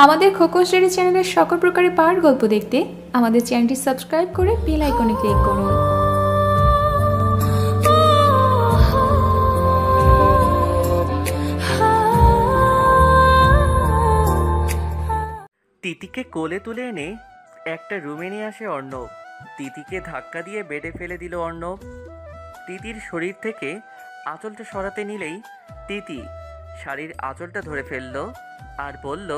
আমাদের খোকন স্টোরি চ্যানেলের সকল প্রকারের পাওয়ার গল্প দেখতে আমাদের চ্যানেলটি সাবস্ক্রাইব করে বেল আইকনে ক্লিক করুন। তিতিকে কোলে তুলে এনে একটা রুমে নিয়ে আসে অর্ণব। তিতিকে ধাক্কা দিয়ে বেডে ফেলে দিল অর্ণব। তিতির শরীর থেকে আঁচলটা সরাতে নিলেই তিতি শাড়ির আঁচলটা ধরে ফেলল আর বলল,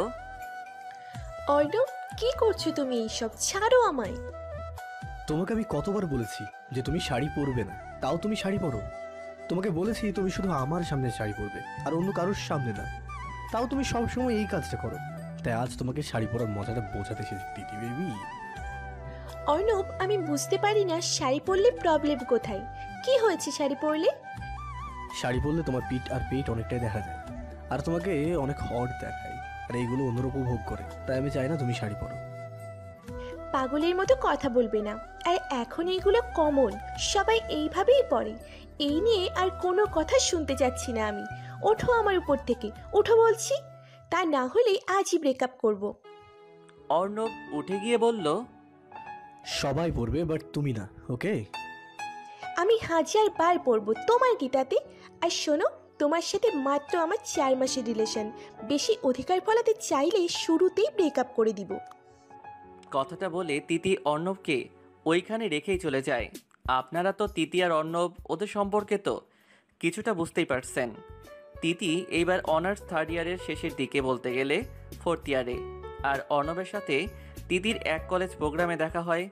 অর্ণব, কি করছো তুমি? এইসব ছাড়ো আমায়। তোমাকে আমি কতবার বলেছি যে তুমি শাড়ি পরবে না, তাও তুমি শাড়ি পরো। তোমাকে বলেছি তুমি শুধু আমার সামনে শাড়ি পরবে আর অন্য কারোর সামনে না, তাও তুমি সবসময় এই কাজটা করো। তাই আজ তোমাকে শাড়ি পরার মজাটা বোঝাতে এসেছি তিতি বেবি। অর্ণব, আমি বুঝতে পারি না শাড়ি পরলে প্রবলেম কোথায়? কি হয়েছে শাড়ি পরলে? শাড়ি পরলে তোমার পিঠ আর পেট অনেকটাই দেখা যায়, আর তোমাকে অনেক হট দেখায়, আর এইগুলো অন্যরা উপভোগ করে। তাই আমি চাই না তুমি শাড়ি পরো। পাগলের মতো কথা বলবে না। আর এখন এইগুলো কমন, সবাই এইভাবেই পরে। এই নিয়ে আর কোনো কথা শুনতে যাচ্ছি না আমি। ওঠো আমার উপর থেকে, ওঠো বলছি। তা না হলে আজই ব্রেকআপ করব। অর্ণব উঠে গিয়ে বলল, সবাই পরবে বাট তুমি না, ওকে? আমি 1000 বার পরবো, তোমার কি তাতে? আর শোনো, তোমার সাথে মাত্র আমার 4 মাসের রিলেশন। বেশি অধিকার ফলাতে চাইলে শুরুতেই ব্রেকআপ করে দিব। কথাটা বলে তিতি অর্ণবকে ওইখানে রেখেই চলে যায়। আপনারা তো তিতি আর অর্ণব ওদের সম্পর্কে তো কিছুটা বুঝতেই পারছেন। তিতি এইবার অনার্স 3rd ইয়ারের শেষের দিকে, বলতে গেলে 4th ইয়ারে। আর অর্ণবের সাথে তিতির এক কলেজ প্রোগ্রামে দেখা হয়।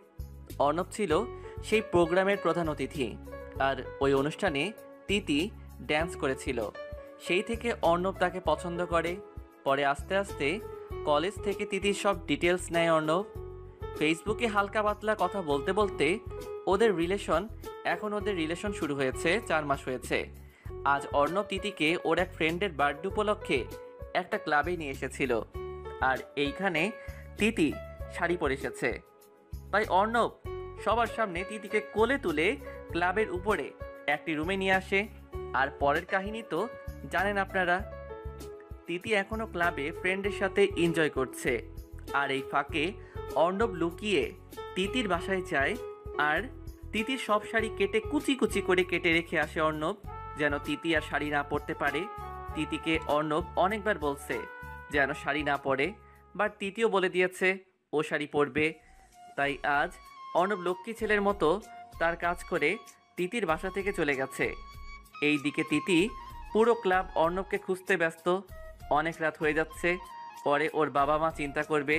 অর্ণব ছিল সেই প্রোগ্রামের প্রধান অতিথি, আর ওই অনুষ্ঠানে তিতি ড্যান্স করেছিল। সেই থেকে অর্ণব তাকে পছন্দ করে। পরে আস্তে আস্তে কলেজ থেকে তিতির সব ডিটেলস নেয় অর্ণব। ফেসবুকে হালকা পাতলা কথা বলতে বলতে ওদের রিলেশন শুরু হয়েছে, 4 মাস হয়েছে। আজ অর্ণব তিতিকে ওর এক ফ্রেন্ডের বার্থডে উপলক্ষে একটা ক্লাবে নিয়ে এসেছিল, আর এইখানে তিতি শাড়ি পরে এসেছে। তাই অর্ণব সবার সামনে তিতিকে কোলে তুলে ক্লাবের উপরে একটি রুমে নিয়ে আসে। আর পরের কাহিনী তো জানেন আপনারা। তিতি এখনো ক্লাবে ফ্রেন্ডের সাথে এনজয় করছে, আর এই ফাঁকে অর্ণব লুকিয়ে তিতির বাসায় যায়। আর তিতির সব শাড়ি কেটে কুচি কুচি করে কেটে রেখে আসে অর্ণব, যেন তিতি আর শাড়ি না পরতে পারে। তিতিকে অর্ণব অনেকবার বলছে যেন শাড়ি না পরে, বাট তিতিও বলে দিয়েছে ও শাড়ি পরবে। তাই আজ অর্ণব লক্ষ্মী ছেলের মতো তার কাজ করে তিতির বাসা থেকে চলে গেছে। এই দিকে তিতি পুরো ক্লাব অর্ণবকে খুঁজতে ব্যস্ত। অনেক রাত হয়ে যাচ্ছে। পরে ওর বাবা মা চিন্তা করবে,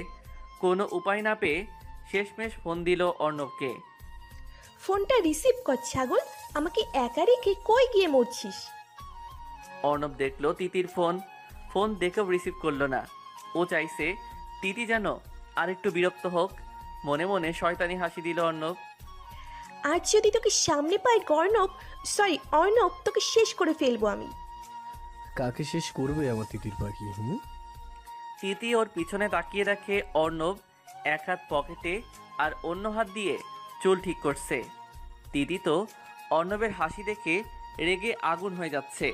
কোনো উপায় না পেয়ে শেষমেশ ফোন দিল অর্ণবকে। ফোনটা রিসিভ কর ছাগল, আমাকে একা রেখে কই গিয়ে মরছিস? অর্ণব দেখলো তিতির ফোন দেখেও রিসিভ করলো না। ও চাইছে তিতি যেন আরেকটু বিরক্ত হোক। মনে মনে শয়তানি হাসি দিল অর্ণব। আজ যদি তোকে সামনে পাই অর্ণব, তোকে শেষ করে ফেলবো আমি। কাকে শেষ করবে আমার তিতির পাখি? তিতি ওর পিছনে তাকিয়ে দেখে অর্ণব এক হাত পকেটে আর অন্য হাত দিয়ে চুল ঠিক করছে। তিতি তো অর্ণবের হাসি দেখে রেগে আগুন হয়ে যাচ্ছে।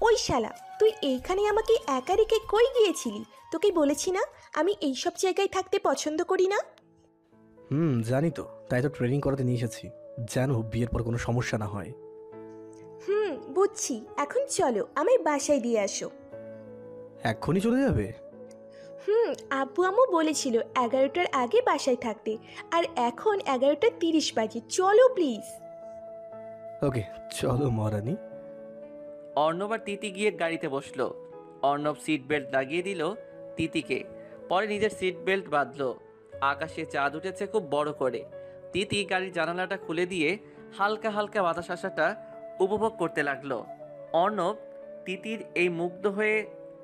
ওই শালা, তুই এইখানে আমাকে একা রেখে কই গিয়েছিলি? তোকে বলেছি না আমি এইসব জায়গায় থাকতে পছন্দ করি না। জানি তো, তাই তো ট্রেনিং করাতে নিয়ে এসেছি, যেন বিয়ের পর কোনো সমস্যা না হয়। বুঝছি। এখন চলো, আমায় বাসায় দিয়ে আসো। এক্ষুনি চলে যাবে? আব্বু আম্মু বলেছিল 11টার আগে বাসায় থাকতে, আর এখন 11:30 বাজে। চলো প্লিজ। ওকে চলো মহারানী। অর্ণব আর তিতি গিয়ে গাড়িতে বসলো। অর্ণব সিট বেল্ট লাগিয়ে দিল তিতিকে, পরে নিজের সিট বেল্ট বাঁধলো। আকাশে চাঁদ উঠেছে খুব বড় করে। তিতি গাড়ির জানালাটা খুলে দিয়ে হালকা হালকা বাতাস আসাটা উপভোগ করতে লাগলো। অর্ণব তিতির এই মুগ্ধ হয়ে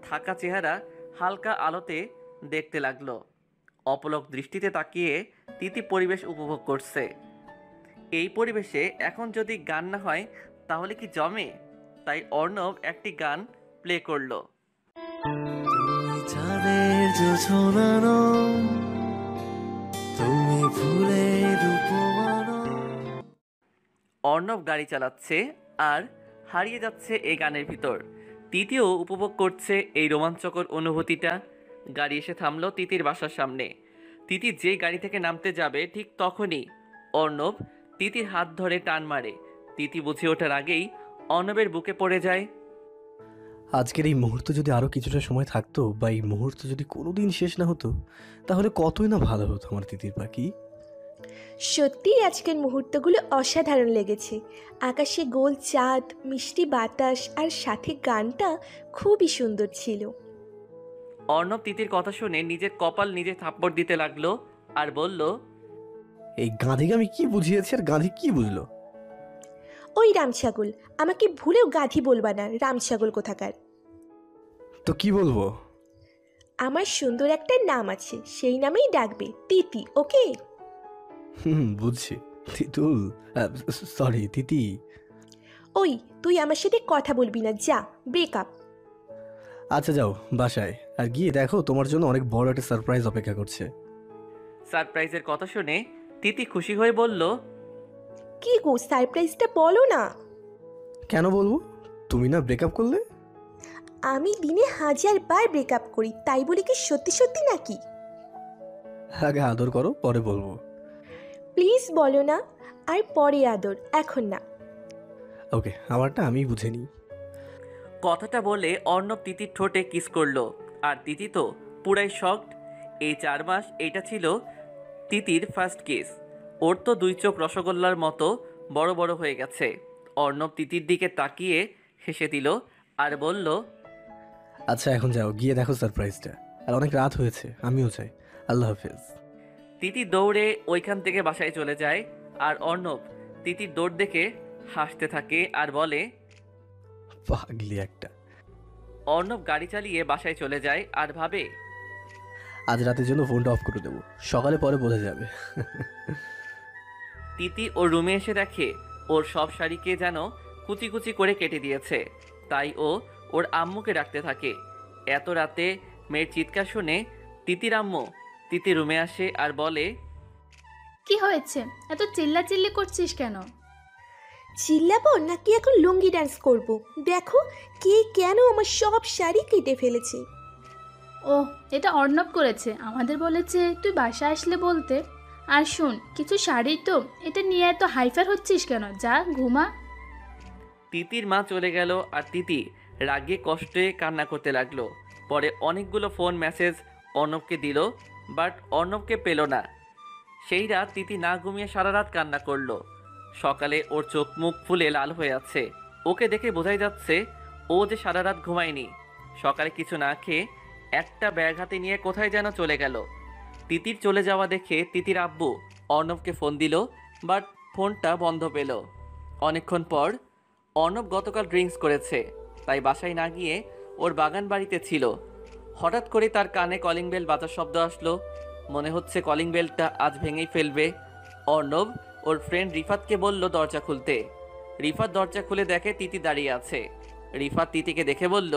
থাকা চেহারা হালকা আলোতে দেখতে লাগলো। অপলক দৃষ্টিতে তাকিয়ে তিতি পরিবেশ উপভোগ করছে। এই পরিবেশে এখন যদি গান না হয় তাহলে কি জমে? তাই অর্ণব একটি গান প্লে করলো। অর্ণব গাড়ি চালাচ্ছে আর হারিয়ে যাচ্ছে এই গানের ভিতর। তিতিও উপভোগ করছে এই রোমাঞ্চকর অনুভূতিটা। গাড়ি এসে থামলো তিতির বাসার সামনে। তিতি যেই গাড়ি থেকে নামতে যাবে ঠিক তখনই অর্ণব তিতির হাত ধরে টান মারে। তিতি বুঝে ওঠার আগেই অর্ণবের বুকে পড়ে যায়। আজকের এই মুহূর্ত যদি আরও কিছুটা সময় থাকতো, বা এই মুহূর্ত যদি কোনোদিন শেষ না হতো, তাহলে কতই না ভালো হতো আমার তিতির পাখি। সত্যিই আজকের মুহূর্তগুলো অসাধারণ লেগেছে। আকাশে গোল চাঁদ, মিষ্টি বাতাস আর সাথে গানটা খুবই সুন্দর ছিল। অর্ণব তিতির কথা শুনে নিজের কপাল নিজে থাপ্পড় দিতে লাগলো আর বলল, এই গাঁধিকে আমি কি বুঝিয়েছি আর গাঁধি কি বুঝলো? ওই রামছাগল, আমাকে ভুলেও গাধি বলবা না, রামছাগল কোথাকার। তো কি বলবো? আমার সুন্দর একটা নাম আছে, সেই নামেই ডাকবে, তিতি, ওকে? বুঝছি। তিতুল, সরি তিতি। ওই, তুই আমার সাথে কথা বলবি না, যা, ব্রেকআপ। আচ্ছা যাও বাসায়, আর গিয়ে দেখো তোমার জন্য অনেক বড় একটা সারপ্রাইজ অপেক্ষা করছে। সারপ্রাইজের কথা শুনে তিতি খুশি হয়ে বলল, কি গো, সারপ্রাইজটা বলো না। কেন বলবো? তুমি না ব্রেকআপ করলে? আমি দিনে 1000 বার ব্রেকআপ করি, তাই বলি কি সত্যি সত্যি নাকি? আগে আদর করো, পরে বলবো। প্লিজ বলো না, আর পরে আদর, এখন না। ওকে, আমারটা আমি বুঝে নিই। কথাটা বলে অর্ণব তিতির ঠোঁটে কিস করলো। আর তিতি তো পুরাই শকড। এই 4 মাস এইটা ছিল তিতির ফার্স্ট কিস। ওর তো 2 চোখ রসগোল্লার মতো বড় বড় হয়ে গেছে। অর্ণব তিতির দিকে তাকিয়ে হেসে দিল আর বলল, আচ্ছা এখন যাও, গিয়ে দেখো সারপ্রাইজটা। আর অনেক রাত হয়েছে, আমিও চাই। আল্লাহ হাফেজ। তিতি দৌড়ে ওইখান থেকে বাসায় চলে যায়। আর অর্ণব তিতির দৌড় দেখে হাসতে থাকে আর বলে, পাগলি একটা। অর্ণব গাড়ি চালিয়ে বাসায় চলে যায় আর ভাবে, আজ রাতের জন্য ফোনটা অফ করে দেবো, সকালে পরে বোঝা যাবে। তিতি ওর রুমে এসে দেখে ওর সব শাড়িকে যেন কুচি কুচি করে কেটে দিয়েছে। তাই ও ওর আম্মুকে ডাকতে থাকে। এত রাতে মেয়ের চিৎকার শুনে তিতির আম্মু তিতি রুমে আসে আর বলে, কি হয়েছে, এত চিল্লাচিল্লি করছিস কেন? চিল্লাবো নাকি এখন লুঙ্গি ডান্স করব? দেখো কে কেন আমার সব শাড়ি কেটে ফেলেছে। ও, এটা অর্ণব করেছে, আমাদের বলেছে তুই বাসায় আসলে বলতে। আর শোন, কিছু শাড়ি তো, এটা নিয়ে এত হাইফার হচ্ছিস কেন? যা ঘুমা। তিতির মা চলে গেল আর তিতি রাগে কষ্টে কান্না করতে লাগলো। পরে অনেকগুলো ফোন মেসেজ অর্ণবকে দিল, বাট অর্ণবকে পেল না। সেই রাত তিতি না ঘুমিয়ে সারা রাত কান্না করলো। সকালে ওর চোখ মুখ ফুলে লাল হয়ে আছে। ওকে দেখে বোঝাই যাচ্ছে ও যে সারা রাত ঘুমায়নি। সকালে কিছু না খেয়ে একটা ব্যাগ হাতে নিয়ে কোথায় যেন চলে গেল। তিতির চলে যাওয়া দেখে তিতির আব্বু অর্ণবকে ফোন দিল, বাট ফোনটা বন্ধ পেল। অনেকক্ষণ পর অর্ণব গতকাল ড্রিঙ্কস করেছে, তাই বাসায় না গিয়ে ওর বাগান বাড়িতে ছিল। হঠাৎ করে তার কানে কলিং বেল বাজার শব্দ আসলো। মনে হচ্ছে কলিং বেলটা আজ ভেঙেই ফেলবে। অর্ণব ওর ফ্রেন্ড রিফাতকে বলল দরজা খুলতে। রিফাত দরজা খুলে দেখে তিতি দাঁড়িয়ে আছে। রিফাত তিতিকে দেখে বলল,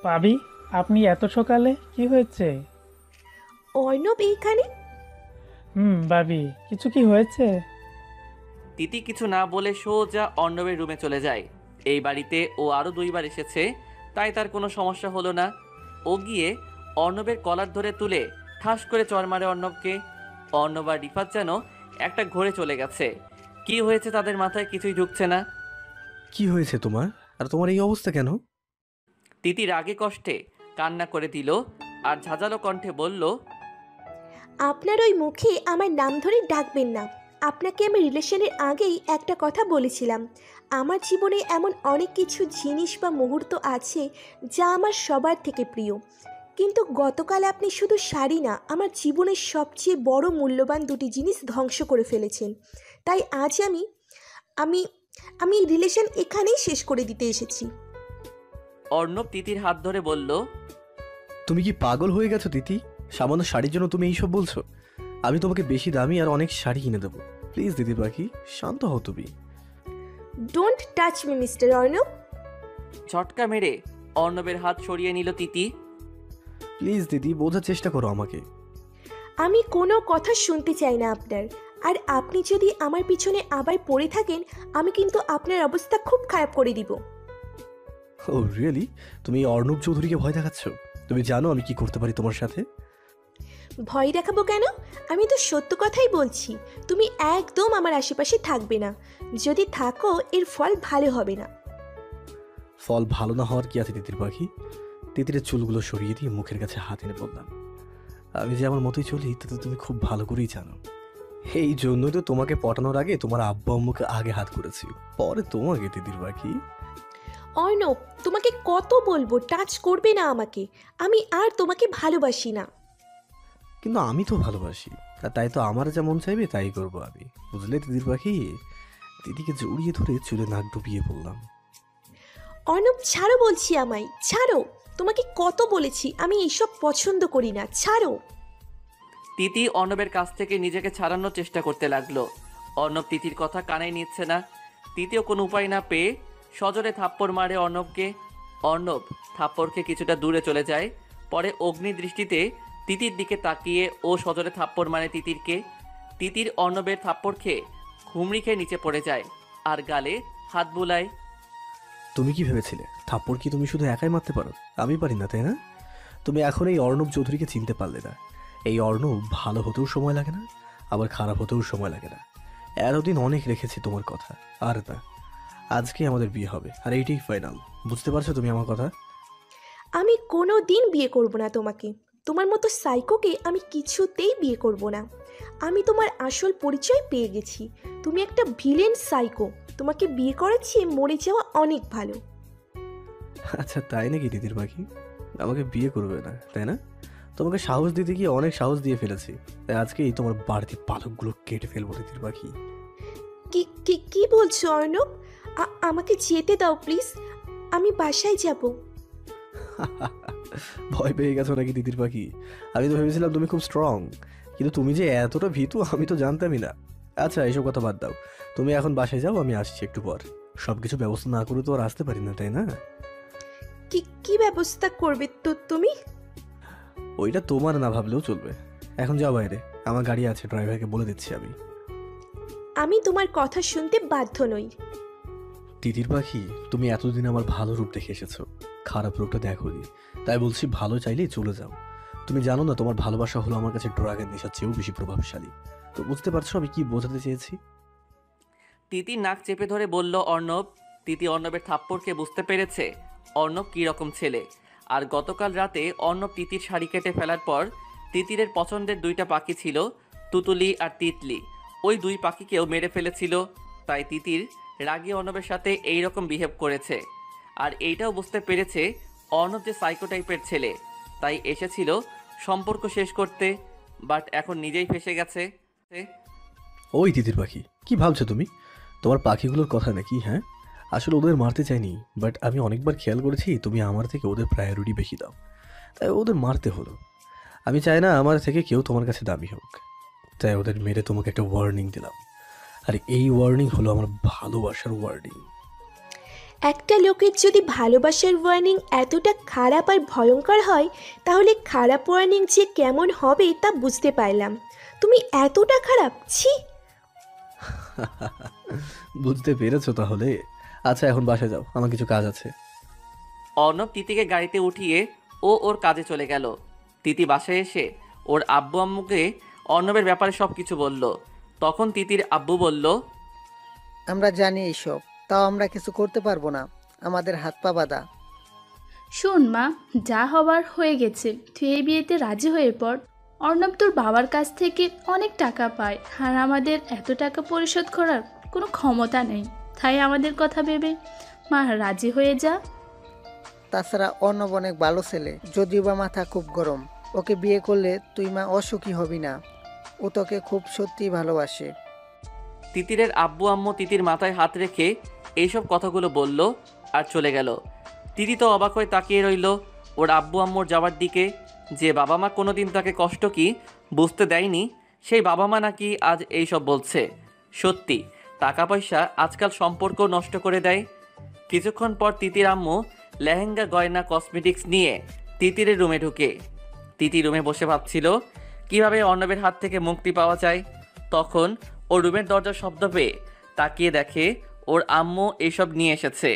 ভাবি, আপনি এত সকালে, কি হয়েছে? অর্ণব এইখানে? ভাবি, কিছু কি হয়েছে? তিতি কিছু না বলে সোজা অর্ণবের রুমে চলে যায়। এই বাড়িতে ও আরও 2 বার এসেছে, তাই তার কোনো সমস্যা হলো না। ও গিয়ে অর্ণবের কলার ধরে তুলে ঠাস করে চড় মারে অর্ণবকে। অর্ণব আর রিফাত যেন একটা ঘোরে চলে গেছে। কি হয়েছে তাদের মাথায় কিছুই ঢুকছে না। কি হয়েছে তোমার? আর তোমার এই অবস্থা কেন? তিতি রাগে কষ্টে কান্না করে দিল আর ঝাঁঝালো কণ্ঠে বলল, আপনার ওই মুখে আমার নাম ধরে ডাকবেন না। আপনাকে আমি রিলেশনের আগেই একটা কথা বলেছিলাম, আমার জীবনে এমন অনেক কিছু জিনিস বা মুহূর্ত আছে যা আমার সবার থেকে প্রিয়। কিন্তু গতকাল আপনি শুধু শাড়ি না, আমার জীবনের সবচেয়ে বড় মূল্যবান 2টি জিনিস ধ্বংস করে ফেলেছেন। তাই আজ আমি রিলেশন এখানেই শেষ করে দিতে এসেছি। অর্ণব তিতির হাত ধরে বলল, তুমি কি পাগল হয়ে গেছো তিতি? সামান্য শাড়ির জন্য তুমি এইসব বলছো? আমি তোমাকে বেশি দামি আর অনেক শাড়ি কিনে দেবো। প্লিজ দিদি পাখি, শান্ত হও তুমি। Don't touch me mister Arnab. ঝটকা মেরে অর্ণবের হাত সরিয়ে নিল তিতি। প্লিজ দিদি, বোঝার চেষ্টা করো আমাকে। আমি কোনো কথা শুনতে চাই না আপনার। আর আপনি যদি আমার পিছনে আবার পড়ে থাকেন, আমি কিন্তু আপনার অবস্থা খুব খারাপ করে দিব। ও রিয়েলি? তুমি এই অর্ণব চৌধুরীকে ভয় দেখাচ্ছ? তুমি জানো আমি কি করতে পারি তোমার সাথে? ভয় দেখাবো কেন? আমি তো সত্য কথাই বলছি। তুমি একদম আমার আশেপাশে থাকবে না। যদি থাকো এর ফল ভালো হবে না। ফল ভালো না হওয়ার কি আছে তিতির পাখি? তিতিরের চুলগুলো সরিয়ে দিয়ে মুখের কাছে হাত এনে বললাম, আমি যে আমার মতোই চলি তা তো তুমি খুব ভালো করেই জানো। এই জন্যই তো তোমাকে পটানোর আগে তোমার আব্বু আম্মুকে আগে হাত করেছি, পরে তোমাকে তিতির পাখি। অর্ণব, তোমাকে কত বলবো টাচ করবে না আমাকে। আমি আর তোমাকে ভালোবাসি না। কিন্তু আমি তো ভালোবাসি, আর তাই তো আমার যা মন চাইবে তাই করবো আমি, বুঝলে তিতির পাখি? দিদিকে জড়িয়ে ধরে চুলে নাক ডুবিয়ে বললাম। অর্ণব ছাড়ো বলছি, আমায় ছাড়ো। তোমাকে কত বলেছি আমি এইসব পছন্দ করি না, ছাড়ো। তিতি অর্ণবের কাছ থেকে নিজেকে ছাড়ানোর চেষ্টা করতে লাগলো। অর্ণব তিতির কথা কানে নিচ্ছে না। তিতিও কোনো উপায় না পেয়ে সজোরে থাপ্পড় মারে অর্ণবকে। অর্ণব থাপ্পড়কে কিছুটা দূরে চলে যায়। পরে অগ্নি দৃষ্টিতে তিতির দিকে তাকিয়ে ও সজোরে থাপ্পড় মারে তিতিরকে। তিতির অর্ণবের থাপ্পড় খেয়ে হুমড়ি খেয়ে নিচে পড়ে যায় আর গালে হাত বুলায়। তুমি কি ভেবেছিলে থাপ্পড় কি তুমি শুধু একাই মারতে পারো? আমি পারি না, তাই না? তুমি এখন এই অর্ণব চৌধুরীকে চিনতে পারলে না। এই অর্ণব ভালো হতেও সময় লাগে না, আবার খারাপ হতেও সময় লাগে না। এতদিন অনেক রেখেছি তোমার কথা, আর না, আজকে আমাদের বিয়ে হবে, আর এইটাই ফাইনাল। বুঝতে পারছো তুমি আমার কথা? আমি কোনো দিন বিয়ে করব না তোমাকে। তোমার মতো সাইকোকে আমি কিছুতেই বিয়ে করব না। আমি তোমার আসল পরিচয় পেয়ে গেছি। তুমি একটা ভিলেন সাইকো। তোমাকে বিয়ে করেছি মরে যাওয়া অনেক ভালো। আচ্ছা তাই নাকি দিদির পাখি? আমাকে বিয়ে করবে না তাই না? তোমাকে সাহস দিতে গিয়ে অনেক সাহস দিয়ে ফেলেছি, তাই আজকেই তোমার বাড়তি পালকগুলো কেটে ফেলবো দিদির পাখি। কি কি কি বলছো অর্ণব? আমাকে যেতে দাও প্লিজ। আমি বাসায় যাব। ভয় পেয়ে গেছো নাকি দিদির পাখি? আমি তো ভেবেছিলাম তুমি খুব স্ট্রং, কিন্তু তুমি যে এতটা ভীতু আমি তো জানতামই না। আচ্ছা এসব কথা বাদ দাও, তুমি এখন বাসায় যাও, আমি আসছি একটু পর। সবকিছু ব্যবস্থা না করে তো আর আসতে পারি না, তাই না? কি কি ব্যবস্থা করবে তো তুমি? ওইটা তোমার না ভাবলেও চলবে। এখন যাও বাইরে, আমার গাড়ি আছে, ড্রাইভারকে বলে দিচ্ছি আমি। আমি তোমার কথা শুনতে বাধ্য নই। তিতির পাখি, তুমি এতদিন আমার ভালো রূপ দেখে এসেছো, খারাপ রূপটা দেখোনি, তাই বলছি ভালো চাইলেই চলে যাও। তুমি জানো না তোমার ভালোবাসা হলো আমার কাছে ড্রাগের নেশার চেয়েও বেশি প্রভাবশালী। তো বুঝতে পারছো আমি কি বোঝাতে চেয়েছি? তিতি নাক চেপে ধরে বলল অর্ণব। তিতি অর্ণবের থাপ্পড়কে বুঝতে পেরেছে অর্ণব কী রকম ছেলে। আর গতকাল রাতে অর্ণব তিতির শাড়ি কেটে ফেলার পর তিতিরের পছন্দের দুইটা পাখি ছিল, তুতুলি আর তিতলি। ওই দুই পাখিকেও মেরে ফেলেছিল। তাই তিতির রাগী অর্ণবের সাথে এই রকম বিহেভ করেছে। আর এইটাও বুঝতে পেরেছে অর্ণব যে সাইকো টাইপের ছেলে, তাই এসেছিল সম্পর্ক শেষ করতে। বাট এখন নিজেই ফেসে গেছে। ওই তিতির পাখি, কি ভাবছো তুমি? তোমার পাখিগুলোর কথা নাকি? হ্যাঁ, আসলে ওদের মারতে চাইনি, বাট আমি অনেকবার খেয়াল করেছি তুমি আমার থেকে ওদের প্রায়োরিটি বেশি দাও, তাই ওদের মারতে হলো। আমি চাই না আমার থেকে কেউ তোমার কাছে দামি হোক, তাই ওদের মেরে তোমাকে একটা ওয়ার্নিং দিলাম। আর এই ওয়ার্নিং হলো আমার ভালোবাসার ওয়ার্নিং। একটা লোকের যদি ভালোবাসার ওয়ার্নিং এতটা খারাপ আর ভয়ঙ্কর হয়, তাহলে খারাপ ওয়ার্নিং যে কেমন হবে তা বুঝতে পারলাম। তুমি এতটা খারাপ, ছি। বুঝতে পেরেছো তাহলে? আচ্ছা এখন বাসায় যাও, আমার কিছু কাজ আছে। অর্ণব তিতিকে গাড়িতে উঠিয়ে ও ওর কাজে চলে গেল। তিতি বাসায় এসে ওর আব্বু আম্মুকে অর্ণবের ব্যাপারে সব কিছু বলল। তখন তিতির আব্বু বলল, আমরা জানি এইসব, তাও আমরা কিছু করতে পারবো না, আমাদের হাত পা বাঁধা। শোন মা, যা হবার হয়ে গেছে, তুই এই বিয়েতে রাজি হয়ে পড়। অর্ণব তোর বাবার কাছ থেকে অনেক টাকা পায়, আর আমাদের এত টাকা পরিশোধ করার কোনো ক্ষমতা নেই। তাই আমাদের কথা ভেবে মা রাজি হয়ে যা। তাছাড়া অর্ণব অনেক ভালো ছেলে, যদিও বা মাথা খুব গরম। ওকে বিয়ে করলে তুই মা অসুখী হবি না, ও তোকে খুব সত্যিই ভালোবাসে। তিতিরের আব্বু আম্মু তিতির মাথায় হাত রেখে এইসব কথাগুলো বলল আর চলে গেল। তিতি তো অবাক হয়ে তাকিয়ে রইল ওর আব্বু আম্মুর যাওয়ার দিকে। যে বাবা মা কোনোদিন তাকে কষ্ট কি বুঝতে দেয়নি, সেই বাবা মা নাকি আজ এইসব বলছে। সত্যি টাকা পয়সা আজকাল সম্পর্ক নষ্ট করে দেয়। কিছুক্ষণ পর তিতির আম্মু লেহেঙ্গা, গয়না, কসমেটিক্স নিয়ে তিতিরের রুমে ঢুকে। তিতি রুমে বসে ভাবছিল কিভাবে অর্ণবের হাত থেকে মুক্তি পাওয়া যায়। তখন ওর রুমের দরজার শব্দ পেয়ে তাকিয়ে দেখে ওর আম্মু এইসব নিয়ে এসেছে।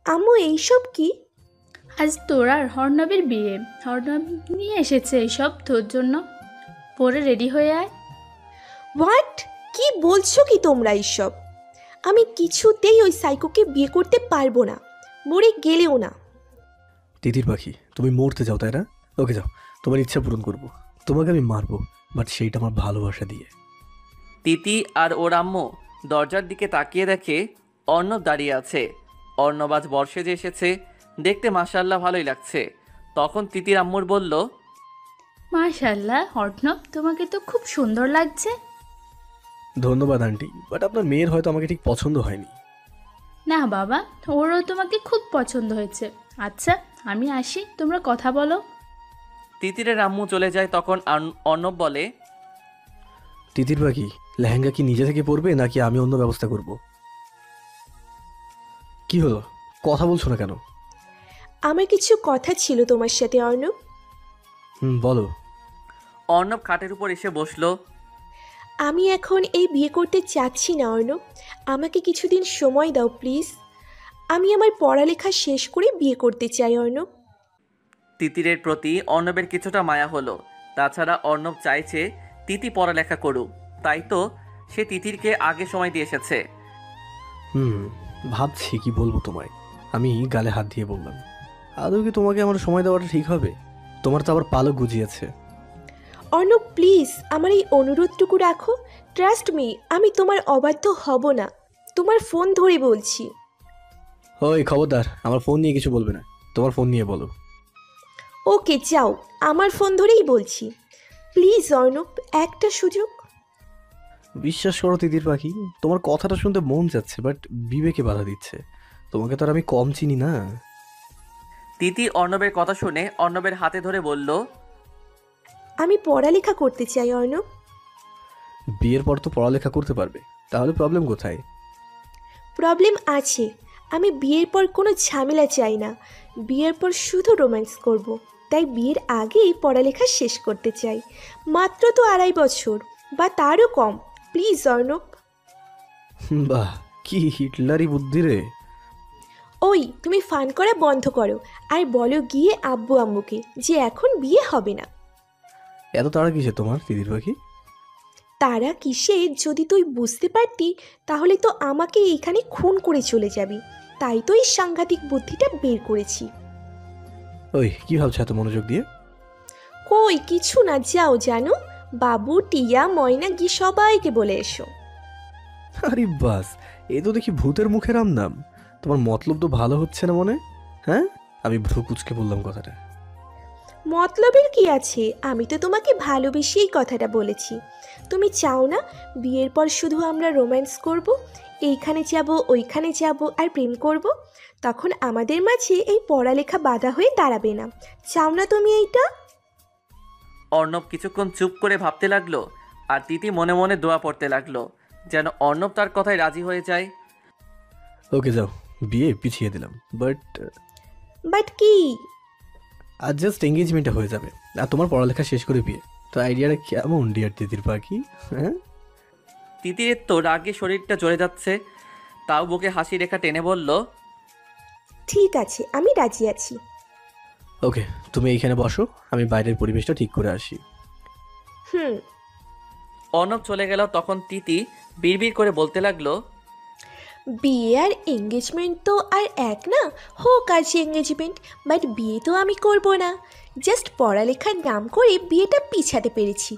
আম্মু এইসব কি? আজ তোর আর অর্ণবের বিয়ে। অর্ণব নিয়ে এসেছে এইসব তোর জন্য, পরে রেডি হয়ে আয়। হোয়াট? কি বলছো কি তোমরা এইসব? আমি কিছুতেই ওই সাইকোকে বিয়ে করতে পারবো না, মরে গেলেও না। তিতির পাখি, তুমি মরতে যাও তাই না? ওকে যাও, তোমার ইচ্ছা পূরণ করব। তোমাকে আমি মারবো, বাট সেইটা আমার ভালোবাসা দিয়ে। তিতি আর ওর আম্মু দরজার দিকে তাকিয়ে দেখে অর্ণব দাঁড়িয়ে আছে। অর্ণব আজ বর্ষে যে এসেছে, দেখতে মাশাআল্লাহ ভালোই লাগছে। তখন তিতির আম্মুর বলল, মাশাআল্লাহ অর্ণব, তোমাকে তো খুব সুন্দর লাগছে। ধন্যবাদ আন্টি, বাট আপনার মেয়ের হয়তো আমাকে ঠিক পছন্দ হয়নি। না বাবা, ওরও তোমাকে খুব পছন্দ হয়েছে। আচ্ছা আমি আসি, তোমরা কথা বলো। তিতিরের আম্মু চলে যায়। তখন অর্ণব বলে, তিতির পাখি, লেহেঙ্গা কি নিজে থেকে পরবে নাকি আমি অন্য ব্যবস্থা করব? কি হলো, কথা বলছো না কেন? আমার কিছু কথা ছিল তোমার সাথে অর্ণব। বলো। অর্ণব খাটের উপর এসে বসলো। আমি এখন এই বিয়ে করতে চাচ্ছি না অর্ণব, আমাকে কিছুদিন সময় দাও প্লিজ। আমি আমার পড়ালেখা শেষ করে বিয়ে করতে চাই অর্ণব। তিতিরের প্রতি অর্ণবের কিছুটা মায়া হলো। তাছাড়া অর্ণব চাইছে তিতি পড়ালেখা করুক, তাই তো সে তিতিরকে আগে সময় দিয়ে এসেছে। ভাবছি কি বলবো তোমায়। আমি গালে হাত দিয়ে বললাম, আদৌ কি তোমাকে আমার সময় দেওয়াটা ঠিক হবে? তোমার তো আবার পালক গুজিয়েছে। অর্ণব প্লিজ আমার এই অনুরোধটুকু রাখো, ট্রাস্ট মি, আমি তোমার অবাধ্য হব না। তোমার ফোন ধরে বলছি। ওই খবরদার, আমার ফোন নিয়ে কিছু বলবে না। তোমার ফোন নিয়ে বলো। ওকে যাও, আমার ফোন ধরেই বলছি। প্লিজ অর্ণব, একটা সুযোগ। বিশ্বাস করো তিতির পাখি, তোমার কথাটা শুনতে মন যাচ্ছে, বাট বিবেকে বাধা দিচ্ছে। তোমাকে তো আর আমি কম চিনি না। তিতি অর্ণবের কথা শুনে অর্ণবের হাতে ধরে বলল, আমি পড়ালেখা করতে চাই অর্ণব। বিয়ের পর তো পড়ালেখা করতে পারবে, তাহলে প্রবলেম কোথায়? প্রবলেম আছে। আমি বিয়ের পর কোনো ঝামেলা চাই না, বিয়ের পর শুধু রোম্যান্স করব। তাই বিয়ের আগেই পড়ালেখা শেষ করতে চাই। মাত্র তো 2.5 বছর বা তারও কম। প্লিজ অর্ণব। বাহ, কি হিটলারি বুদ্ধি রে। ওই তুমি ফান করা বন্ধ করো আর বলো গিয়ে আব্বু আম্মুকে যে এখন বিয়ে হবে না। এত তাড়া কিসে তোমার তিতির পাখি? তারা কিসে যদি তুই বুঝতে পারতি তাহলে তো আমাকে এইখানে খুন করে চলে যাবি। তাই তো এই সাংঘাতিক বুদ্ধিটা বের করেছি। ওই কি ভাবছো এত মনোযোগ দিয়ে? কই কিছু না, যাও জানো, বাবু টিয়া ময়না গিয়ে সবাইকে বলে এসো। আরে বাস, এ তো দেখি ভূতের মুখের নাম। তোমার মতলব তো ভালো হচ্ছে না মনে। হ্যাঁ, আমি ভ্রু কুচকে বললাম কথাটা। মতলবের কি আছে, আমি তো তোমাকে ভালোবেসেই কথাটা বলেছি। তুমি চাও না বিয়ের পর শুধু আমরা রোম্যান্স করব, এইখানে যাব ওইখানে যাব আর প্রেম করব? তখন আমাদের মাঝে এই পড়ালেখা বাধা হয়ে দাঁড়াবে না। চাও না তুমি এইটা? অর্ণব কিছুক্ষণ চুপ করে ভাবতে লাগলো, আর তিতি মনে মনে দোয়া পড়তে লাগলো যেন অর্ণব তার কথায় রাজি হয়ে যায়। ওকে যাও, বিয়ে পিছিয়ে দিলাম, বাট কি? আজ জাস্ট এঙ্গেজমেন্টটা হয়ে যাবে আর তোমার পড়ালেখা শেষ করে বিয়ে। তো আইডিয়াটা কেমন ডিয়ার তিতির পাখি? হ্যাঁ, তিতিরের তো রাগে শরীরটা জ্বলে যাচ্ছে, তাও বুকে হাসি রেখা টেনে বলল, ঠিক আছে, আমি রাজি আছি। ওকে, তুমি এইখানে বসো, আমি বাইরের পরিবেশটা ঠিক করে আসি। অর্ণব চলে গেল। তখন তিতি বিড়বিড় করে বলতে লাগলো, বিয়ে আর এঙ্গেজমেন্ট তো আর এক না, হোক আজ এঙ্গেজমেন্ট, বাট বিয়ে তো আমি করব না। জাস্ট পড়ালেখার নাম করে বিয়েটা পিছাতে পেরেছি,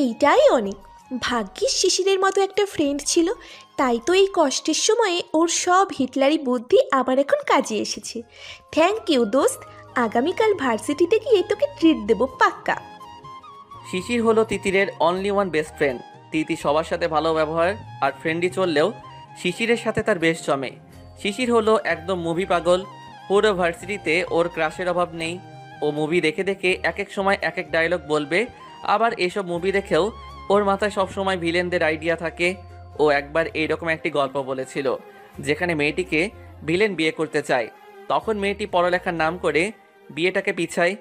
এইটাই অনেক। ভাগ্যিস শিশিরের মতো একটা ফ্রেন্ড ছিল, তাই তো এই কষ্টের সময়ে ওর সব হিটলারি বুদ্ধি আমার এখন কাজে এসেছে। থ্যাংক ইউ দোস্ত, আগামীকাল ভার্সিটিতে গিয়ে তোকে ট্রিট দেবো পাক্কা। শিশির হলো তিতিরের অনলি ওয়ান বেস্ট ফ্রেন্ড। তিতি সবার সাথে ভালো ব্যবহার আর ফ্রেন্ডলি চললেও শিশিরের সাথে তার বেশ জমে। শিশির হলো একদম মুভি পাগল। পুরো ভার্সিটিতে ওর ক্রাশের অভাব নেই। ও মুভি দেখে দেখে এক এক সময় এক এক ডায়লগ বলবে। আবার এসব মুভি দেখেও ওর মাথায় সবসময় ভিলেনদের আইডিয়া থাকে। ও একবার এইরকম একটি গল্প বলেছিল যেখানে মেয়েটিকে ভিলেন বিয়ে করতে চায়, তখন মেয়েটি পড়ালেখার নাম করে বিয়েটাকে পিছায়।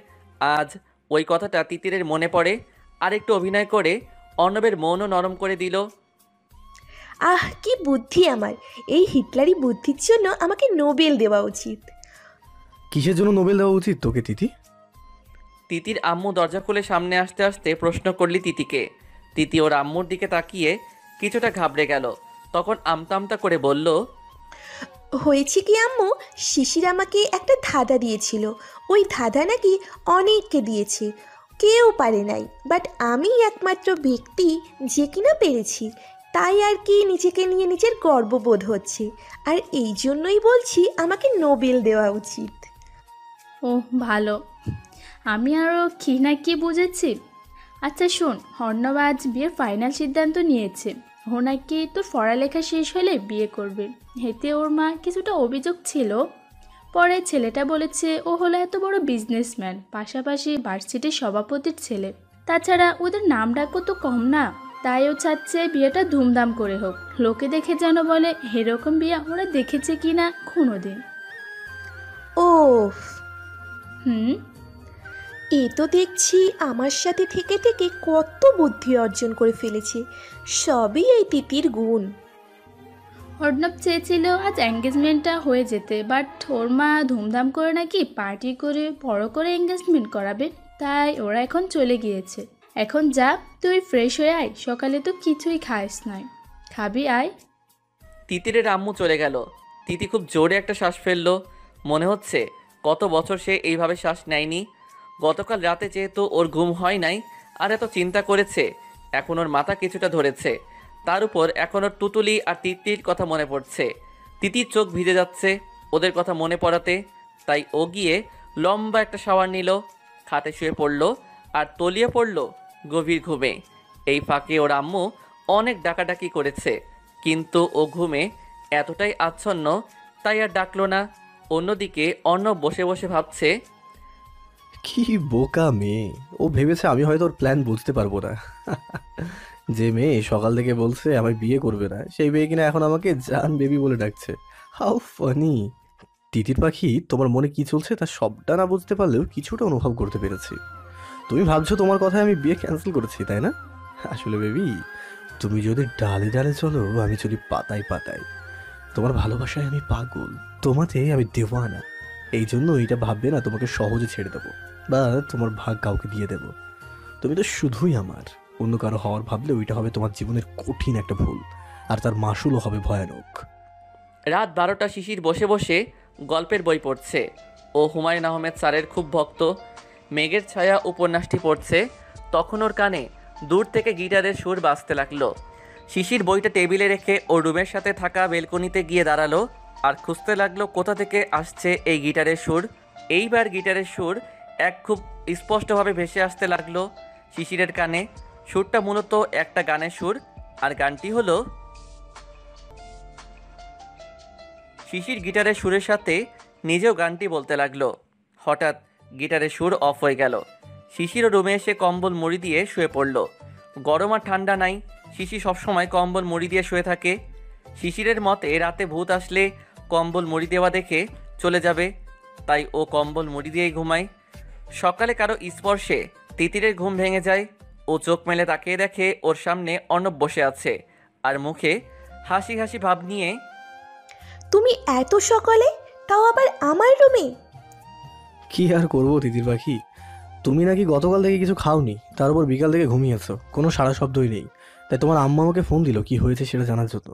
আজ ওই কথাটা তিতিরের মনে পড়ে আর একটু অভিনয় করে অর্ণবের মনও নরম করে দিল। আহ কি বুদ্ধি আমার! এই হিটলারি বুদ্ধির জন্য আমাকে নোবেল দেওয়া উচিত। কিসের জন্য নোবেল দেওয়া উচিত তোকে তিথি? তিতির আম্মু দরজা খুলে সামনে আসতে আসতে প্রশ্ন করলি তিতিকে। তিতি ওর আম্মুর দিকে তাকিয়ে কিছুটা ঘাবড়ে গেল। তখন আমতা আমতা করে বলল, হয়েছে কি আম্মু, শিশির আমাকে একটা ধাঁধা দিয়েছিল। ওই ধাঁধা নাকি অনেককে দিয়েছে, কেউ পারে নাই, বাট আমি একমাত্র ব্যক্তি যে কিনা পেরেছি। তাই আর কি নিজেকে নিয়ে নিজের গর্ববোধ হচ্ছে, আর এই জন্যই বলছি আমাকে নোবেল দেওয়া উচিত। ও ভালো, আমি আরও কি না কি বুঝেছি। আচ্ছা শোন, অর্ণব আজ বিয়ের ফাইনাল সিদ্ধান্ত নিয়েছে। ও নাকি তোর পড়ালেখা শেষ হলে বিয়ে করবে। এতে ওর মা কিছুটা অভিযোগ ছিল। পরে ছেলেটা বলেছে ও হলো এত বড় বিজনেসম্যান, পাশাপাশি ভার্সিটির সভাপতির ছেলে। তাছাড়া ওদের নাম ডাকও তো কম না। তাই ও চাচ্ছে বিয়েটা ধুমধাম করে হোক, লোকে দেখে যেন বলে এরকম বিয়ে ওরা দেখেছে কি না কোনোদিন। ওফ, হুম, এ তো দেখছি আমার সাথে থেকে থেকে কত বুদ্ধি অর্জন করে ফেলেছে। সবই এই তিতির গুণ। অর্ণব চেয়েছিল আজ এঙ্গেজমেন্টটা হয়ে যেতে, বাট ওর মা ধুমধাম করে নাকি পার্টি করে বড় করে এঙ্গেজমেন্ট করাবে। তাই ওরা এখন চলে গিয়েছে। এখন যা, তুই ফ্রেশ হয়ে আয়, সকালে তো কিছুই খাস নাই। খাবি আয়। তিতিরের আম্মু চলে গেল। তিতি খুব জোরে একটা শ্বাস ফেললো। মনে হচ্ছে কত বছর সে এইভাবে শ্বাস নেয়নি। গতকাল রাতে যেহেতু ওর ঘুম হয় নাই আর এত চিন্তা করেছে, এখন ওর মাথা কিছুটা ধরেছে। তার উপর এখন ওর তুতুলি আর তিতির কথা মনে পড়ছে। তিতির চোখ ভিজে যাচ্ছে ওদের কথা মনে পড়াতে। তাই ও গিয়ে লম্বা একটা শাওয়ার নিল, খাটে শুয়ে পড়ল আর তলিয়ে পড়ল গভীর ঘুমে। এই ফাঁকে ওর আম্মু অনেক ডাকাডাকি করেছে, কিন্তু ও ঘুমে এতটাই আচ্ছন্ন তাই আর ডাকলো না। অন্যদিকে অর্ণব বসে বসে ভাবছে, কি বোকা মেয়ে! ও ভেবেছে আমি হয়তো ওর প্ল্যান বুঝতে পারবো না। যে মেয়ে সকাল থেকে বলছে আমায় বিয়ে করবে না, সেই মেয়ে কিনা এখন আমাকে জান বেবি বলে ডাকছে। How funny! তিতির পাখি, তোমার মনে কি চলছে তা সবটা না বুঝতে পারলেও কিছুটা অনুভব করতে পেরেছি। তুমি ভাবছো তোমার কথায় আমি বিয়ে ক্যান্সেল করেছি, তাই না? আসলে বেবি, তুমি যদি ডালে ডালে চলো, আমি চলি পাতায় পাতায়। তোমার ভালোবাসায় আমি পাগল, তোমাতে আমি দেওয়ানা। এই জন্য এটা ভাববে না তোমাকে সহজে ছেড়ে দেবো বা তোমার ভাগ কাউকে দিয়ে দেব। তুমি তো শুধুই আমার, অন্য কারো হওয়ার ভাবলে ওইটা হবে তোমার জীবনের কঠিন একটা ভুল, আর তার মাসুলও হবে ভয়ানক। রাত 12টা শিশির বসে বসে গল্পের বই পড়ছে। ও হুমায়ুন আহমেদ স্যারের খুব ভক্ত। মেঘের ছায়া উপন্যাসটি পড়ছে। তখন ওর কানে দূর থেকে গিটারের সুর বাজতে লাগলো। শিশির বইটা টেবিলে রেখে ওর রুমের সাথে থাকা বেলকনিতে গিয়ে দাঁড়ালো আর খুঁজতে লাগলো কোথা থেকে আসছে এই গিটারের সুর। এইবার গিটারের সুর খুব স্পষ্টভাবে ভেসে আসতে লাগলো শিশিরের কানে। সুরটা মূলত একটা গানের সুর, আর গানটি হলো, শিশির গিটারের সুরের সাথে নিজেও গানটি বলতে লাগলো। হঠাৎ গিটারের সুর অফ হয়ে গেল। শিশিরও রুমে এসে কম্বল মুড়ি দিয়ে শুয়ে পড়ল। গরম আর ঠান্ডা নাই, শিশির সবসময় কম্বল মুড়ি দিয়ে শুয়ে থাকে। শিশিরের মতে রাতে ভূত আসলে কম্বল মুড়ি দেওয়া দেখে চলে যাবে, তাই ও কম্বল মুড়ি দিয়েই ঘুমায়। সকালে কারো স্পর্শে তিতিরের ঘুম ভেঙে যায়। ও চোখ মেলে তাকিয়ে দেখে ওর সামনে অর্ণব বসে আছে আর মুখে হাসি হাসি ভাব নিয়ে। তুমি এত সকালে, তাও আবার আমার রুমে? কি আর করবো তিতির পাখি, তুমি নাকি গতকাল থেকে কিছু খাওনি, তার উপর বিকাল থেকে ঘুমিয়েছো, কোনো সারা শব্দই নেই। তাই তোমার আম্মা আমাকে ফোন দিল কি হয়েছে সেটা জানার জন্য।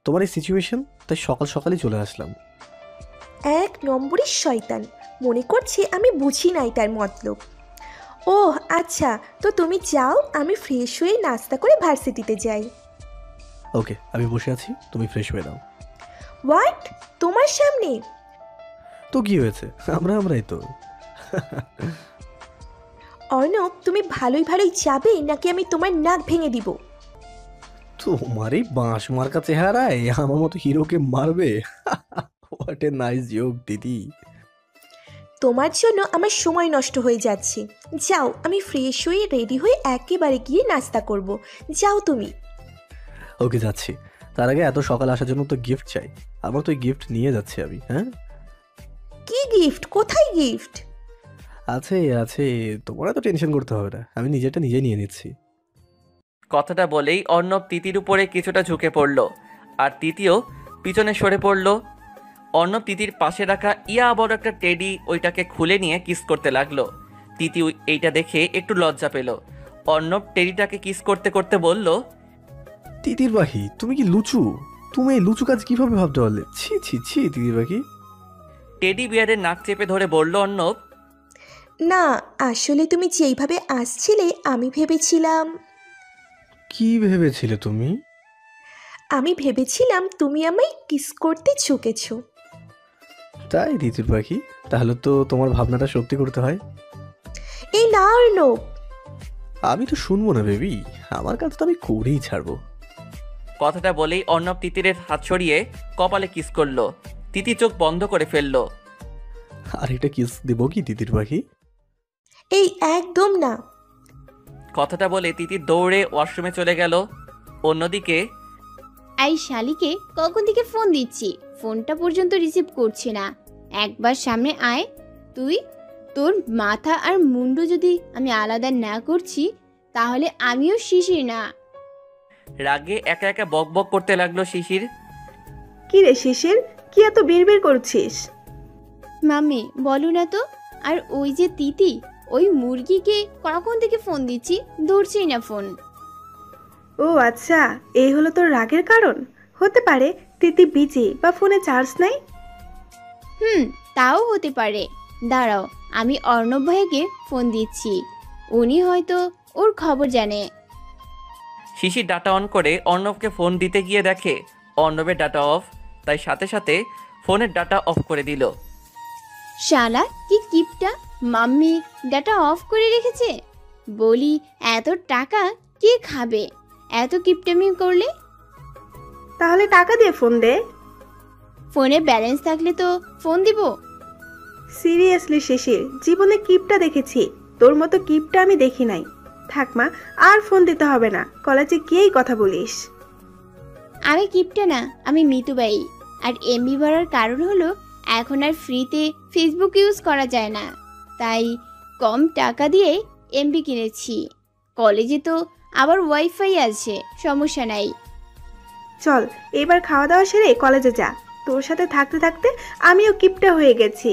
তোমার এই সিচুয়েশন, তাই সকাল সকালই চলে আসলাম। এক নম্বরের শয়তান, মনে করছে আমি বুঝি নাই তার মতলব। ও আচ্ছা, তো তুমি যাও, আমি ফ্রেশ হয়ে নাস্তা করে ভার্সিটিতে যাই। ওকে, আমি বসে আছি, তুমি ফ্রেশ হয়ে নাও। হোয়াট? তোমার সামনে? তো কি হয়েছে, আমরাই তো। অর্ণব, তুমি ভালোই ভালোই যাবে নাকি আমি তোমার নাক ভেঙে দিব? তোমার এই বাঁশ মার্কা চেহারায় আমার মতো হিরোকে মারবে? হোয়াট এ নাইস জোক দিদি। তোমার জন্য আমার সময় নষ্ট হয়ে যাচ্ছে। যাও, আমি ফ্রেশ হয়ে রেডি হয়ে একেবারে গিয়ে নাস্তা করব। যাও তুমি। ওকে, যাচ্ছি। তার আগে এত সকাল আসার জন্য তো গিফট চাই। আমার তো গিফট নিয়ে যাচ্ছি আমি। হ্যাঁ, কি গিফট? কোথায় গিফট? আছে আছে, তোমার এত টেনশন করতে হবে না, আমি নিজেরটা নিজে নিয়ে নিচ্ছি। কথাটা বলেই অর্ণব তিতির উপরে কিছুটা ঝুঁকে পড়ল আর তিতিও পিছনে সরে পড়ল। অর্ণব তিতির পাশে রাখা ইয়া বড় একটা টেডি ওইটাকে খুলে নিয়ে কিস করতে লাগলো। তিতি এইটা দেখে একটু লজ্জা পেল। অর্ণব টেডিটাকে কিস করতে করতে বলল, তিতির পাখি, তুমি কি লুচু? তুমি এই লুচু কাজ কিভাবে ভাবতে পারলে? ছি ছি ছি তিতির পাখি। টেডি বিয়ারের নাক চেপে ধরে বলল অর্ণব, না, আসলে তুমি যেইভাবে আসছিলে আমি ভেবেছিলাম কি ভেবেছিলে তুমি? তুমি আমায় কিস করতে ঝুঁকেছো। তাই তিতির পাখি, তাহলে তো তোমার ভাবনাটা সত্যি করতে হয়। এই না অর্ণব, আমি তো শুনবো না বেবি, আমার কাজ তো আমি করেই ছাড়বো। কথাটা বলেই অর্ণব তিতিরের হাত সরিয়ে কপালে কিস করলো। তিতি চোখ বন্ধ করে ফেললো। আর এটা কিস দেবো কি তিতির পাখি? এই একদম না। কথাটা বলে তিতি দৌড়ে ওয়াশরুমে চলে গেল। অন্যদিকে এই শালিকে কখন থেকে ফোন দিচ্ছি, ফোনটা পর্যন্ত রিসিভ করছে না। একবার সামনে আয়। তোর মাথা আর মুন্ডু যদি আমি আলাদা না করছি তাহলে আমিও শিশির না। রাগে একা একা বক বক করতে লাগলো শিশির। কি রে শিশির, কি এত বিড়বিড় করছিস? মাম্মি বলো না তো। আর ওই যে তিতি, ওই মুরগিকে কখন থেকে ফোন দিচ্ছি, ধরছেই না ফোন। ও আচ্ছা, এই হলো তোর রাগের কারণ। হতে পারে তিতি বিজি বা ফোনে চার্জ নাই। তাও হতে পারে। দাঁড়াও, আমি অর্ণব ভাইকে ফোন দিচ্ছি, উনি হয়তো ওর খবর জানে। শিশির ডাটা অন করে অর্ণবকে ফোন দিতে গিয়ে দেখে অর্ণবের ডাটা অফ, তাই সাথে সাথে ফোনের ডাটা অফ করে দিল। শালা কি কিপটা, মাম্মি ডাটা অফ করে রেখেছে। বলি এত টাকা কে খাবে এত কিপটামি করলে? তাহলে টাকা দিয়ে ফোন দে। ফোনে ব্যালেন্স থাকলে তো ফোন দিব। সিরিয়াসলি শিশির, জীবনে কিপটা দেখেছি, তোর মতো কিপটা আমি দেখি নাই। থাক মা, আর ফোন দিতে হবে না, কলেজে গিয়েই কথা বলিস। আমি কিপটা না, আমি মিতুবাই। আর এমবি বাড়ার কারণ হলো এখন আর ফ্রিতে ফেসবুক ইউজ করা যায় না, তাই কম টাকা দিয়ে এমবি কিনেছি। কলেজে তো আবার ওয়াইফাই আছে, সমস্যা নাই। চল এবার খাওয়া দাওয়া সেরে কলেজে যা, তোর সাথে থাকতে থাকতে আমিও কিপটা হয়ে গেছি।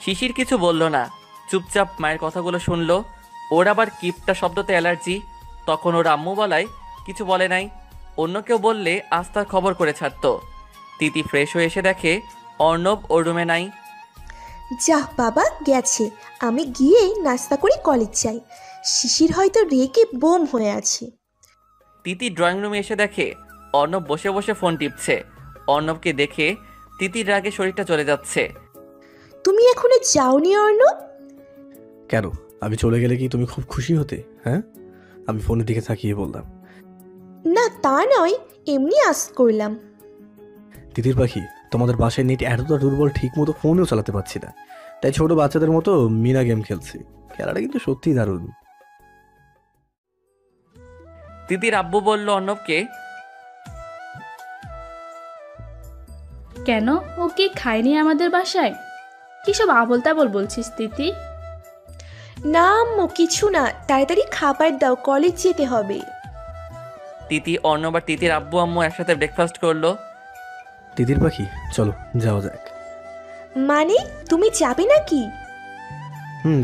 শিশির কিছু বলল না, চুপচাপ মায়ের কথাগুলো শুনলো। ওর আবার কিপটা শব্দতে অ্যালার্জি, তখন ওর আম্মু বলায় কিছু বলে নাই। অন্য কেউ বললে আস্তার খবর করে ছাড়তো। তিতি ফ্রেশ হয়ে এসে দেখে অর্ণব ওর রুমে নাই। যাহ বাবা গেছে, আমি গিয়ে নাস্তা করে কলেজ যাই। শিশির হয়তো রেগে বোম হয়ে আছে। তিতি ড্রয়িং রুমে এসে দেখে অর্ণব বসে বসে ফোন টিপছে। অর্ণবকে দেখে তিতির রাগে শরীরটা চলে যাচ্ছে। তুমি এখনো যাওনি অর্ণব? কেন, আমি চলে গেলে কি তুমি খুব খুশি হতে? হ্যাঁ, আমি ফোনের দিকে তাকিয়ে বললাম। না তা নয়, এমনি আস করলাম। তিতির পাখি, তোমাদের বাসায় নেট এতটা দুর্বল, ঠিক মতো ফোনেও চালাতে পারছি না, তাই ছোট বাচ্চাদের মতো মিনা গেম খেলছি। খেলাটা কিন্তু সত্যিই দারুণ। তিতির আব্বু বলল অর্ণবকে, কেন, ও কি খায়নি আমাদের বাসায়? কি সব আবল তাবল বলছিস তিতি? না আম্মু কিছু না, তাড়াতাড়ি খাবার দাও, কলেজ যেতে হবে। তিতি, অর্ণব আর তিতির আব্বু আম্মু একসাথে ব্রেকফাস্ট করলো। তিতির পাখি চলো যাওয়া যাক। মানে তুমি যাবে নাকি?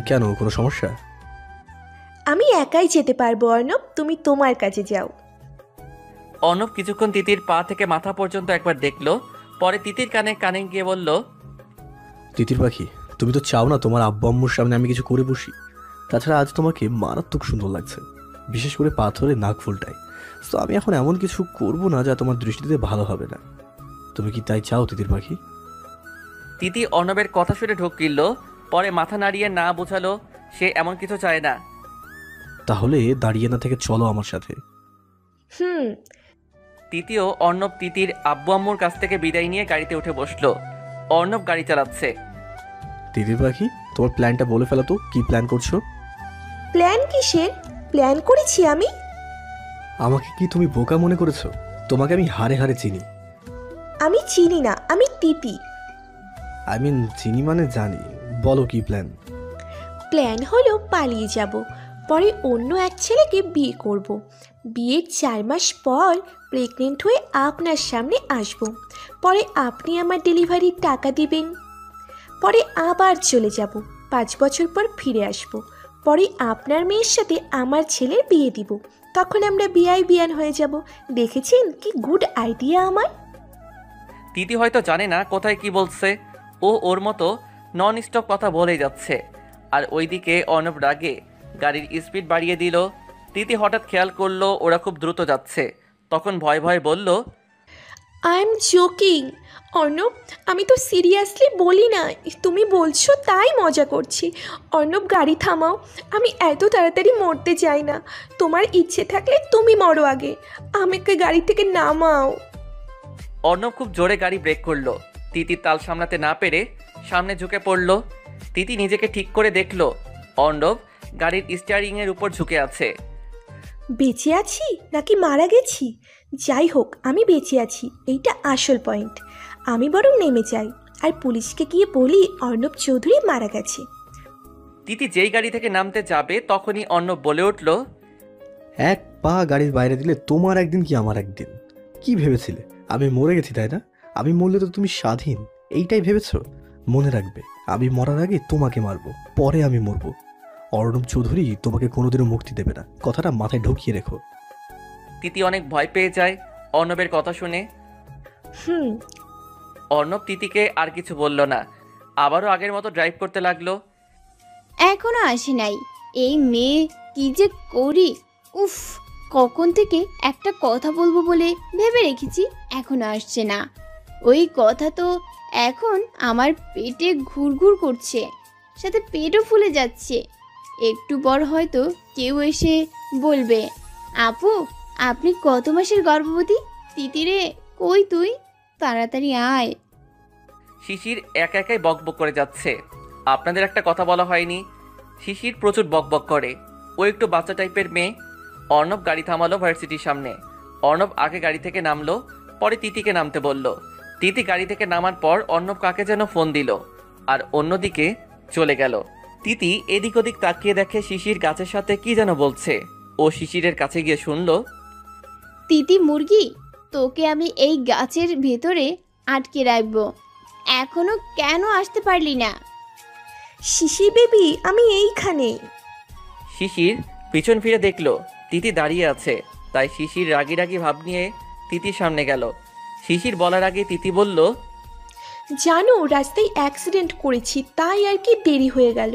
কেন, কোনো সমস্যা? আমি একাই যেতে পারবো অর্ণব, তুমি তোমার কাছে যাও। অর্ণব কিছুক্ষণ তিতির পা থেকে মাথা পর্যন্ত একবার দেখলো, পরে তিতির কানে কানে গিয়ে বলল, তিতির পাখি, তুমি তো চাও না তোমার আব্বু আম্মুর সামনে আমি কিছু করে বসি। তাছাড়া আজ তোমাকে মারাত্মক সুন্দর লাগছে, বিশেষ করে পাথরে নাক ফুলটায়। তো আমি এখন এমন কিছু করব না যা তোমার দৃষ্টিতে ভালো হবে না। তুমি কি তাই চাও তিতির পাখি? তিতি অর্ণবের কথা শুনে ঢোকিল, পরে মাথা নাড়িয়ে না বোঝালো সে এমন কিছু চায় না। তাহলে দাঁড়িয়ে না থেকে চলো আমার সাথে। তৃতীয় অর্ণব তিতির আব্বু আম্মুর কাছ থেকে বিদায় নিয়ে গাড়িতে উঠে বসলো। অর্ণব গাড়ি চালাচ্ছে। তিতির পাখি, তোমার প্ল্যানটা বলে ফেলো তো, কি প্ল্যান করছো? প্ল্যান কিসের? প্ল্যান করেছি আমি। আমাকে কি তুমি বোকা মনে করেছো? তোমাকে আমি হাড়ে হাড়ে চিনি। আমি চিনি না, আমি তিতি। চিনি মানে জানি, বলো কি প্ল্যান? প্ল্যান হলো পালিয়ে যাব, পরে অন্য এক ছেলেকে বিয়ে করব। বিয়ের 4 মাস পর প্রেগনেন্ট হয়ে আপনার সামনে আসব। পরে আপনি আমার ডেলিভারির টাকা দিবেন। পরে আবার চলে যাব, 5 বছর পর ফিরে আসব। পরে আপনার মেয়ের সাথে আমার ছেলের বিয়ে দিব। তখন আমরা বিয়ান হয়ে যাব। দেখেছেন কি গুড আইডিয়া আমার? তিতি হয়তো জানে না কোথায় কি বলছে। ও ওর মতো নন স্টপ কথা বলেই যাচ্ছে। আর ওইদিকে অর্ণব রাগে গাড়ির স্পিড বাড়িয়ে দিল। তিতি হঠাৎ খেয়াল করলো ওরা খুব দ্রুত যাচ্ছে। তখন ভয় ভয় বলল, আই এম জোকিং অর্ণব, আমি তো সিরিয়াসলি বলি না, তুমি বলছো তাই মজা করছি। অর্ণব গাড়ি থামাও, আমি এত তাড়াতাড়ি মরতে চাই না। তোমার ইচ্ছে থাকলে তুমি মরো আগে, আমাকে গাড়ি থেকে নামাও। অর্ণব খুব জোরে গাড়ি ব্রেক করলো। তিতির তাল সামলাতে না পেরে সামনে ঝুঁকে পড়ল। তিতি নিজেকে ঠিক করে দেখলো অর্ণব গাড়ির স্টিয়ারিংয়ের উপর ঝুঁকে আছে। বেঁচে আছি নাকি মারা গেছি? যাই হোক, আমি বেঁচে আছি, এইটা আসল পয়েন্ট। আমি বরং নেমে যাই আর পুলিশকে গিয়ে বলি অর্ণব চৌধুরী মারা গেছে। তিতি যেই গাড়ি থেকে নামতে যাবে তখনই অর্ণব বলে উঠল, এক পা গাড়ির বাইরে দিলে তোমার একদিন কি আমার একদিন। কি ভেবেছিলে আমি মরে গেছি তাই না? আমি মরলে তো তুমি স্বাধীন, এইটাই ভেবেছ? মনে রাখবে, আমি মরার আগে তোমাকে মারবো, পরে আমি মরবো। অর্ণব চৌধুরী তোমাকে কোনোদিনও মুক্তি দেবে না, কথাটা মাথায় ঢুকিয়ে রেখো। তিতি অনেক ভয় পেয়ে যায় অর্ণবের কথা শুনে। অর্ণব তিতিকে আর কিছু বলল না, আবারও আগের মতো ড্রাইভ করতে লাগলো। এখনো আসে নাই, এই মেয়ে কি যে করি। উফ, কখন থেকে একটা কথা বলবো বলে ভেবে রেখেছি, এখনো আসছে না। ওই কথা তো এখন আমার পেটে ঘুরঘুর করছে, সাথে পেটও ফুলে যাচ্ছে। একটু পর হয়তো কেউ এসে বলবে, আপু আপনি কত মাসের গর্ভবতী? তিতিরে কই তুই, তাড়াতাড়ি আয়। শিশির একা একাই বকবক করে যাচ্ছে। আপনাদের একটা কথা বলা হয়নি, শিশির প্রচুর বকবক করে। ও একটু বাচ্চা টাইপের মেয়ে। অর্ণব গাড়ি থামালো ভার্সিটির সামনে। অর্ণব আগে গাড়ি থেকে নামলো, পরে তিতিকে নামতে বলল। তিতি গাড়ি থেকে নামার পর অর্ণব কাকে যেন ফোন দিল আর অন্যদিকে চলে গেল। তিতি এদিক ওদিক তাকিয়ে দেখে শিশির গাছের সাথে কি যেন বলছে। ও শিশিরের কাছে গিয়ে শুনল, তিতি মুরগি, তোকে আমি এই গাছের ভেতরে আটকে রাখবো, এখনো কেন আসতে পারলি না? শিশির বেবি, আমি এইখানে। শিশির পিছন ফিরে দেখলো তিতি দাঁড়িয়ে আছে। তাই শিশির রাগি রাগি ভাব নিয়ে তিতির সামনে গেল। শিশির বলার আগে তিতি বলল, জানো রাস্তায় অ্যাক্সিডেন্ট করেছি, তাই আর কি দেরি হয়ে গেল,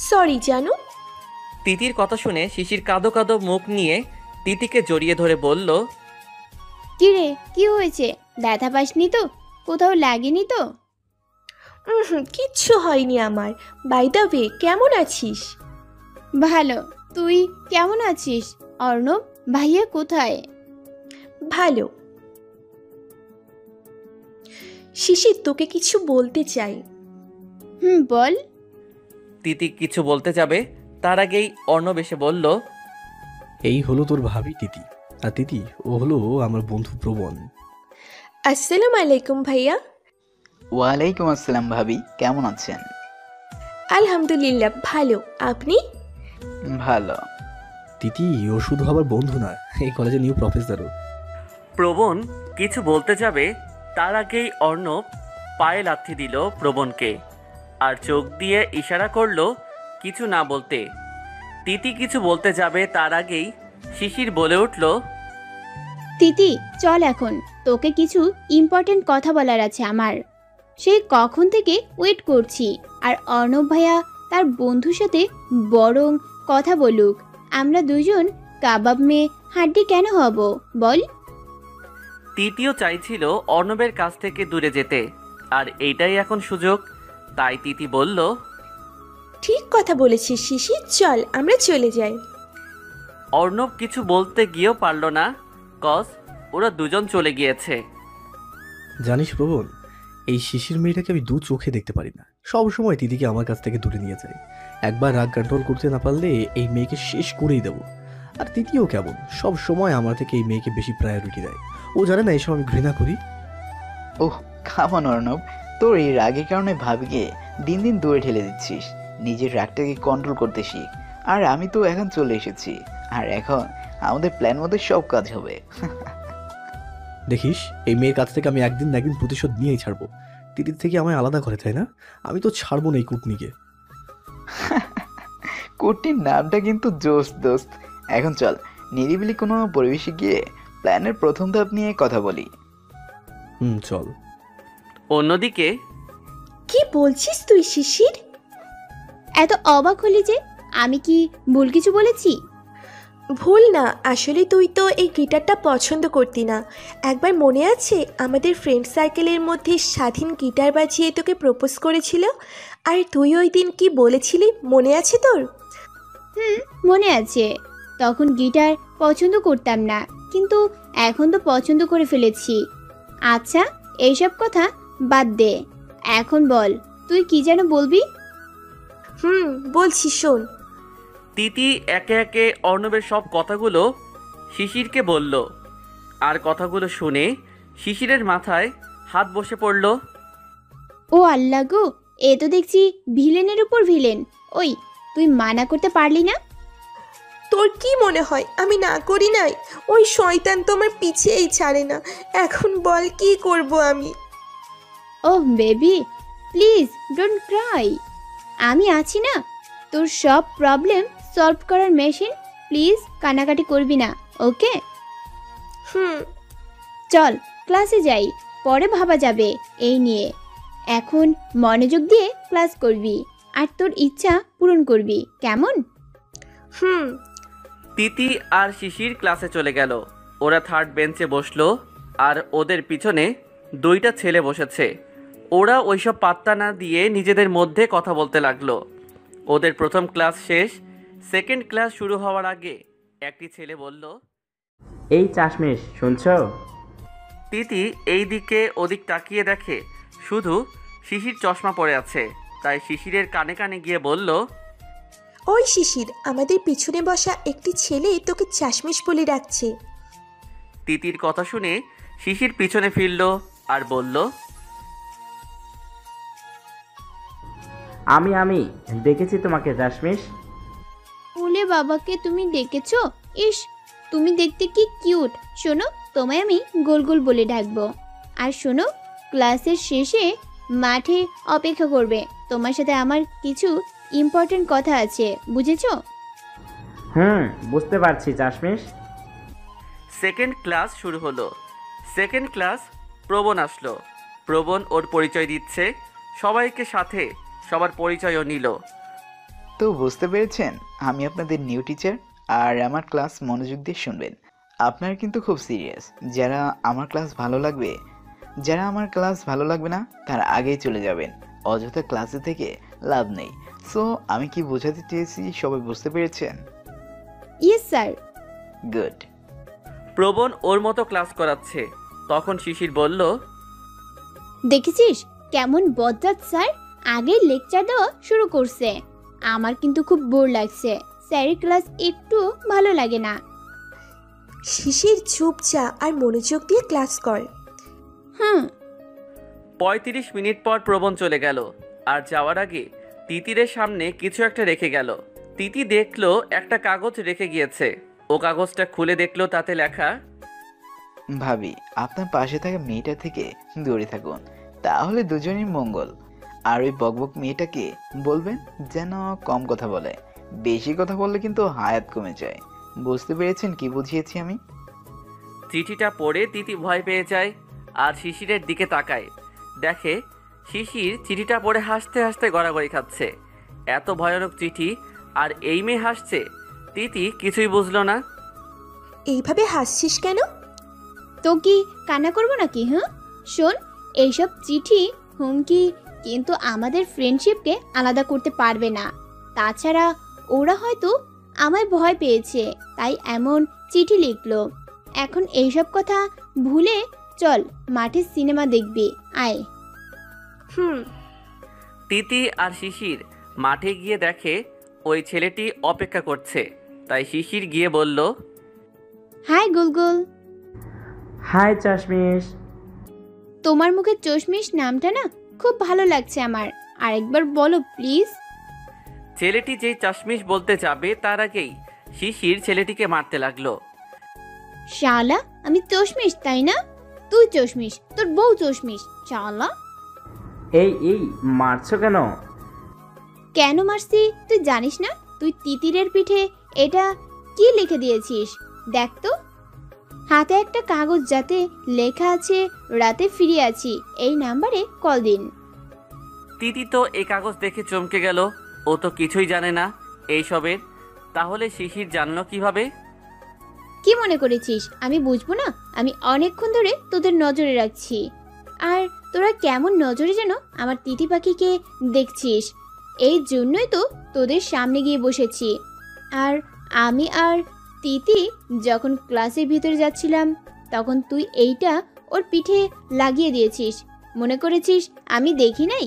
সরি জানো। তিতির কথা শুনে শিশির কাঁদো কাঁদো মুখ নিয়ে তিতিকে জড়িয়ে ধরে বলল, কি রে, কি হয়েছে? ব্যথা পাসনি তো? কোথাও লাগেনি তো? কিচ্ছু হয়নি আমার। বাই দ্য ওয়ে, কেমন আছিস? ভালো, তুই কেমন আছিস? অর্ণব ভাইয়া কোথায়? ভালো। শিশির, তোকে কিছু বলতে চাই। বল। তিতি কিছু বলতে যাবে তার আগেই অর্ণব এসে বলল, এই হলো তোর ভাবি তিতি, আর তিতি ও হলো আমার বন্ধু প্রবণ। আসসালামু আলাইকুম ভাইয়া। ওয়ালাইকুম আসসালাম ভাবি, কেমন আছেন? আলহামদুলিল্লাহ ভালো, আপনি? ভালো। তিতি ও শুধু আমার বন্ধু না, এই কলেজের নিউ প্রফেসরও। প্রবণ কিছু বলতে যাবে তার আগেই অর্ণব পায়ে লাথি দিল প্রবণকে আর চোখ দিয়ে ইশারা করলো কিছু না বলতে। তিতি কিছু বলতে যাবে তার আগেই শিশির বলে উঠল, তিতি চল, এখন তোকে কিছু ইম্পর্টেন্ট কথা বলার আছে আমার। সেই কখন থেকে ওয়েট করছি। আর অর্ণব ভাইয়া তার বন্ধুর সাথে বরং কথা বলুক, আমরা দুজন কাবাব মেয়ে হাড্ডি কেন হব বল? তিতিও চাইছিল অর্ণবের কাছ থেকে দূরে যেতে, আর এইটাই এখন সুযোগ। তাই তিতি বলল, ঠিক কথা বলেছিস শিশির, চল আমরা চলে যাই। অর্ণব কিছু বলতে গিয়েও পারল না, কজ ওরা দুজন চলে গিয়েছে। জানিস প্রবণ, এই শিশির মেয়েটাকে আমি দু চোখে দেখতে পারি না। সব সময় তিতিকে আমার কাছ থেকে দূরে নিয়ে যায়। একবার রাগ কন্ট্রোল করতে না পারলে এই মেয়েকে শেষ করেই দেবো। আর তিতিও কেমন, সব সময় আমার থেকে এই মেয়েকে বেশি প্রায়োরিটি দেয়। ও জানে না এসব আমি ঘৃণা করি। ওহ কামন অর্ণব, তোর এই রাগের কারণে ভাবিকে দিন দিন দূরে ঠেলে দিচ্ছিস। নিজের রাগটাকে কন্ট্রোল করতে শিখ। আর আমি তো এখন চলে এসেছি, আর এখন আমাদের প্ল্যান মতো সব কাজ হবে। দেখিস, এই মেয়ের কাছ থেকে আমি একদিন না একদিন প্রতিশোধ নিয়েই ছাড়বো। তিতির থেকে আমায় আলাদা করে, তাই না? আমি তো ছাড়বো না এই কুটনিকে। কুটির নামটা কিন্তু জোস দোস্ত। এখন চল নিরিবিলি কোনো পরিবেশে গিয়ে প্ল্যানের প্রথম ধাপ নিয়ে কথা বলি। চল। অন্যদিকে কি বলছিস তুই শিশির? এত অবাক হলি যে? আমি কি ভুল কিছু বলেছি? ভুল না, আসলে তুই তো এই গিটারটা পছন্দ করতি না। একবার মনে আছে আমাদের ফ্রেন্ড সার্কেলের মধ্যে স্বাধীন গিটার বাজিয়ে তোকে প্রপোজ করেছিল, আর তুই ওই দিন কি বলেছিলি মনে আছে তোর? মনে আছে। তখন গিটার পছন্দ করতাম না, কিন্তু এখন তো পছন্দ করে ফেলেছি। আচ্ছা, এইসব কথা বাদ দে, এখন বল তুই কি যেন বলবি? বলছি শোন। তিতি একে একে অর্ণবের সব কথাগুলো শিশিরকে বলল, আর কথাগুলো শুনে শিশিরের মাথায় হাত বসে পড়ল। ও আল্লাহ গো, এ তো দেখছি ভিলেনের উপর ভিলেন। ওই, তুই মানা করতে পারলি না? তোর কি মনে হয় আমি না করি নাই? ওই শয়তান তো আমার পিছেই ছাড়ে না। এখন বল কি করব আমি? ওহ বেবি, প্লিজ ডোন্ট ক্রাই। আমি আছি না, তোর সব প্রবলেম সলভ করার মেশিন। প্লিজ কানাকাটি করবি না, ওকে? চল ক্লাসে যাই, পরে ভাবা যাবে এই নিয়ে। এখন মনোযোগ দিয়ে ক্লাস করবি আর তোর ইচ্ছা পূরণ করবি, কেমন? তিতি আর শিশির ক্লাসে চলে গেল। ওরা থার্ড বেঞ্চে বসলো, আর ওদের পিছনে দুইটা ছেলে বসেছে। ওরা ওইসব পাত্তা না দিয়ে নিজেদের মধ্যে কথা বলতে লাগলো। ওদের প্রথম ক্লাস শেষ, সেকেন্ড ক্লাস শুরু হওয়ার আগে একটি ছেলে বলল, এই চাশমিশ শুনছ? তিতি এই দিকে ওদিক তাকিয়ে দেখে শুধু শিশির চশমা পরে আছে, তাই শিশিরের কানে কানে গিয়ে বলল, ওই শিশির, আমাদের পিছনে বসা একটি ছেলে তোকে চাশমিশ বলে ডাকছে। তিতির কথা শুনে শিশির পিছনে ফিরল আর বলল, আমি দেখেছি তোমাকে চাশমিশ। বলে বাবাকে তুমি ডেকেছো? ইস, তুমি দেখতে কি কিউট। শোনো, তোমায় আমি গোল গোল বলে ডাকবো। আর শোনো, ক্লাসের শেষে মাঠে অপেক্ষা করবে। তোমার সাথে আমার কিছু ইম্পর্টেন্ট কথা আছে, বুঝেছো? বুঝতে পারছি চাশমিশ। সেকেন্ড ক্লাস শুরু হলো। সেকেন্ড ক্লাস প্রবণ আসলো। প্রবণ ওর পরিচয় দিচ্ছে সবাইকে, সাথে সবার পরিচয়ও নিল। তো বুঝতে পেরেছেন, আমি আপনাদের নিউ টিচার, আর আমার ক্লাস মনোযোগ দিয়ে শুনবেন। আপনারা কিন্তু খুব সিরিয়াস। যারা আমার ক্লাস ভালো লাগবে না তারা আগেই চলে যাবেন। অযথা ক্লাসে থেকে লাভ নেই। সো আমি কি বোঝাতে চেয়েছি সবাই বুঝতে পেরেছেন? Yes sir. গুড। প্রবণ ওর মতো ক্লাস করাচ্ছে। তখন শিশির বলল, দেখেছিস কেমন বদজাত স্যার, আগে লেকচার দেওয়া শুরু করছে। আমার কিন্তু খুব বোর লাগছে, স্যারের ক্লাস একটু ভালো লাগে না। শিশির চুপ যা আর মনোযোগ দিয়ে ক্লাস কর। 35 মিনিট পর প্রবণ চলে গেল, আর যাওয়ার আগে তিতিরের সামনে কিছু একটা রেখে গেল। তিতি দেখলো একটা কাগজ রেখে গিয়েছে। ও কাগজটা খুলে দেখলো তাতে লেখা, ভাবি আপনার পাশে থাকা মেয়েটা থেকে দূরে থাকুন, তাহলে দুজনের মঙ্গল। আর ওই বকবক মেয়েটাকে বলবেন যেন কম কথা বলে। বেশি কথা বললে কিন্তু হায়াত কমে যায়। বুঝতে পেরেছেন কি বুঝিয়েছি আমি? চিঠিটা পড়ে তিতি ভয় পেয়ে যায় আর শিশিরের দিকে তাকায়। দেখে শিশির চিঠিটা পড়ে হাসতে হাসতে গড়াগড়ি খাচ্ছে। এত ভয়ানক চিঠি, আর এই মেয়ে হাসছে। তিতি কিছুই বুঝলো না। এইভাবে হাসছিস কেন? তো কি কান্না করবো নাকি? শোন, এইসব চিঠি হুমকি কিন্তু আমাদের ফ্রেন্ডশিপকে আলাদা করতে পারবে না। তাছাড়া ওরা হয়তো আমায় ভয় পেয়েছে, তাই এমন চিঠি লিখলো। এখন এইসব কথা ভুলে চল মাঠে সিনেমা দেখবি, আয়। তিতি আর শিশির মাঠে গিয়ে দেখে ওই ছেলেটি অপেক্ষা করছে, তাই শিশির গিয়ে বলল, হাই গুলগুল। হাই চাশমিশ। তোমার মুখে চশমিশ নামটা না খুব ভালো লাগছে আমার, আরেকবার বলো প্লিজ। ছেলেটি যেই চাশমিশ বলতে যাবে তার আগেই শিশির ছেলেটিকে মারতে লাগলো। শালা, আমি চশমিশ তাই না? তুই চশমিশ, তোর বউ চশমিশ, শালা। এই মারছো কেন? কেন মারছি তুই জানিস না? তুই তিতিরের পিঠে এটা কি লিখে দিয়েছিস দেখ তো। হাতে একটা কাগজ যাতে লেখা আছে রাতে ফিরে আছি, এই নাম্বারে কল দিন। তিতি তো এই কাগজ দেখে চমকে গেল। ও তো কিছুই জানে না এইসবের। তাহলে শিশির জানলো কিভাবে? কি মনে করেছিস আমি বুঝবো না? আমি অনেকক্ষণ ধরে তোদের নজরে রাখছি, আর তোরা কেমন নজরে যেন আমার তিতি পাখিকে দেখছিস। এই জন্যই তো তোদের সামনে গিয়ে বসেছি। আর আমি আর তিতি যখন ক্লাসের ভিতরে যাচ্ছিলাম তখন তুই এইটা ওর পিঠে লাগিয়ে দিয়েছিস, মনে করেছিস আমি দেখি নাই?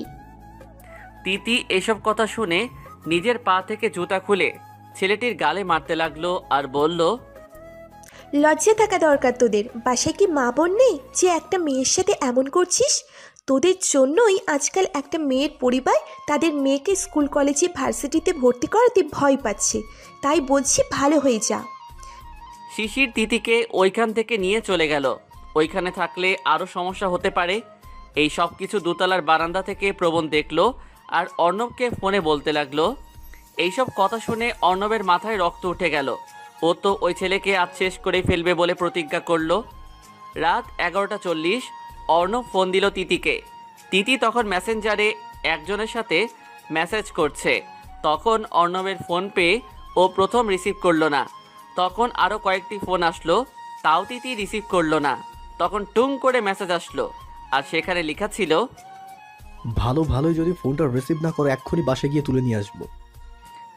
তিতি এসব কথা শুনে নিজের পা থেকে জুতা খুলে ছেলেটির গালে মারতে লাগলো আর বলল, লজ্জা থাকা দরকার তোদের। বাসায় কি মা বোন নেই যে একটা মেয়ের সাথে এমন করছিস? তোদের জন্যই আজকাল একটা মেয়ের পরিবার তাদের মেয়েকে স্কুল কলেজে ভার্সিটিতে ভর্তি করাতে ভয় পাচ্ছে। তাই বলছি ভালো হয়ে যা। শিশির তিতিকে ওইখান থেকে নিয়ে চলে গেল। ওইখানে থাকলে আরও সমস্যা হতে পারে। এই সব কিছু দোতলার বারান্দা থেকে প্রবণ দেখলো আর অর্ণবকে ফোনে বলতে লাগলো। এইসব কথা শুনে অর্ণবের মাথায় রক্ত উঠে গেল। ও তো ওই ছেলেকে আজ শেষ করে ফেলবে বলে প্রতিজ্ঞা করলো। রাত 11:40 অর্ণব ফোন দিল তিতিকে। তিতি তখন মেসেঞ্জারে একজনের সাথে মেসেজ করছে। তখন অর্ণবের ফোন পেয়ে ও প্রথম রিসিভ করলো না। তখন আরও কয়েকটি ফোন আসলো, তাও তিতি রিসিভ করলো না। তখন টুং করে মেসেজ আসলো আর সেখানে লেখা ছিল, ভালোই যদি ফোনটা রিসিভ না করে এক্ষুনি বাসে গিয়ে তুলে নিয়ে আসবো।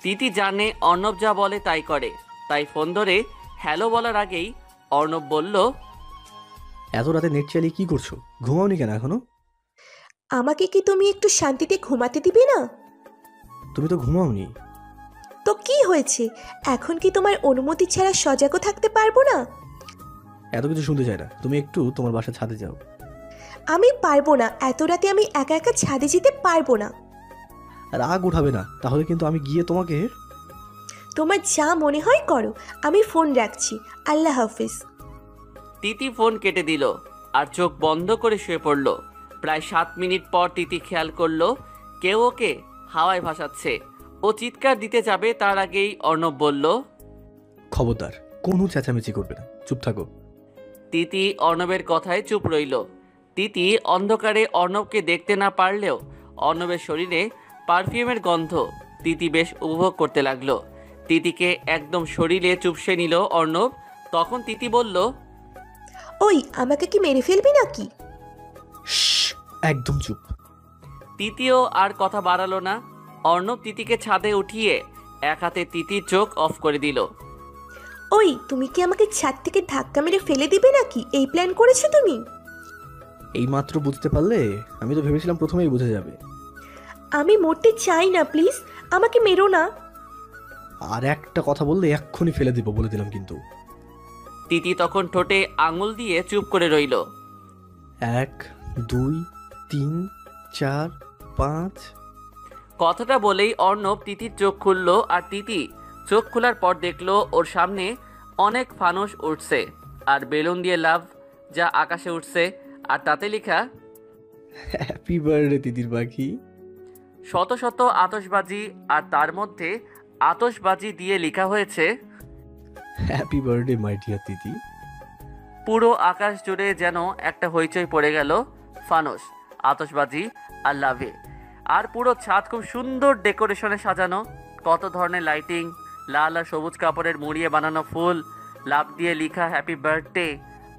তিতি জানে অর্ণব যা বলে তাই করে, তাই ফোন ধরে হ্যালো বলার আগেই অর্ণব বলল, এত রাতে নেট চালিয়ে কি করছো? ঘুমাওনি কেন এখনো? আমাকে কি তুমি একটু শান্তিতে ঘুমাতে দিবে না? তুমি তো ঘুমাওনি। তো কি হয়েছে? এখন কি তোমার অনুমতি ছাড়া সজাগও থাকতে পারবো না? এত কিছু শুনতে চাই না, তুমি একটু তোমার বাসা ছাদে যাও। আমি পারবো না, এত রাতে আমি একা একা ছাদে যেতে পারবো না। রাগ উঠাবে না, তাহলে কিন্তু আমি গিয়ে তোমাকে। তোমার যা মনে হয় করো, আমি ফোন রাখছি, আল্লাহ হাফিজ। তিতি ফোন কেটে দিল আর চোখ বন্ধ করে শুয়ে পড়ল। প্রায় 7 মিনিট পর তিতি খেয়াল করলো কেউ ওকে হাওয়ায় ভাসাচ্ছে। ও চিৎকার দিতে যাবে তার আগেই অর্ণব বলল, খবরদার, কোনো চেঁচামেচি করবে না, চুপ থাকো। তিতি অর্ণবের কথায় চুপ রইল। তিতি অন্ধকারে অর্ণবকে দেখতে না পারলেও অর্ণবের শরীরে পারফিউমের গন্ধ তিতি বেশ উপভোগ করতে লাগলো। তিতিকে একদম শরীরে চুপসে নিল অর্ণব। তখন তিতি বলল, ওই আমাকে কি মেরে ফেলবি নাকি? একদম চুপ। তিতিও আর কথা বাড়ালো না। অর্ণব তিতিকে ছাদে উঠিয়ে এক হাতে তিতির চোখ অফ করে দিল। ওই তুমি কি আমাকে ছাদ থেকে ধাক্কা মেরে ফেলে দিবে নাকি? এই প্ল্যান করেছো তুমি? এই মাত্র বুঝতে পারলে? আমি তো ভেবেছিলাম প্রথমেই বুঝে যাবে। আমি মরতে চাই না, প্লিজ আমাকে মেরো না। আর একটা কথা বললে এক্ষুনি ফেলে দিব বলে দিলাম কিন্তু। তিতি তখন ঠোঁটে আঙুল দিয়ে চুপ করে রইল। 1 2 3 4 5। কথাটা বলেই অর্ণব তিতির চোখ খুলল আর তিতি চোখ খোলার পর দেখলো ওর সামনে অনেক ফানুস উঠছে আর বেলুন দিয়ে লাভ যা আকাশে উঠছে আর তাতে লেখা, হ্যাপি বার্থডে তিতির পাখি। শত শত আতশবাজি আর তার মধ্যে আতশবাজি দিয়ে লেখা হয়েছে, হ্যাপি বার্থডে মাই ডিয়ার তিতি। পুরো আকাশ জুড়ে যেন একটা হইচই পড়ে গেল। ফানুস, আতশবাজি আর লাভে। আর পুরো ছাদ খুব সুন্দর ডেকোরেশনে সাজানো, কত ধরনের লাইটিং, লাল আর সবুজ কাপড়ের মুড়িয়ে বানানো ফুল, লাভ দিয়ে লেখা হ্যাপি বার্থডে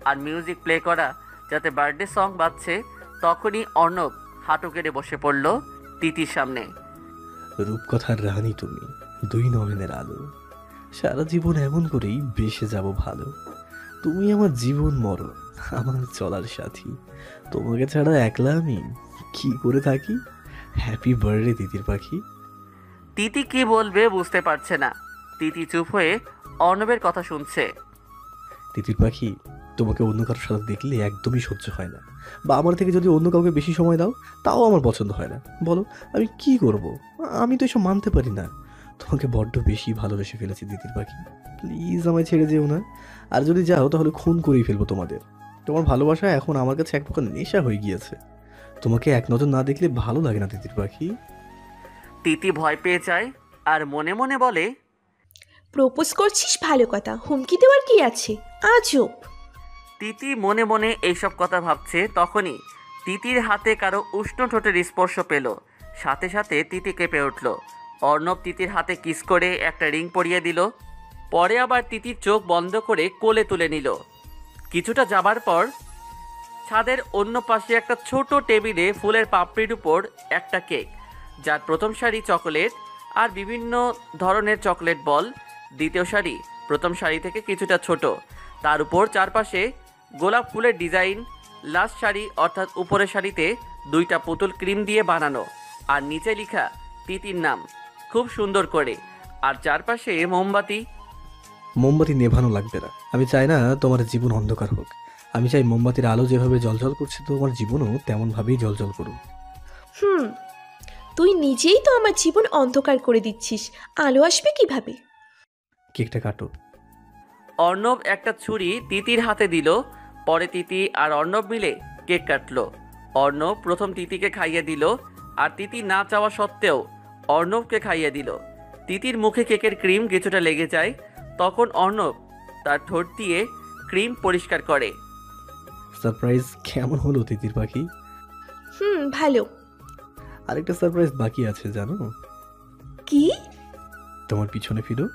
আর মিউজিক প্লে করা যাতে বার্থডে সং বাজছে। তখনই অর্ণব হাঁটু কেটে বসে পড়ল তিতির সামনে। রূপকথার রানী তুমি, 2 নয়নের আলো, সারা জীবন এমন করেই বেসে যাব ভালো। তুমি আমার জীবন মরণ, আমার চলার সাথী, তোমাকে ছাড়া একলা আমি কি করে থাকি। হ্যাপি বার্থডে তিতির পাখি। তিতি কি বলবে বুঝতে পারছে না। তিতি চুপ হয়ে অর্ণবের কথা শুনছে। তিতির পাখি, তোমাকে অন্য কারোর সাথে দেখলে একদমই সহ্য হয় না, বা আমার থেকে যদি অন্য কাউকে বেশি সময় দাও তাও আমার পছন্দ হয় না। বলো আমি কি করব? আমি তো এসব মানতে পারি না। তোমাকে বড্ড বেশি ভালোবেসে ফেলেছি তিতির পাখি, প্লিজ আমায় ছেড়ে যেও না। আর যদি যাও তাহলে খুন করেই ফেলবো তোমাদের। তোমার ভালোবাসা এখন আমার কাছে এক প্রকার নেশা হয়ে গিয়েছে। তোমাকে এক নজর না দেখলে ভালো লাগে না তিতির পাখি। তিতি ভয় পেয়ে যায় আর মনে মনে বলে, প্রপোজ করছিস ভালো কথা, হুমকি দেওয়ার কি আছে? আজব। তিতি মনে মনে এইসব কথা ভাবছে, তখনই তিতির হাতে কারো উষ্ণ ঠোঁটের স্পর্শ পেল। সাথে সাথে তিতি কেঁপে উঠল। অর্ণব তিতির হাতে কিস করে একটা রিং পরিয়ে দিল। পরে আবার তিতির চোখ বন্ধ করে কোলে তুলে নিল। কিছুটা যাবার পর ছাদের অন্য পাশে একটা ছোট টেবিলে ফুলের পাপড়ির উপর একটা কেক, যার প্রথম সারি চকোলেট আর বিভিন্ন ধরনের চকলেট বল, দ্বিতীয় সারি প্রথম সারি থেকে কিছুটা ছোট, তার উপর চারপাশে গোলাপ ফুলের ডিজাইন, লাস্ট সারি অর্থাৎ উপরের সারিতে দুইটা পুতুল ক্রিম দিয়ে বানানো, আর নিচে লেখা তিতির নাম খুব সুন্দর করে, আর চারপাশে মোমবাতি। মোমবাতি নেভানো লাগবে না। আমি চাই না তোমার জীবন অন্ধকার হোক। আমি চাই মোমবাতির আলো যেভাবে জ্বলজ্বল করছে তোমার জীবনও তেমনভাবেই জ্বলজ্বল করুক। তুই নিজেই তো আমার জীবন অন্ধকার করে দিচ্ছিস, আলো আসবে কিভাবে? কেকটা কাটো। অর্ণব একটা ছুরি তিতির হাতে দিল। পরে তিতি আর অর্ণব মিলে কেক কাটলো। অর্ণব প্রথম তিতিকে খাইয়ে দিল, আর তিতি না চাওয়া সত্ত্বেও অর্ণবকে খাইয়ে দিল। তিতির মুখে কেকের ক্রিম কিছুটা লেগে যায়, তখন অর্ণব তার ঠোঁট দিয়ে ক্রিম পরিষ্কার করে। সারপ্রাইজ কেমন হলো তিতির পাখি? ভালো। আরেকটা সারপ্রাইজ বাকি আছে জানো? কি? তোমার পিছনে ফিরো।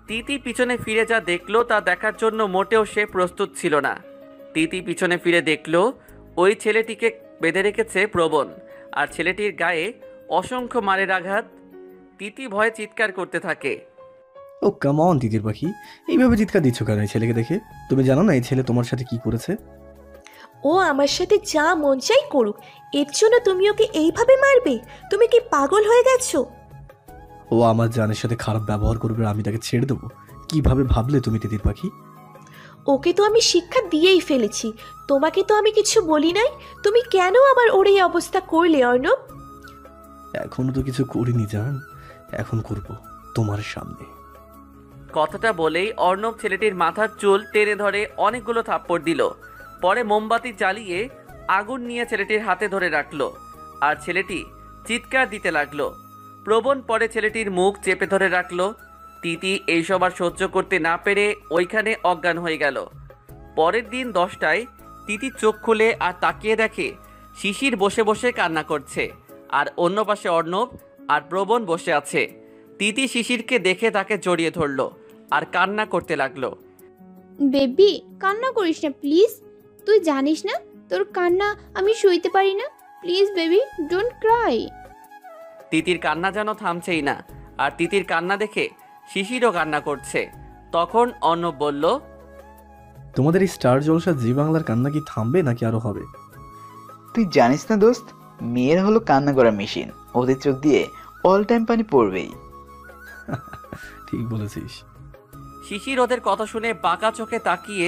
তিতি পিছনে ফিরে যা দেখলো তা দেখার জন্য মোটেও সে প্রস্তুত ছিল না। তিতি পিছনে ফিরে দেখলো ওই ছেলেটিকে বেঁধে রেখেছে প্রবণ, আর ছেলেটির গায়ে অসংখ্য মারের আঘাত। তিতি ভয়ে চিৎকার করতে থাকে। ও কাম অন তিতির পাখি, এইভাবে চিৎকার দিচ্ছ কেন এই ছেলেকে দেখে? তুমি জানো না এই ছেলে তোমার সাথে কি করেছে? ও আমার সাথে যা মন চাই করুক, এর জন্য তুমি ওকে এইভাবে মারবে? তুমি কি পাগল হয়ে গেছো? ও আমার জানের সাথে খারাপ ব্যবহার করবে, আমি তাকে ছেড়ে দেবো? কিভাবে ভাবলে তুমি তিতির পাখি? ওকে তো আমি শিক্ষা দিয়েই ফেলেছি, তোমাকে তো আমি কিছু বলি নাই। তুমি কেন আবার ওর এই অবস্থা করলে অর্ণব? এখনো তো কিছু করিনি জান, এখন করব তোমার সামনে। কথাটা বলেই অর্ণব ছেলেটির মাথার চুল টেনে ধরে অনেকগুলো থাপ্পড় দিল। পরে মোমবাতি জ্বালিয়ে আগুন নিয়ে ছেলেটির হাতে ধরে রাখলো, আর ছেলেটি চিৎকার দিতে লাগলো। প্রবণ পরে ছেলেটির মুখ চেপে ধরে রাখলো। তিতি এইসব আর সহ্য করতে না পেরে ওইখানে অজ্ঞান হয়ে গেল। পরের দিন 10টায় তিতি চোখ খুলে আর তাকিয়ে দেখে শিশির বসে বসে কান্না করছে, আর অন্য পাশে অর্ণব আর প্রবণ বসে আছে। তিতি শিশিরকে দেখে তাকে জড়িয়ে ধরলো আর কান্না করতে লাগলো। বেবি কান্না করিস না প্লিজ, তুই জানিস না তোর কান্না আমি সইতে পারি না। Please baby don't cry. Titir কান্না যেন থামছেই না, আর তিতির কান্না দেখে শিশিরও কান্না করছে। তখন অর্ণব বলল, তোমাদের এই স্টার জলসা জি বাংলার কান্না কি থামবে নাকি আরো হবে? তুই জানিস না দোস্ত, মেয়েরা হলো কান্না করা মেশিন, ওদের চোখ দিয়ে অল টাইম পানি পড়বেই। ঠিক বলেছিস। শিশির ওদের কথা শুনে বাঁকা চোখে তাকিয়ে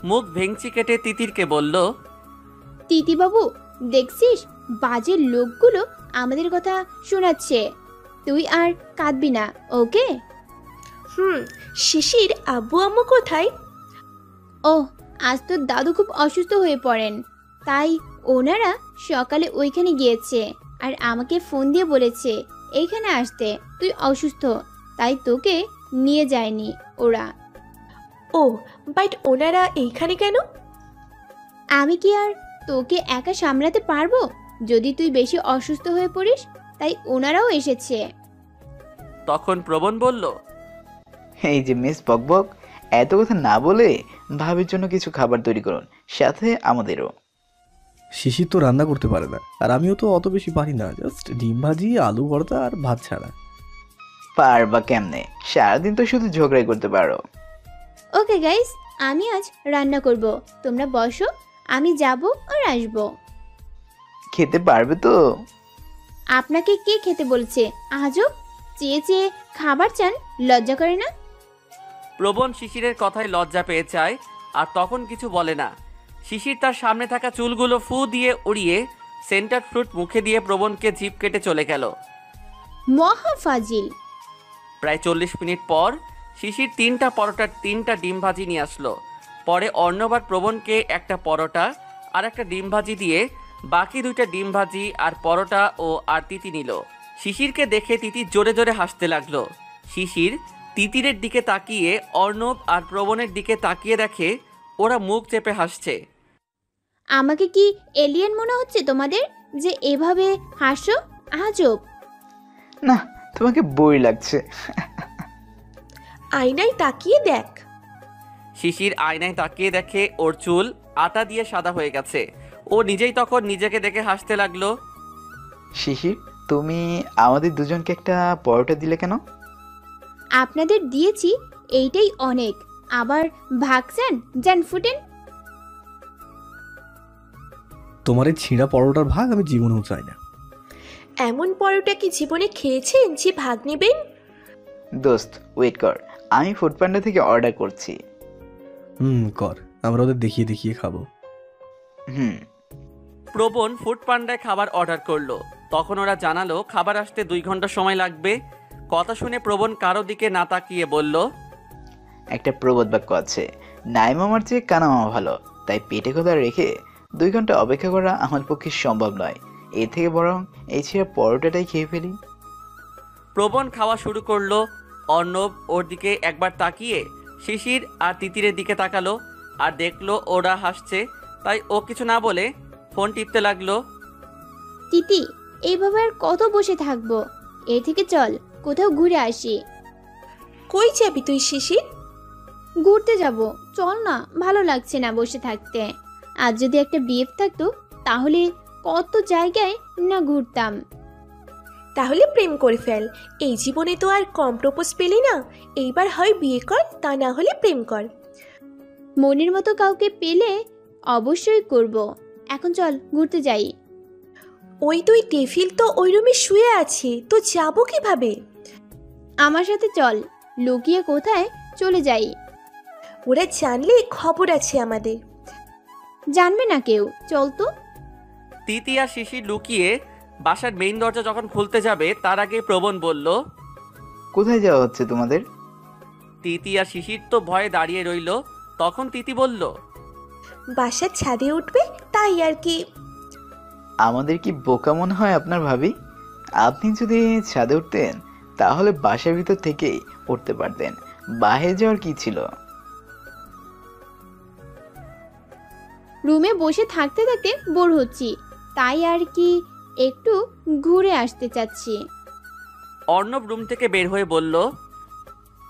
মুখ ভেঙচি কেটে তিতিরকে বলল, তিতি বাবু দেখছিস বাজে লোকগুলো আমাদের কথা শোনাচ্ছে, তুই আর কাঁদবি না ওকে? শিশির আব্বু আম্মু কোথায়? ও আজ তোর দাদু খুব অসুস্থ হয়ে পড়েন, তাই ওনারা সকালে ওইখানে গিয়েছে আর আমাকে ফোন দিয়ে বলেছে এইখানে আসতে, তুই অসুস্থ তাই তোকে নিয়ে যায়নি ওরা। ও বাট ওনারা এইখানে কেন? আমি কি আর তোকে একা সামলাতে পারবো যদি তুই বেশি অসুস্থ হয়ে পড়িস, তাই ওনারাও এসেছে। তখন প্রবণ বলল, এই যে মিস বকবক, এত কথা না বলে ভাবির জন্য কিছু খাবার তৈরি করুন, সাথে আমাদেরও। শিশির তো রান্না করতে পারে না, আর আমিও তো অত বেশি পারি না, জাস্ট ডিম ভাজি, আলু ভর্তা আর ভাত ছাড়া। পারবা কেমনে? সারাদিন তো শুধু ঝগড়াই করতে পারো। ওকে গাইস, আমি আজ রান্না করব, তোমরা বসো, আমি যাব আর আসব। খেতে পারবে তো? আপনাকে কে খেতে বলছে? আজও চেয়ে চেয়ে খাবার চান, লজ্জা করে না? প্রবণ শিশিরের কথায় লজ্জা পেয়ে যায়, আর তখন কিছু বলে না। শিশির তার সামনে থাকা চুলগুলো ফু দিয়ে উড়িয়ে সেন্টার ফ্রুট মুখে দিয়ে প্রবণকে জিভ কেটে চলে গেল। মহা ফাজিল। প্রায় 40 মিনিট পর শিশির 3টা পরোটার 3টা ডিম ভাজি নিয়ে আসলো। পরে অর্ণব আর প্রবণকে একটা পরোটা আর একটা ডিম ভাজি দিয়ে বাকি 2টা ডিম ভাজি আর পরোটা আর তিতি নিল। শিশিরকে দেখে তিতি জোরে জোরে হাসতে লাগলো। শিশির তিতিরের দিকে তাকিয়ে অর্ণব আর প্রবণের দিকে তাকিয়ে দেখে ওরা মুখ চেপে হাসছে। আমাকে কি এলিয়েন মনে হচ্ছে তোমাদের যে এভাবে হাসো? আজব। না, তোমাকে বই লাগছে। আয়নায় তাকিয়ে দেখ। শিশির আয়নায় তাকিয়ে দেখে ওর চুল আটা দিয়ে সাদা হয়ে গেছে। ও নিজেই তখন নিজেকে দেখে হাসতে লাগলো। শিশির, তুমি আমাদের দুজনকে একটা পরোটা দিলে কেন? আপনাদের দিয়েছি, এইটাই অনেক। আবার ভাগ চান? যান ফুটেন। তোমার এই ছিঁড়া পরোটার ভাগ আমি জীবনেও চাই না। এমন পরোটা কি জীবনে খেয়েছেন যে ভাগ নেবেন? দোস্ত ওয়েট কর, আমি ফুড পান্ডা থেকে অর্ডার করছি। কর, আমরা ওদের দেখিয়ে দেখিয়ে খাবো। প্রবণ ফুড পান্ডায় খাবার অর্ডার করলো। তখন ওরা জানালো খাবার আসতে 2 ঘন্টা সময় লাগবে। কথা শুনে প্রবণ কারো দিকে না তাকিয়ে বলল, একটা প্রবাদ বাক্য আছে, নাই মামার চেয়ে কানা মামা ভালো। তাই পেটে কথা রেখে 2 ঘন্টা অপেক্ষা করা আমার পক্ষে সম্ভব নয়। এর থেকে বরং এই ছিঁড়া পরোটাটাই খেয়ে ফেলি। প্রবণ খাওয়া শুরু করলো। অর্ণব ওর দিকে একবার তাকিয়ে শিশির আর তিতিরের দিকে তাকালো আর দেখলো ওরা হাসছে। তাই ও কিছু না বলে ফোন টিপতে লাগলো। তিতি, এইভাবে আর কত বসে থাকবো? এর থেকে চল কোথাও ঘুরে আসি। কই যাবি তুই শিশির? ঘুরতে যাব, চল না, ভালো লাগছে না বসে থাকতে। আজ যদি একটা বিএফ থাকতো তাহলে কত জায়গায় না ঘুরতাম। তাহলে প্রেম করে ফেল। এই জীবনে তো আর কম প্রপোজ পেলি না। এইবার হয় বিয়ে কর, তা না হলে প্রেম কর। মনের মতো কাউকে পেলে অবশ্যই করব। এখন চল ঘুরতে যাই। ওই তুই টেফিল তো ওই রুমে শুয়ে আছে, তো যাবো কিভাবে? আমার সাথে চল, লুকিয়ে কোথায় চলে যাই। ওরা জানলে খবর আছে আমাদের। জানবে না কেউ, চল তো। তিতি আর শিশির লুকিয়ে বাসার মেইন দরজা যখন খুলতে যাবে তার আগে প্রবণ বলল, কোথায় যাওয়া হচ্ছে তোমাদের? তিতি আর শিশির তো ভয়ে দাঁড়িয়ে রইল। তখন তিতি বলল, বাসার ছাদে উঠবে, তাই আর কি। আমাদের কি বোকা মনে হয় আপনার ভাবি? আপনি যদি ছাদে উঠতেন তাহলে বাসার ভিতর থেকেই উঠতে পারতেন। বাইরে যাওয়ার কি ছিল? রুমে বসে থাকতে থাকতে বোর হচ্ছি, তাই আর কি একটু ঘুরে আসতে চাচ্ছি। অর্ণব রুম থেকে বের হয়ে বলল,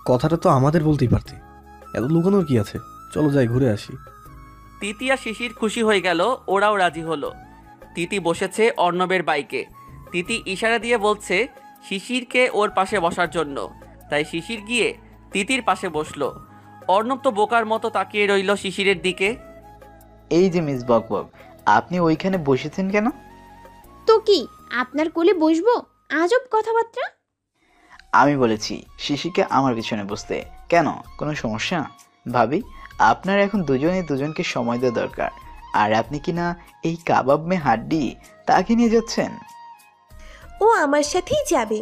কথাটা তো আমাদের বলতেই পারতি, এত লুকানোর কি আছে? চলো যাই, ঘুরে আসি। তিতি আর শিশির খুশি হয়ে গেল, ওরাও রাজি হলো। তিতি বসেছে অর্ণবের বাইকে। তিতি ইশারা দিয়ে বলছে শিশিরকে ওর পাশে বসার জন্য। তাই শিশির গিয়ে তিতির পাশে বসলো। অর্ণব তো বোকার মতো তাকিয়ে রইল শিশিরের দিকে। এই যে মিস বকবক, আপনি ওইখানে বসেছেন কেন? তো কি আপনার কোলে বসবো? আজব কথাবার্তা। আমি বলেছি শিশিরকে আমার পিছনে বসতে। কেন, কোনো সমস্যা? ভাবি, আপনার এখন দুজনকে সময় দেওয়া দরকার। আর আপনি কি না এই কাবাব মে হাড্ডি তাকে নিয়ে যাচ্ছেন? ও আমার সাথেই যাবে।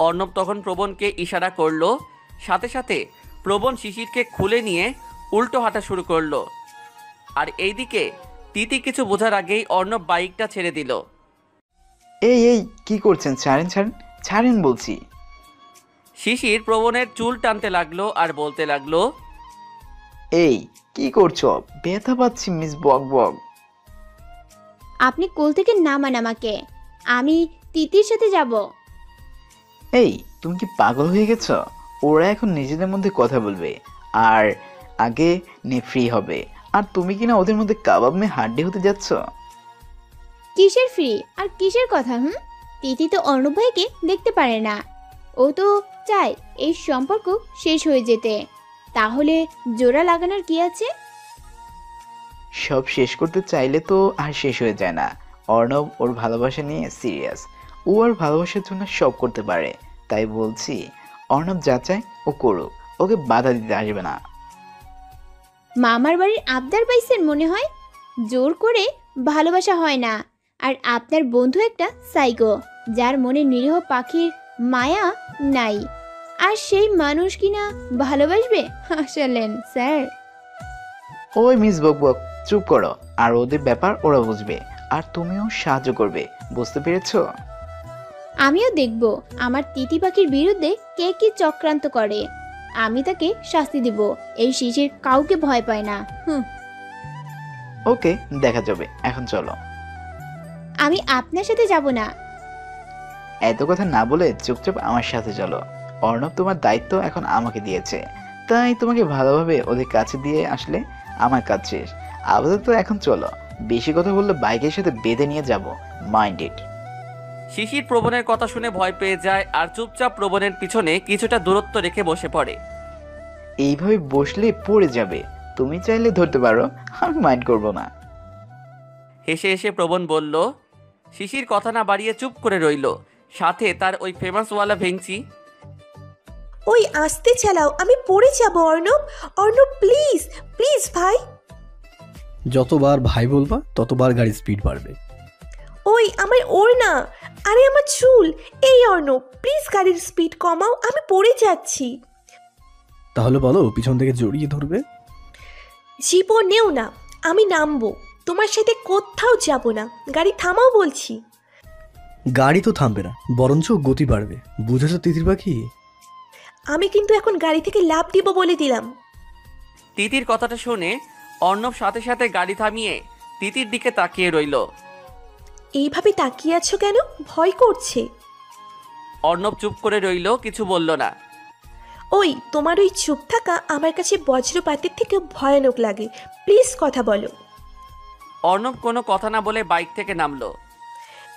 অর্ণব তখন প্রবণকে ইশারা করলো। সাথে সাথে প্রবণ শিশিরকে খুলে নিয়ে উল্টো হাঁটা শুরু করলো। আর এইদিকে তিতি কিছু বোঝার আগেই অর্ণব বাইকটা ছেড়ে দিল। এই এই কি করছেন? ছাড়েন ছাড়েন ছাড়েন বলছি। শিশির প্রবণের চুল টানতে লাগলো আর বলতে লাগলো, এই কি করছো? ব্যথা পাচ্ছি মিস বকবক। আপনি কোল থেকে নামান আমাকে, আমি তিতির সাথে যাব। এই তুমি কি পাগল হয়ে গেছ? ওরা এখন নিজেদের মধ্যে কথা বলবে আর আগে ফ্রি হবে, আর তুমি কিনা ওদের মধ্যে কাবাব মে হাড্ডি হতে যাচ্ছ। কিসের ফ্রি আর কিসের কথা? তিতি তো অর্ণব ভাইকে দেখতে পারে না। ও তো চায় এই সম্পর্ক শেষ হয়ে যেতে। তাহলে জোড়া লাগানোর কি আছে? সব শেষ করতে চাইলে তো আর শেষ হয়ে যায় না। অর্ণব ওর ভালোবাসা নিয়ে সিরিয়াস। ও আর ভালোবাসার জন্য সব করতে পারে। তাই বলছি অর্ণব যা চায় ও করুক, ওকে বাধা দিতে আসবে না। মামার বাড়ির আবদার পাইছেন মনে হয়। জোর করে ভালোবাসা হয় না। আর আপনার বন্ধু একটা সাইকো, যার মনে নিরীহ পাখির মায়া নাই। আর সেই মানুষ কিনা ভালোবাসবে? হাসালেন স্যার। ওই মিস বকবক, চুপ করো। আর ওদের ব্যাপার ওরা বুঝবে, আর তুমিও সাহায্য করবে, বুঝতে পেরেছো? আমিও দেখব আমার তিতি পাখির বিরুদ্ধে কে কি চক্রান্ত করে। আমি তাকে শাস্তি দিব। এই শিশির কাউকে ভয় পায় না। ওকে, দেখা যাবে। এখন চলো। আমি আপনার সাথে যাব না। এত কথা না বলে চুপচাপ আমার সাথে চলো। অর্ণব তোমার দায়িত্ব এখন আমাকে দিয়েছে, তাই তোমাকে ভালোভাবে ওদের কাছে দিয়ে আসলে আমার কাজ শেষ। আপাতত এখন চলো। বেশি কথা বললে বাইকের সাথে বেঁধে নিয়ে যাব। Mind it. শিশির প্রবণের কথা শুনে ভয় পেয়ে যায় আর চুপচাপ প্রবণের পিছনে কিছুটা দূরত্ব রেখে বসে পড়ে। এইভাবে বসলে পড়ে যাবে। তুমি চাইলে ধরতে পারো, আমি মাইন্ড করবো না। হেসে হেসে প্রবণ বলল। শিশির কথা না বাড়িয়ে চুপ করে রইল, সাথে তার ওই ফেমাসওয়ালা ভেংচি। ওই আস্তে চালাও, আমি পড়ে যাব অর্ণব। অর্ণব প্লিজ প্লিজ ভাই। যতবার ভাই বলবা ততবার গাড়ির স্পিড বাড়বে। ওই আমার ওর না, আরে আমার চুল। এই অর্ণব প্লিজ গাড়ির স্পিড কমাও, আমি পড়ে যাচ্ছি। তাহলে বলো পিছন থেকে জড়িয়ে ধরবে? জীবনেও না, আমি নামবো। তোমার সাথে কোথাও যাব না। গাড়ি থামাও বলছি। গাড়ি তো থামবে না, বরঞ্চ গতি বাড়বে। বুঝেছো তিতির পাখি? আমি কিন্তু এখন গাড়ি থেকে লাফ দিব বলে দিলাম। তিতির কথাটা শুনে অর্ণব সাথে সাথে গাড়ি থামিয়ে তিতির দিকে তাকিয়ে রইল। এইভাবে তাকিয়ে আছো কেন? ভয় করছে। অর্ণব চুপ করে রইল, কিছু বলল না। ওই তোমার ওই চুপ থাকা আমার কাছে বজ্রপাতের থেকে ভয়ানক লাগে। প্লিজ কথা বলো। অর্ণব কোনো কথা না বলে বাইক থেকে নামলো।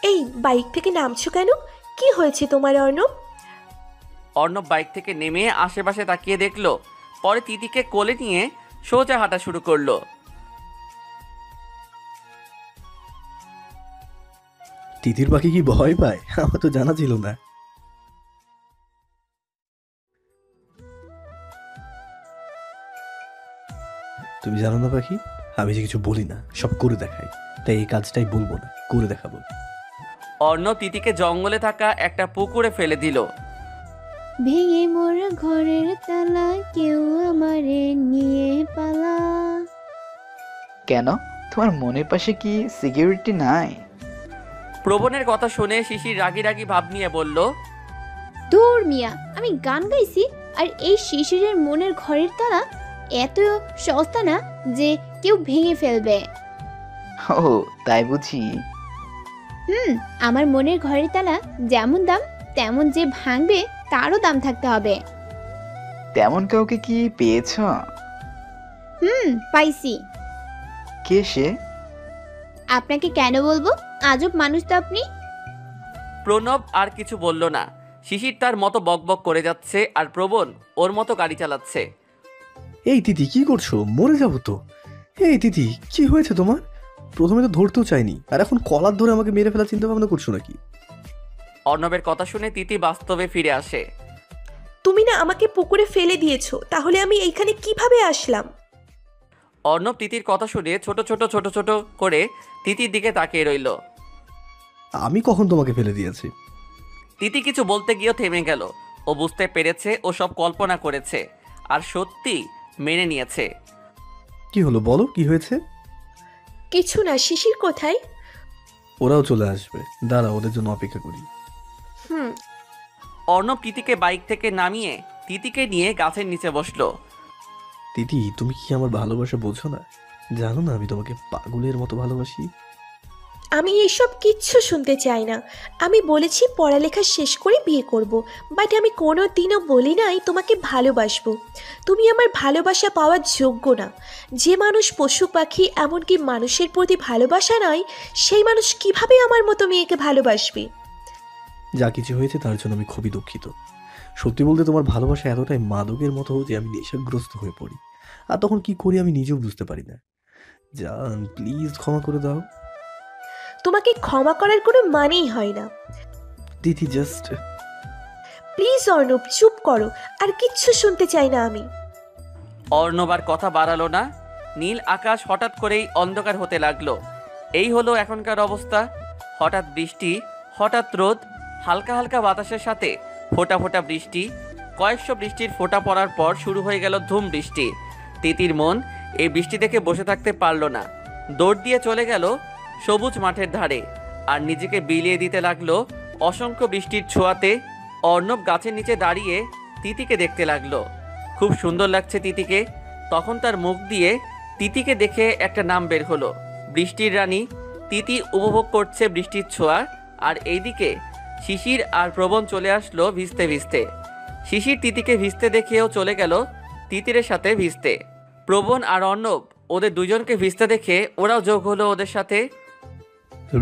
এই বাইক থেকে নামছো কেন? কি হয়েছে তোমার অর্ণব? অর্ণব বাইক থেকে নেমে আশেপাশে তাকিয়ে দেখলো, পরে তিতিকে কোলে নিয়ে সোজা হাঁটা শুরু করলো। তিতির পাখি কি ভয় পায়? আমার তো জানা ছিল না। তুমি জানো না পাখি, আমি যে কিছু বলি না সব করে দেখাই, তাই এই কাজটাই বলবো না, করে দেখাবো। অর্ণব তিতিকে জঙ্গলে থাকা একটা পুকুরে ফেলে দিল। ভেঙে মোর ঘরের তালা, কেউ আমারে নিয়ে পালা। কেন, তোমার মনের পাশে কি সিকিউরিটি নাই? প্রবণের কথা শুনে শিশির রাগি রাগি ভাব নিয়ে বলল। দূর মিয়া, আমি গান গাইছি আর এই শিশিরের মনের ঘরের তালা এত সস্তা না যে কেউ ভেঙে ফেলবে। ও তাই বুঝি? আমার মনের ঘরের তালা যেমন দাম, তেমন যে ভাঙবে তারও দাম থাকতে হবে। তেমন কাউকে কি পেয়েছ? পাইছি। কে সে? আপনাকে কেন বলবো? আজব মানুষ তো আপনি। প্রণব আর কিছু বলল না। শিশির তার মতো বকবক করে যাচ্ছে আর প্রবণ ওর মতো গাড়ি চালাচ্ছে। এই তিতি কি করছো? মরে যাবো তো। এই তিতি কি হয়েছে তোমার? প্রথমে তো ধরতেও চাইনি, আর এখন কলার ধরে আমাকে মেরে ফেলার চিন্তা ভাবনা করছো নাকি? অর্ণবের কথা শুনে তিতি বাস্তবে ফিরে আসে। তুমি না আমাকে পুকুরে ফেলে দিয়েছো, তাহলে আমি এইখানে কিভাবে আসলাম? অর্ণব তিতির কথা শুনে ছোট ছোট করে তিতির দিকে তাকিয়ে রইল। আমি কখন তোমাকে ফেলে দিয়েছি? তিতি কিছু বলতে গিয়েও থেমে গেল। ও বুঝতে পেরেছে ও সব কল্পনা করেছে আর সত্যি মেনে নিয়েছে। কি হলো বলো, কি হয়েছে? কিছু না। শিশির কোথায়? ওরাও চলে আসবে, দাঁড়া ওদের জন্য অপেক্ষা করি। অর্ণব তিতিকে বাইক থেকে নামিয়ে তিতিকে নিয়ে গাছের নিচে বসলো। তিতি তুমি কি আমার ভালোবাসা বোঝো না? জানো না আমি তোমাকে পাগলের মতো ভালোবাসি। আমি এসব কিচ্ছু শুনতে চাই না। আমি বলেছি পড়ালেখা শেষ করে বিয়ে করব, বাট আমি কোনো দিনও বলি নাই তোমাকে ভালোবাসবো। তুমি আমার ভালোবাসা পাওয়ার যোগ্য না। যে মানুষ পশু পাখি এমনকি মানুষের প্রতি ভালোবাসা নয়, সেই মানুষ কিভাবে আমার মতো মেয়েকে ভালোবাসবে? যা কিছু হয়েছে তার জন্য আমি খুবই দুঃখিত। সত্যি বলতে তোমার ভালোবাসা এতটাই মাদকের মতো যে আমি নেশাগ্রস্ত হয়ে পড়ি, আর তখন কি করি আমি নিজেও বুঝতে পারি না। জান প্লিজ ক্ষমা করে দাও। তোমাকে ক্ষমা করার কোনো মানেই হয় না। তিথি জাস্ট প্লিজ অর্ণব চুপ করো, আর কিচ্ছু শুনতে চাই না আমি। অর্ণব আর কথা বাড়ালো না। নীল আকাশ হঠাৎ করেই অন্ধকার হতে লাগলো। এই হলো এখনকার অবস্থা। হঠাৎ বৃষ্টি, হঠাৎ রোদ, হালকা হালকা বাতাসের সাথে ফোঁটা ফোঁটা বৃষ্টি। কয়েকশো বৃষ্টির ফোঁটা পড়ার পর শুরু হয়ে গেল ধুম বৃষ্টি। তিতির মন এই বৃষ্টি দেখে বসে থাকতে পারল না, দৌড় দিয়ে চলে গেল সবুজ মাঠের ধারে আর নিজেকে বিলিয়ে দিতে লাগলো অসংখ্য বৃষ্টির ছোঁয়াতে। অর্ণব গাছের নিচে দাঁড়িয়ে তিতিকে দেখতে লাগলো। খুব সুন্দর লাগছে তিতিকে। তখন তার মুখ দিয়ে তিতিকে দেখে একটা নাম বের হলো, বৃষ্টির রানী। তিতি উপভোগ করছে বৃষ্টির ছোঁয়া, আর এইদিকে শিশির আর প্রবণ চলে আসলো ভিজতে ভিজতে। শিশির তিতিকে ভিজতে দেখেও চলে গেল তিতিরের সাথে ভিজতে। প্রবণ আর অর্ণব ওদের দুজনকে ভিজতে দেখে ওরাও যোগ হলো ওদের সাথে।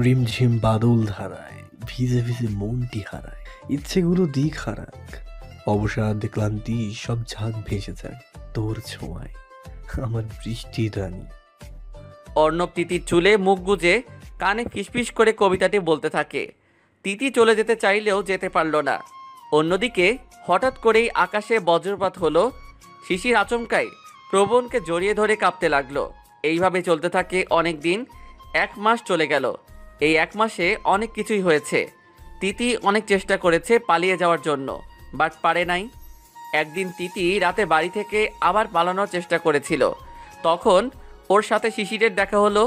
রিমঝিম বাদল ধারায় ভিজে ভিজে মনটি হারায়, ইচ্ছেগুলো দিক হারাক, অবসাদ ক্লান্তি সব ঝাঁক ভেসে যায় তোর ছোঁয়ায়, আমার বৃষ্টি রানী। অর্ণব তিতির চুলে মুখ গুজে কানে ফিসফিস করে কবিতাটি বলতে থাকে। তিতি চলে যেতে চাইলেও যেতে পারল না। অন্যদিকে হঠাৎ করেই আকাশে বজ্রপাত হলো। শিশির আচমকাই প্রবণকে জড়িয়ে ধরে কাঁপতে লাগলো। এইভাবে চলতে থাকে অনেক দিন। 1 মাস চলে গেল। এই 1 মাসে অনেক কিছুই হয়েছে। তিতি অনেক চেষ্টা করেছে পালিয়ে যাওয়ার জন্য, বাট পারে নাই। একদিন তিতি রাতে বাড়ি থেকে আবার পালানোর চেষ্টা করেছিল। তখন ওর সাথে শিশিরের দেখা হলো।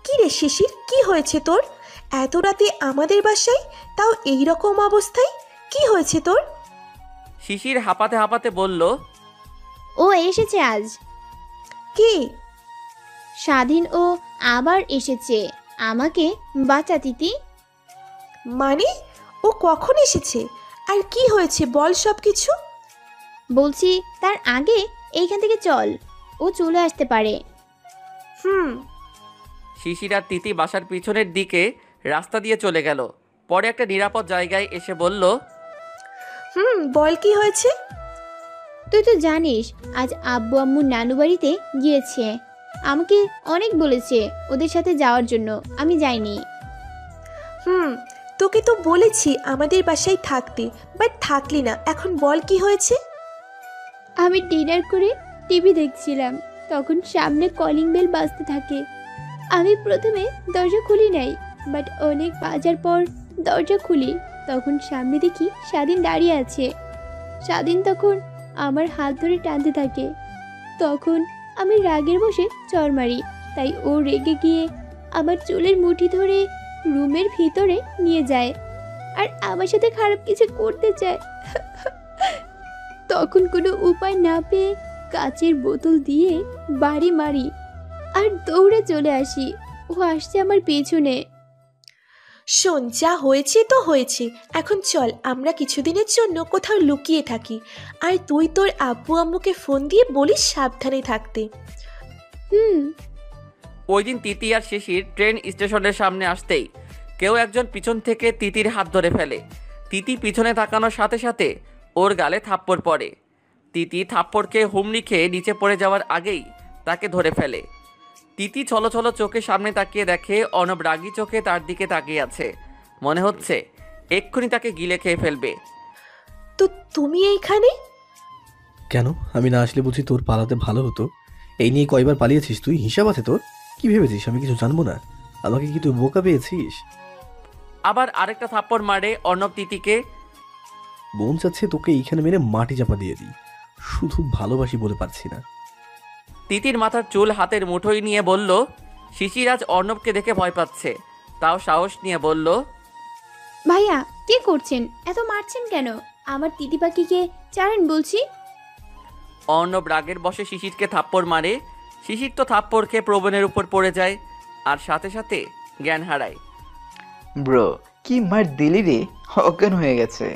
কি রে শিশির, কি হয়েছে তোর? এত রাতে আমাদের বাসায়, তাও এই রকম অবস্থায়? কি হয়েছে তোর? শিশির হাঁপাতে হাঁপাতে বলল, ও এসেছে আজ। কি? স্বাধীন ও আবার এসেছে আমাকে বাঁচাতে। মানে ও কখন এসেছে আর কি হয়েছে বল সব কিছু। বলছি তার আগে এইখান থেকে চল, ও চলে আসতে পারে। শিশির আর তিতি বাসার পিছনের দিকে রাস্তা দিয়ে চলে গেল। পরে একটা নিরাপদ জায়গায় এসে বলল, বল কি হয়েছে? তুই তো জানিস আজ আব্বু আম্মু নানু বাড়িতে গিয়েছে, আমাকে অনেক বলেছে ওদের সাথে যাওয়ার জন্য, আমি যাইনি। তোকে তো বলেছি আমাদের বাসায় থাকতে, বাট থাকলি না। এখন বল কি হয়েছে? আমি ডিনার করে টিভি দেখছিলাম, তখন সামনে কলিং বেল বাজতে থাকে। আমি প্রথমে দরজা খুলি নাই, বাট অনেক বাজার পর দরজা খুলি, তখন সামনে দেখি স্বাধীন দাঁড়িয়ে আছে। স্বাধীন তখন আমার হাত ধরে টানতে থাকে। তখন আমি রাগের বসে চড় মারি, তাই ও রেগে গিয়ে আমার চুলের মুঠি ধরে রুমের ভিতরে নিয়ে যায় আর আমার সাথে খারাপ কিছু করতে চায়। তখন কোনো উপায় না পেয়ে কাচের বোতল দিয়ে বাড়ি মারি আর দৌড়ে চলে আসি। ও আসছে আমার পেছনে। শোন, যা হয়েছে তো হয়েছে, এখন চল আমরা কিছুদিনের জন্য কোথাও লুকিয়ে থাকি, আর তুই তোর আব্বু আম্মুকে ফোন দিয়ে বলিস সাবধানে থাকতে। ওই দিন তিতি আর শিশির ট্রেন স্টেশনের সামনে আসতেই কেউ একজন পিছন থেকে তিতির হাত ধরে ফেলে। তিতি পিছনে তাকানোর সাথে সাথে ওর গালে থাপ্পড় পড়ে। তিতি থাপ্পড়কে হুমড়ি খেয়ে নিচে পড়ে যাওয়ার আগেই তাকে ধরে ফেলে। তিতি ছলছল চোখে সামনে তাকিয়ে দেখে অর্ণব রাগী চোখে তার দিকে তাকিয়ে আছে। মনে হচ্ছে এক্ষুনি তাকে গিলে খেয়ে ফেলবে। তো তুমি এইখানে কেন? আমি না আসলে বুঝি তোর পালাতে ভালো হতো? এই নিয়ে কয়বার পালিয়েছিস তুই? হিসাব আছে তোর? কি ভেবেছিস আমি কিছু জানবো না? আমাকে কি তুই বোকা পেয়েছিস? আবার আরেকটা থাপ্পড় মারে অর্ণব তিতিকে। বোন চাচ্ছে তোকে এইখানে মেরে মাটি চাপা দিয়ে দিই, শুধু ভালোবাসি বলে পারছি না। তিতির মাথার চুল হাতের মুঠোয় নিয়ে বলল। শিশির আজ অর্ণবকে দেখে ভয় পাচ্ছে, তাও সাহস নিয়ে বলল, ভাইয়া কি করছেন? এত মারছেন কেন? আমার তিতি পাখিকে ছাড়েন বলছি। অর্ণব রাগের বশে শিশিরকে থাপ্পড় মারে। শিশির তো থাপ্পড় খেয়ে প্রবণের উপর পড়ে যায় আর সাথে সাথে জ্ঞান হারায়। ব্রো কি মার দিলি রে, অজ্ঞান হয়ে গেছে।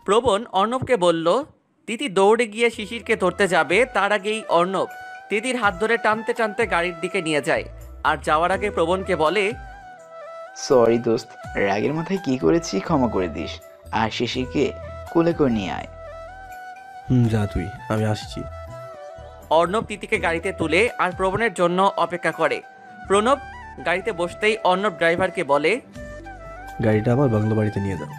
প্রবণ অর্ণবকে বলল। তিতি দৌড়ে গিয়ে শিশিরকে ধরতে যাবে, তার আগেই অর্ণব তিতির হাত ধরে টানতে টানতে গাড়ির দিকে নিয়ে যায়। আর যাওয়ার আগে প্রবণকে বলে, সরি দোস্ত, রাগের মাথায় কি করেছি ক্ষমা করে দিস, আর শিশিরকে কোলে করে নিয়ে আয়। যা তুই, আমি আসছি। অর্ণব তিতিকে গাড়িতে তুলে আর প্রবণের জন্য অপেক্ষা করে। প্রণব গাড়িতে বসতেই অর্ণব ড্রাইভারকে বলে, গাড়িটা আমার বাংলা বাড়িতে নিয়ে যাও।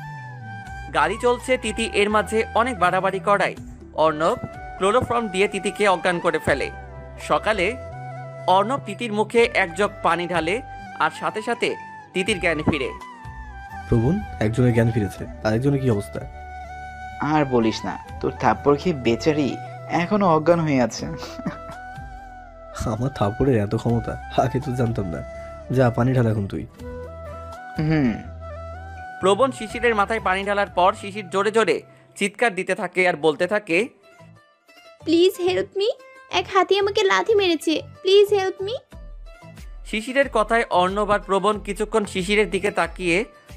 গাড়ি চলছে, তিতি এর মাঝে অনেক বাড়াবাড়ি করায় অর্ণব ক্লোরোফর্ম দিয়ে তিতিকে অজ্ঞান করে ফেলে। সকালে অর্ণব তিতির মুখে এক জগ পানি ঢালে আর সাথে সাথে তিতির জ্ঞান ফিরে। প্রবণ, একজনের জ্ঞান ফিরেছে, আরেকজনের কি অবস্থা? আর বলিস না, তোর থাপ্পড় খেয়ে বেচারি এখনো অজ্ঞান হয়ে আছে। আমার থাপড়ের এত ক্ষমতা আগে তো জানতাম না। যা পানি ঢাল এখন তুই। হুম। প্রবণ শিশিরের মাথায় পানি ঢালার পর শিশির জোরে জোরে চিৎকার দিতে থাকে আর বলতে থাকে, প্লিজ হেল্প মি, এক হাতি আমাকে লাথি মেরেছে, প্লিজ হেল্প মি। শিশিরের কথায় অর্ণব আর প্রবণ কিছুক্ষণ শিশিরের দিকে তাকিয়ে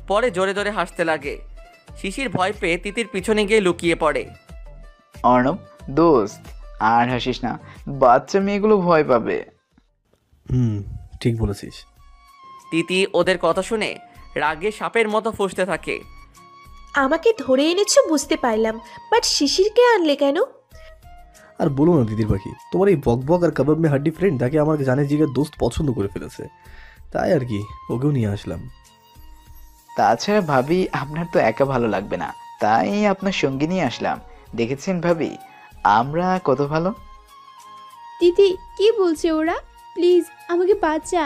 পরে জোরে জোরে হাসতে লাগে। শিশির ভয় পেয়ে তিতির পিছনে গিয়ে লুকিয়ে পড়ে। অর্ণব দোস্ত আর হাসিস না, বাচ্চা মেয়েগুলো ভয় পাবে। ঠিক বলেছিস। তিতি ওদের কথা শুনে রাগে সাপের মতো ফুঁসতে থাকে। আমাকে ধরে এনেছো বুঝতে পারলাম, বাট শিশিরকে আনলে কেন? আর বলো না দিদির পাখি, তোমার এই বকবক আর কাবাব মে হাড্ডি ফ্রেন্ড তাকে আমার জানে জিগার দোস্ত পছন্দ করে ফেলেছে, তাই আর কি ওকেও নিয়ে আসলাম। তাছাড়া ভাবি আপনার তো একা ভালো লাগবে না, তাই আপনার সঙ্গী নিয়ে আসলাম। দেখেছেন ভাবি আমরা কত ভালো। দিদি কি বলছে ওরা? প্লিজ আমাকে বাঁচা,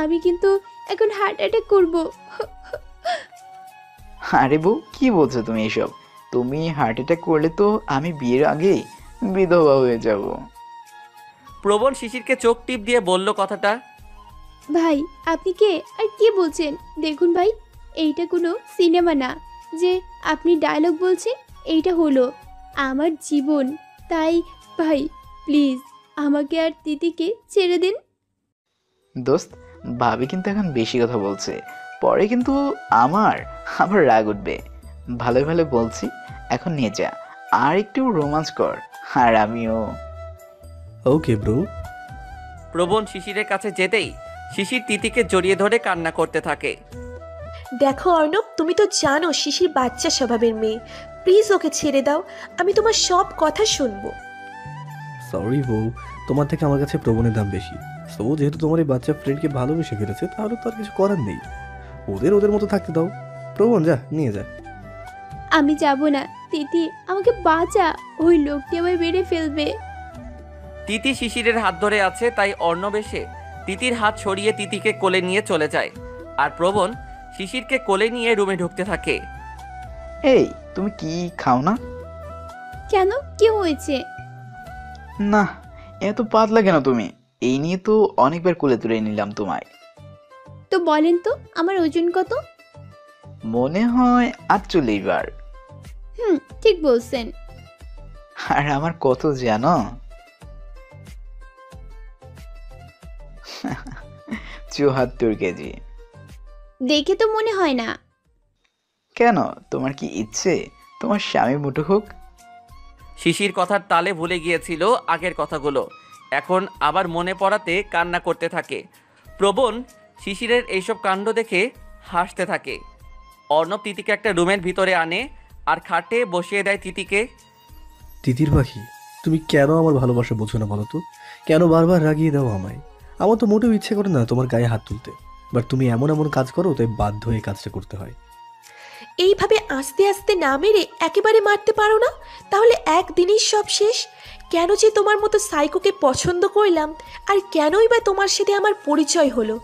আমি কিন্তু এখন হার্ট অ্যাটাক করব। আরে বউ কি বলছো তুমি এসব? তুমি হার্ট অ্যাটাক করলে তো আমি বিয়ের আগেই বিধবা হয়ে যাব। প্রবণ শিশিরকে চোখ টিপ দিয়ে বলল কথাটা। ভাই আপনি কে আর কি বলছেন? দেখুন ভাই, এইটা কোনো সিনেমা না যে আপনি ডায়লগ বলছেন, এইটা হলো আমার জীবন। তাই ভাই প্লিজ আমাকে আর দিদিকে ছেড়ে দিন। দোস্ত ভাবি কিন্তু এখন বেশি কথা বলছে, পরে কিন্তু আমার আবার রাগ উঠবে। ভালো ভালো বলছি, এখন নিয়ে যা আর একটু রোমান্স কর, আর আমিও। Okay bro. প্রবণ শিশিরের কাছে যেতেই শিশির তিতিকে জড়িয়ে ধরে কান্না করতে থাকে। দেখো অর্ণব, তুমি তো জানো শিশির বাচ্চা স্বভাবের মেয়ে, প্লিজ ওকে ছেড়ে দাও, আমি তোমার সব কথা শুনবো। সরি বউ, তোমার থেকে আমার কাছে প্রবণের দাম বেশি। সো যেহেতু তোমার এই বাচ্চা ফ্রেন্ডকে ভালোবেসে ফেলেছে, তাহলে তো আর কিছু করার নেই, ওদের মতো থাকতে দাও। প্রবণ যা, নিয়ে যা। আমি যাব না দিদি, আমাকে বাঁচা, ওই লোকটি আমায় মেরে ফেলবে। তিতি শিশিরের হাত ধরে আছে, তাই অর্ণব এসে তিতির হাত সরিয়ে তিতিকে কোলে নিয়ে চলে যায়। আর প্রবণ শিশিরকে কোলে নিয়ে রুমে ঢুকতে থাকে। এই তুমি কি খাও না? কেন, কি হয়েছে? না এত পাতলা কেন তুমি? এই নিয়ে তো অনেকবার কোলে তুলে নিলাম তোমায়। তো বলেন তো আমার ওজন কত? মনে হয় 48 বার। ঠিক বলছেন। আর আমার কত জানো? 74 কেজি। দেখে তো মনে হয় না। কেন, তোমার কি ইচ্ছে তোমার স্বামী মুঠো হোক? শিশির কথার তালে ভুলে গিয়েছিল আগের কথাগুলো, এখন আবার মনে পড়াতে কান্না করতে থাকে। প্রবণ শিশিরের এইসব কাণ্ড দেখে হাসতে থাকে। অর্ণব তিতিকে একটা রুমের ভিতরে আনে আর খাটে বসিয়ে দেয় তিতিকে। তিতির পাখি, তুমি কেন আমার ভালোবাসা বোঝো না বলো তো? কেন বারবার রাগিয়ে দাও আমায়? আমার তো মোটেও ইচ্ছে করে না তোমার গায়ে হাত তুলতে, বাট তুমি এমন এমন কাজ করো, তাই বাধ্য হয়ে কাজটা করতে হয়। এইভাবে আস্তে আস্তে না মেরে একেবারে মারতে পারো না? তাহলে একদিনেই সব শেষ। কেন যে তোমার মতো সাইকোকে পছন্দ করলাম, আর কেনই বা তোমার সাথে আমার পরিচয় হলো?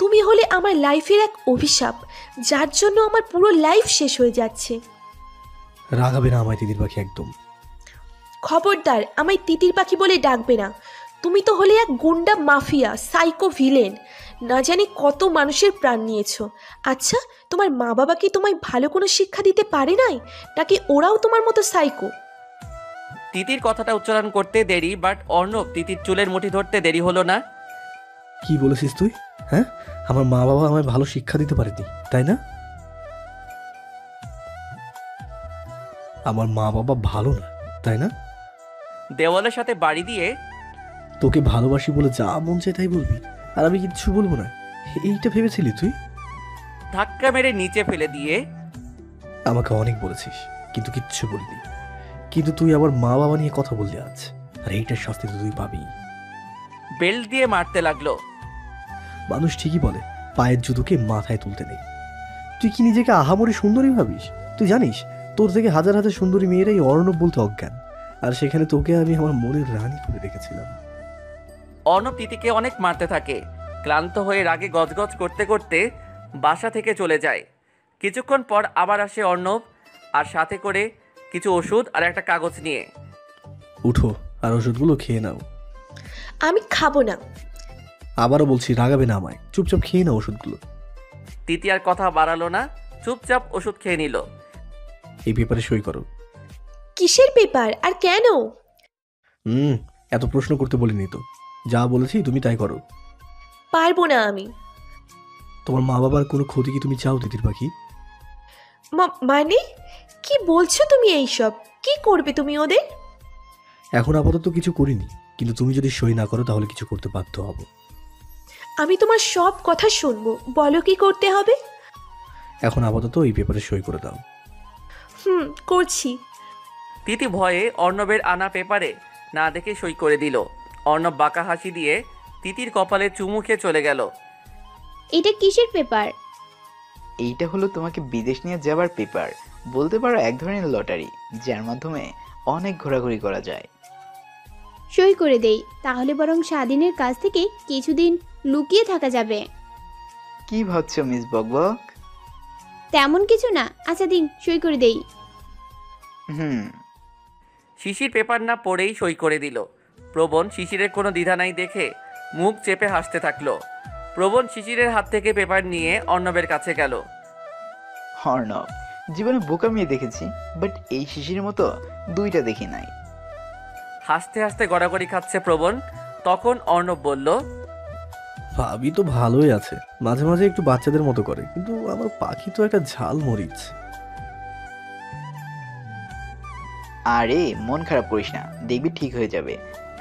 তুমি হলে আমার লাইফের এক অভিশাপ, যার জন্য আমার পুরো লাইফ শেষ হয়ে যাচ্ছে। রাগাবে না আমায় তিতির পাখি, একদম। খবরদার আমায় তিতির পাখি বলে ডাকবে না। তুমি তো হলে এক গুন্ডা মাফিয়া, সাইকো ভিলেন, না জানি কত মানুষের প্রাণ নিয়েছো। আচ্ছা, তোমার মা বাবা কি তোমায় ভালো কোনো শিক্ষা দিতে পারে নাই, নাকি ওরাও তোমার মতো সাইকো? তিতির কথাটা উচ্চারণ করতে দেরি, বাট অর্ণব তিতির চুলের মুঠি ধরতে দেরি হলো না। কি বলেছিস তুই? হ্যাঁ, আমার মা বাবা আমায় ভালো শিক্ষা দিতে পারেনি, তাই না? আমার মা বাবা ভালো না, তাই না? দেওয়ালের সাথে বাড়ি দিয়ে, তোকে ভালোবাসি বলে যা মন চায় তাই বলবি, আর আমি কিচ্ছু বলবো না, এইটা ভেবেছিলি তুই? ধাক্কা মেরে নিচে ফেলে দিয়ে, আমাকে অনেক বলেছিস কিন্তু কিচ্ছু বলিনি, কিন্তু তুই আবার মা বাবা নিয়ে কথা বললি আজ, আর এইটার শাস্তি তো তুই পাবি। বেল্ট দিয়ে মারতে লাগলো। মানুষ ঠিকই বলে পায়ের জুতোকে মাথায় তুলতে নেই। তুই কি নিজেকে আহামরি সুন্দরী ভাবিস? তুই জানিস তোর থেকে হাজার হাজার সুন্দরী মেয়েরাই অর্ণব বলতে অজ্ঞান, আর সেখানে তোকে আমি আমার মনের রানী করে রেখেছিলাম। অর্ণব তিতিকে অনেক মারতে থাকে। ক্লান্ত হয়ে রাগে গজগজ করতে করতে বাসা থেকে চলে যায়। কিছুক্ষণ পর আবার আসে অর্ণব, আর সাথে করে কিছু ওষুধ আর একটা কাগজ নিয়ে। উঠো আর ওষুধগুলো খেয়ে নাও। আমি খাবো না। আবারও বলছি, রাগাবে না আমায়, চুপচাপ খেয়ে না ওষুধগুলো। তিতি আর কথা বাড়ালো না, চুপচাপ ওষুধ খেয়ে নিল। এই পেপারে সই করো। কিসের পেপার আর কেন? এত প্রশ্ন করতে বলিনি তো, যা বলেছি তুমি তাই করো। পারবো না আমি। তোমার মা বাবার কোনো ক্ষতি কি তুমি চাও তিতির পাখি? মানে কি বলছো তুমি এইসব? কি করবে তুমি ওদের? এখন আপাতত কিছু করিনি, কিন্তু তুমি যদি সই না করো তাহলে কিছু করতে বাধ্য হব। আমি তোমার সব কথা শুনবো, বলো কি করতে হবে। এখন আপাতত এই পেপারে সই করে দাও। করছি। তিতি ভয়ে অর্ণবের আনা পেপারে না দেখে সই করে দিল। অর্ণব বাঁকা হাসি দিয়ে তিতির কপালে চুমু খেয়ে চলে গেল। এটা কিসের পেপার? এইটা হলো তোমাকে বিদেশ নিয়ে যাবার পেপার, বলতে পারো এক ধরনের লটারি, যার মাধ্যমে অনেক ঘোরাঘুরি করা যায়। সই করে দেই, তাহলে বরং স্বাধীনের কাছ থেকে কিছুদিন লুকিয়ে থাকা যাবে। কি ভাবছো মিস বকবক? তেমন কিছু না। আচ্ছা দিন, সই করে দেই। শিশির পেপার না পড়েই সই করে দিল। প্রবণ শিশিরের কোনো দ্বিধা নাই দেখে মুখ চেপে হাসতে থাকলো। প্রবণ শিশিরের হাত থেকে পেপার নিয়ে অর্ণবের কাছে গেল। অর্ণব, জীবনে বোকা মেয়ে দেখেছি, বাট এই শিশির মতো দুইটা দেখি নাই। হাসতে হাসতে গড়াগড়ি খাচ্ছে প্রবণ। তখন অর্ণব বলল, ভাবি তো ভালোই আছে, মাঝে মাঝে একটু বাচ্চাদের মতো করে, কিন্তু আমার পাখি তো একটা ঝাল মরিচ। আরে মন খারাপ করিস না, দেখবি ঠিক হয়ে যাবে।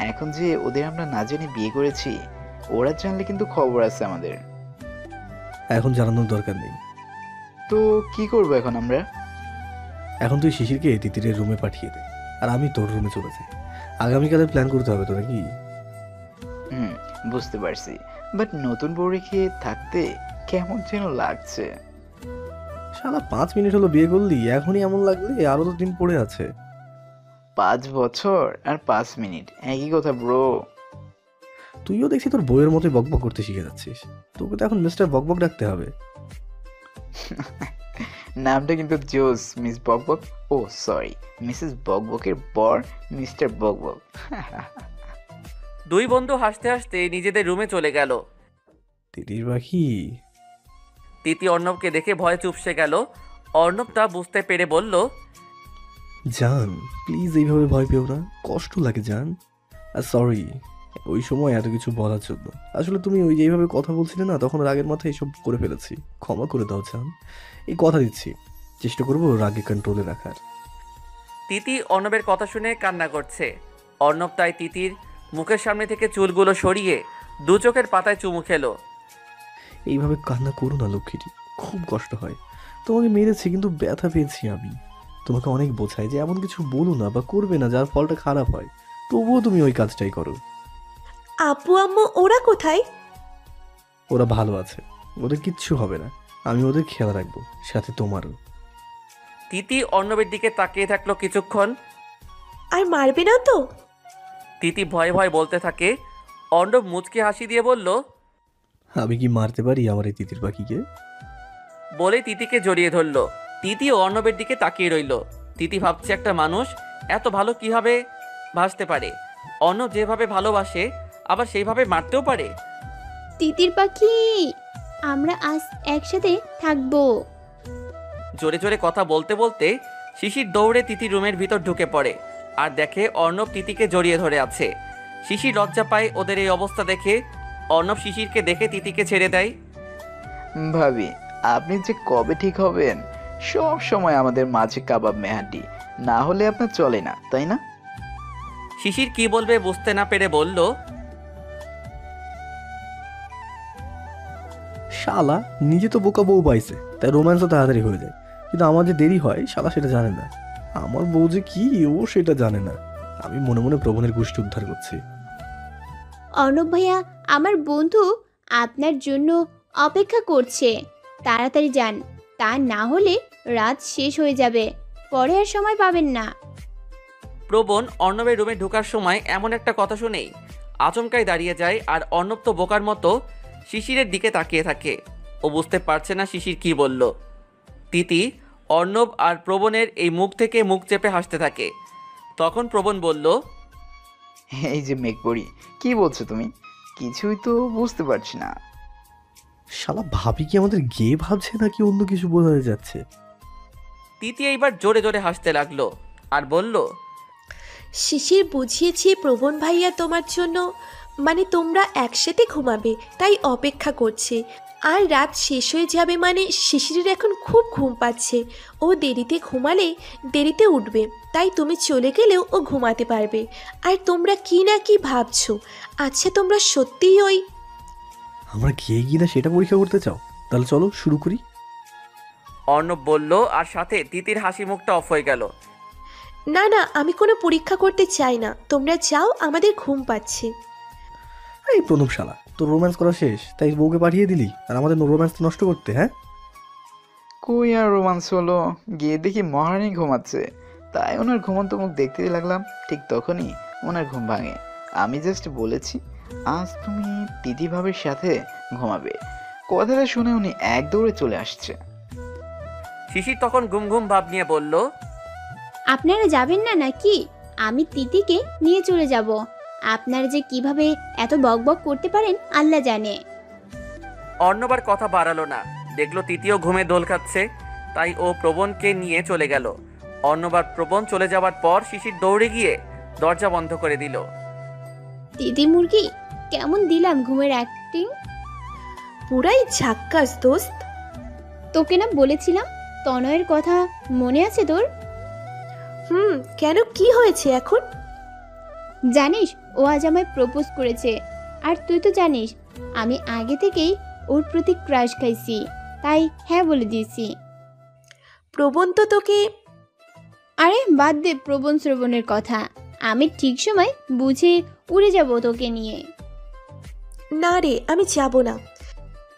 এখন যে ওদের আমরা না জেনে বিয়ে করেছি, ওরা জানলে কিন্তু খবর আছে আমাদের। এখন জানানোর দরকার নেই। তো কি করবো এখন আমরা? এখন তুই শিশিরকে তিতিরের রুমে পাঠিয়ে দে, আর আমি তোর রুমে চলে যাই। আগামীকালের প্ল্যান করতে হবে তো নাকি? বুঝতে পারছি, বাট নতুন বউ রেখে থাকতে কেমন যেন লাগছে। শালা 5 মিনিট হলো বিয়ে করলি, এখনই এমন লাগলে? আরো তো দিন পড়ে আছে। 5 বছর আর 5 মিনিট একই কথা ব্রো। তুইও দেখছি তোর বউয়ের মতোই বকবক করতে শিখে যাচ্ছিস। তোকে তো এখন মিস্টার বকবক ডাকতে হবে। নামটা কিন্তু জোস, মিস বকবক। ও সরি, মিসেস বকবকের বর মিস্টার বকবক। দুই বন্ধু হাসতে হাসতে নিজেদের রুমে চলে গেল। তিতির পাখি। তিতি অর্ণবকে দেখে ভয়ে চুপসে গেল। অর্ণব তা বুঝতে পেরে বলল, জান প্লিজ এইভাবে ভয় পেও না, কষ্ট লাগে জান। আর সরি ওই সময় এত কিছু বলার জন্য। আসলে তুমি ওই যেভাবে কথা বলছিলে না, তখন রাগের মাথায় এসব করে ফেলেছি, ক্ষমা করে দাও জান। এই কথা দিচ্ছি, চেষ্টা করবো রাগে কন্ট্রোলে রাখার। তিতি অর্ণবের কথা শুনে কান্না করছে। অর্ণব তাই তিতির মুখের সামনে থেকে চুলগুলো সরিয়ে দু চোখের পাতায় চুমু খেলো। এইভাবে কান্না করো না লক্ষ্মীটি, খুব কষ্ট হয়। তোমাকে মেরেছি কিন্তু ব্যথা পেয়েছি আমি। তোমাকে অনেক বোঝাই যে এমন কিছু বলো না বা করবে না যার ফলটা খারাপ হয়, তবুও তুমি ওই কাজটাই করো। আপু আম্মু ওরা কোথায়? ওরা ভালো আছে, ওদের কিচ্ছু হবে না। আমি ওদের খেয়াল রাখবো, সাথে তোমারও। তিতি অর্ণবের দিকে তাকিয়ে থাকলো কিছুক্ষণ। আর মারবে না তো? তিতি ভয়ে ভয়ে বলতে থাকে। অর্ণব মুচকি হাসি দিয়ে বলল, আমি কি মারতে পারি আমার এই তিতির পাখিকে? বলে তিতিকে জড়িয়ে ধরল। তিতি অর্ণবের দিকে তাকিয়ে রইল। তিতি ভাবছে একটা মানুষ এত ভালো কিভাবে ভাসতে পারে। অর্ণব যেভাবে ভালোবাসে আবার সেইভাবে মারতেও পারে। তিতির পাখি, আমরা আজ একসাথে থাকবো। জোরে জোরে কথা বলতে বলতে শিশির দৌড়ে তিতির রুমের ভিতর ঢুকে পড়ে আর দেখে অর্ণব তিতিকে জড়িয়ে ধরে আছে। শিশির লজ্জা পায় ওদের এই অবস্থা দেখে। অর্ণব শিশিরকে দেখে তিতিকে ছেড়ে দেয়। ভাবি, আপনি যে কবে ঠিক হবেন? সব সময় আমাদের মাঝে কাবাব মেহাটি না হলে আপনার চলে না, তাই না? শিশির কি বলবে বুঝতে না পেরে বলল, শালা নিজে তো বোকা বউ পাইছে, তাই রোম্যান্সও তাড়াতাড়ি হয়ে যায়। কিন্তু আমার যে দেরি হয় শালা সেটা জানে না। আমার বউ যে কি ও সেটা জানে না। আমি মনে মনে প্রবণের গোষ্ঠী উদ্ধার করছি। অর্ণব ভাইয়া, আমার বন্ধু আপনার জন্য অপেক্ষা করছে, তাড়াতাড়ি যান, তা না হলে রাত শেষ হয়ে যাবে, পরে আর সময় পাবেন না। প্রবণ অর্ণবের রুমে ঢোকার সময় এমন একটা কথা শুনেই আচমকাই দাঁড়িয়ে যায়। আর অর্ণব তো বোকার মতো শিশিরের দিকে তাকিয়ে থাকে। ও বুঝতে পারছে না শিশির কি বলল। তিতি অর্ণব আর প্রবণের এই মুখ থেকে মুখ চেপে হাসতে থাকে। তখন প্রবণ বলল, এই যে মেঘপরি, কি বলছো তুমি? কিছুই তো বুঝতে পারছি না। শালা ভাবি কি আমাদের গে ভাবছে নাকি অন্য কিছু বোঝা যাচ্ছে? তিতি এইবার জোরে জোরে হাসতে লাগলো আর বলল, শিশির বুঝিয়েছি প্রবণ ভাইয়া তোমার জন্য, মানে তোমরা একসাথে ঘুমাবে তাই অপেক্ষা করছে। আর রাত শেষ হয়ে যাবে মানে শিশিরের এখন খুব ঘুম পাচ্ছে, ও দেরিতে ঘুমালে দেরিতে উঠবে, তাই তুমি চলে গেলেও ও ঘুমাতে পারবে। আর তোমরা কি না কি ভাবছো? আচ্ছা তোমরা সত্যিই ওই? আমরা গিয়ে গিয়ে না সেটা পরীক্ষা করতে চাও? তাহলে চলো শুরু করি। অর্ণব বলল, আর সাথে তিতির হাসি মুখটা অফ হয়ে গেল। না না, আমি কোনো পরীক্ষা করতে চাই না, তোমরা যাও, আমাদের ঘুম পাচ্ছে। এই প্রণব শালা, তোর রোম্যান্স করা শেষ তাই বউকে পাঠিয়ে দিলি আর আমাদের রোম্যান্স নষ্ট করতে? হ্যাঁ কই আর রোমান্স হলো, গিয়ে দেখি মহারানী ঘুমাচ্ছে, তাই ওনার ঘুমন্ত মুখ দেখতে লাগলাম। ঠিক তখনই ওনার ঘুম ভাঙে। আমি জাস্ট বলেছি আজ তুমি দিদি ভাবির সাথে ঘুমাবে, কথাটা শুনে উনি এক দৌড়ে চলে আসছে। শিশির তখন ঘুম ঘুম ভাব নিয়ে বলল, আপনারা যাবেন না নাকি? আমি তিতিকে নিয়ে চলে যাব। আপনারা যে কিভাবে এত বকবক করতে পারেন আল্লাহ জানে। অর্ণব আর কথা বাড়ালো না, দেখলো তিতিও ঘুমে দোল খাচ্ছে, তাই ও প্রবণকে নিয়ে চলে গেল। অর্ণব আর প্রবণ চলে যাওয়ার পর শিশির দৌড়ে গিয়ে দরজা বন্ধ করে দিল। তিতি মুরগি, কেমন দিলাম ঘুমের অ্যাক্টিং? পুরাই ঝাক্কাস দোস্ত। তোকে না বলেছিলাম তনয়ের কথা মনে আছে তোর? কেন, কি হয়েছে এখন? জানিস ও আজ আমায় প্রপোজ করেছে। আর তুই তো জানিস আমি আগে থেকেই ওর প্রতি ক্রাশ খাইছি, তাই হ্যাঁ বলে দিয়েছি। প্রবণ তো তোকে... আরে বাদ দে প্রবণ শ্রবণের কথা, আমি ঠিক সময় বুঝে উড়ে যাব তোকে নিয়ে। না রে, আমি যাব না।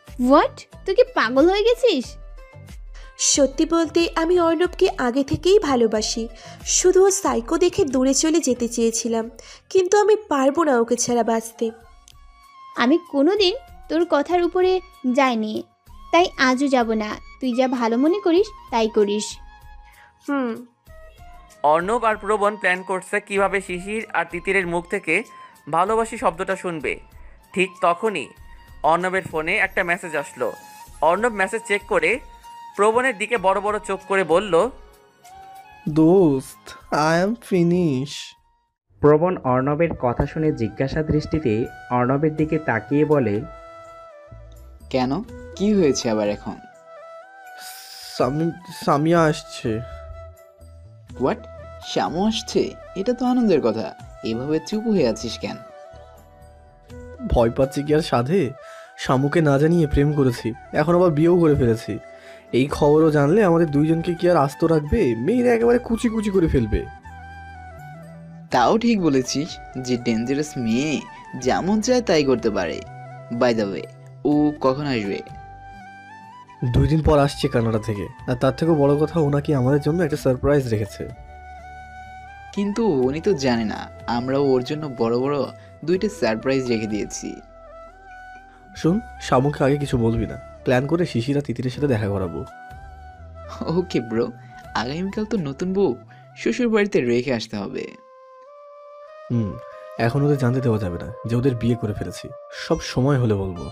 হোয়াট, তুই কি পাগল হয়ে গেছিস? সত্যি বলতে আমি অর্ণবকে আগে থেকেই ভালোবাসি, শুধু ও সাইকো দেখে দূরে চলে যেতে চেয়েছিলাম, কিন্তু আমি পারবো না ওকে ছাড়া বাঁচতে। আমি কোনোদিন তোর কথার উপরে যাইনি, তাই আজও যাব না। তুই যা ভালো মনে করিস তাই করিস। অর্ণব আর প্রবণ প্ল্যান করছে কিভাবে শিশির আর তিতিরের মুখ থেকে ভালোবাসি শব্দটা শুনবে। ঠিক তখনই অর্ণবের ফোনে একটা মেসেজ আসলো। অর্ণব মেসেজ চেক করে প্রবণের দিকে বড় বড় চোখ করে বলল, দোস্ত আই এম ফিনিশ। প্রবণ অর্ণবের কথা শুনে জিজ্ঞাসা দৃষ্টিতে অর্ণবের দিকে তাকিয়ে বলে, কেন, কি হয়েছে আবার এখন? সামিয়া আসছে। হোয়াট, শ্যামু আসছে? এটা তো আনন্দের কথা, এভাবে চুপ হয়ে আছিস কেন? ভয় পাচ্ছি কি আর সাধে? শামুকে না জানিয়ে প্রেম করেছি, এখন আবার বিয়েও করে ফেলেছি। এই খবরও জানলে আমাদের দুইজনকে কি আর আস্ত রাখবে? মেয়েরা একেবারে কুচি কুচি করে ফেলবে। তাও ঠিক বলেছিস যে ডেঞ্জারাস মেয়ে যেমন চায় তাই করতে পারে। বাই দ্য ওয়ে, ও কখন আসবে? 2 দিন পর আসছে কানাডা থেকে, আর তার থেকেও বড় কথা ও নাকি আমাদের জন্য একটা সারপ্রাইজ রেখেছে। কিন্তু উনি তো জানে না আমরাও ওর জন্য বড় বড় 2টা সারপ্রাইজ রেখে দিয়েছি। শুন, শামুকে আগে কিছু বলবি না, প্ল্যান করে শিশিরা তিতিরের সাথে দেখা করাবো। ওকে ব্রো, আগামীকাল তো নতুন বউ শ্বশুর বাড়িতে রেখে আসতে হবে। এখন ওদের জানতে দেওয়া যাবে না যে ওদের বিয়ে করে ফেলেছি, সব সময় হলে বলবো।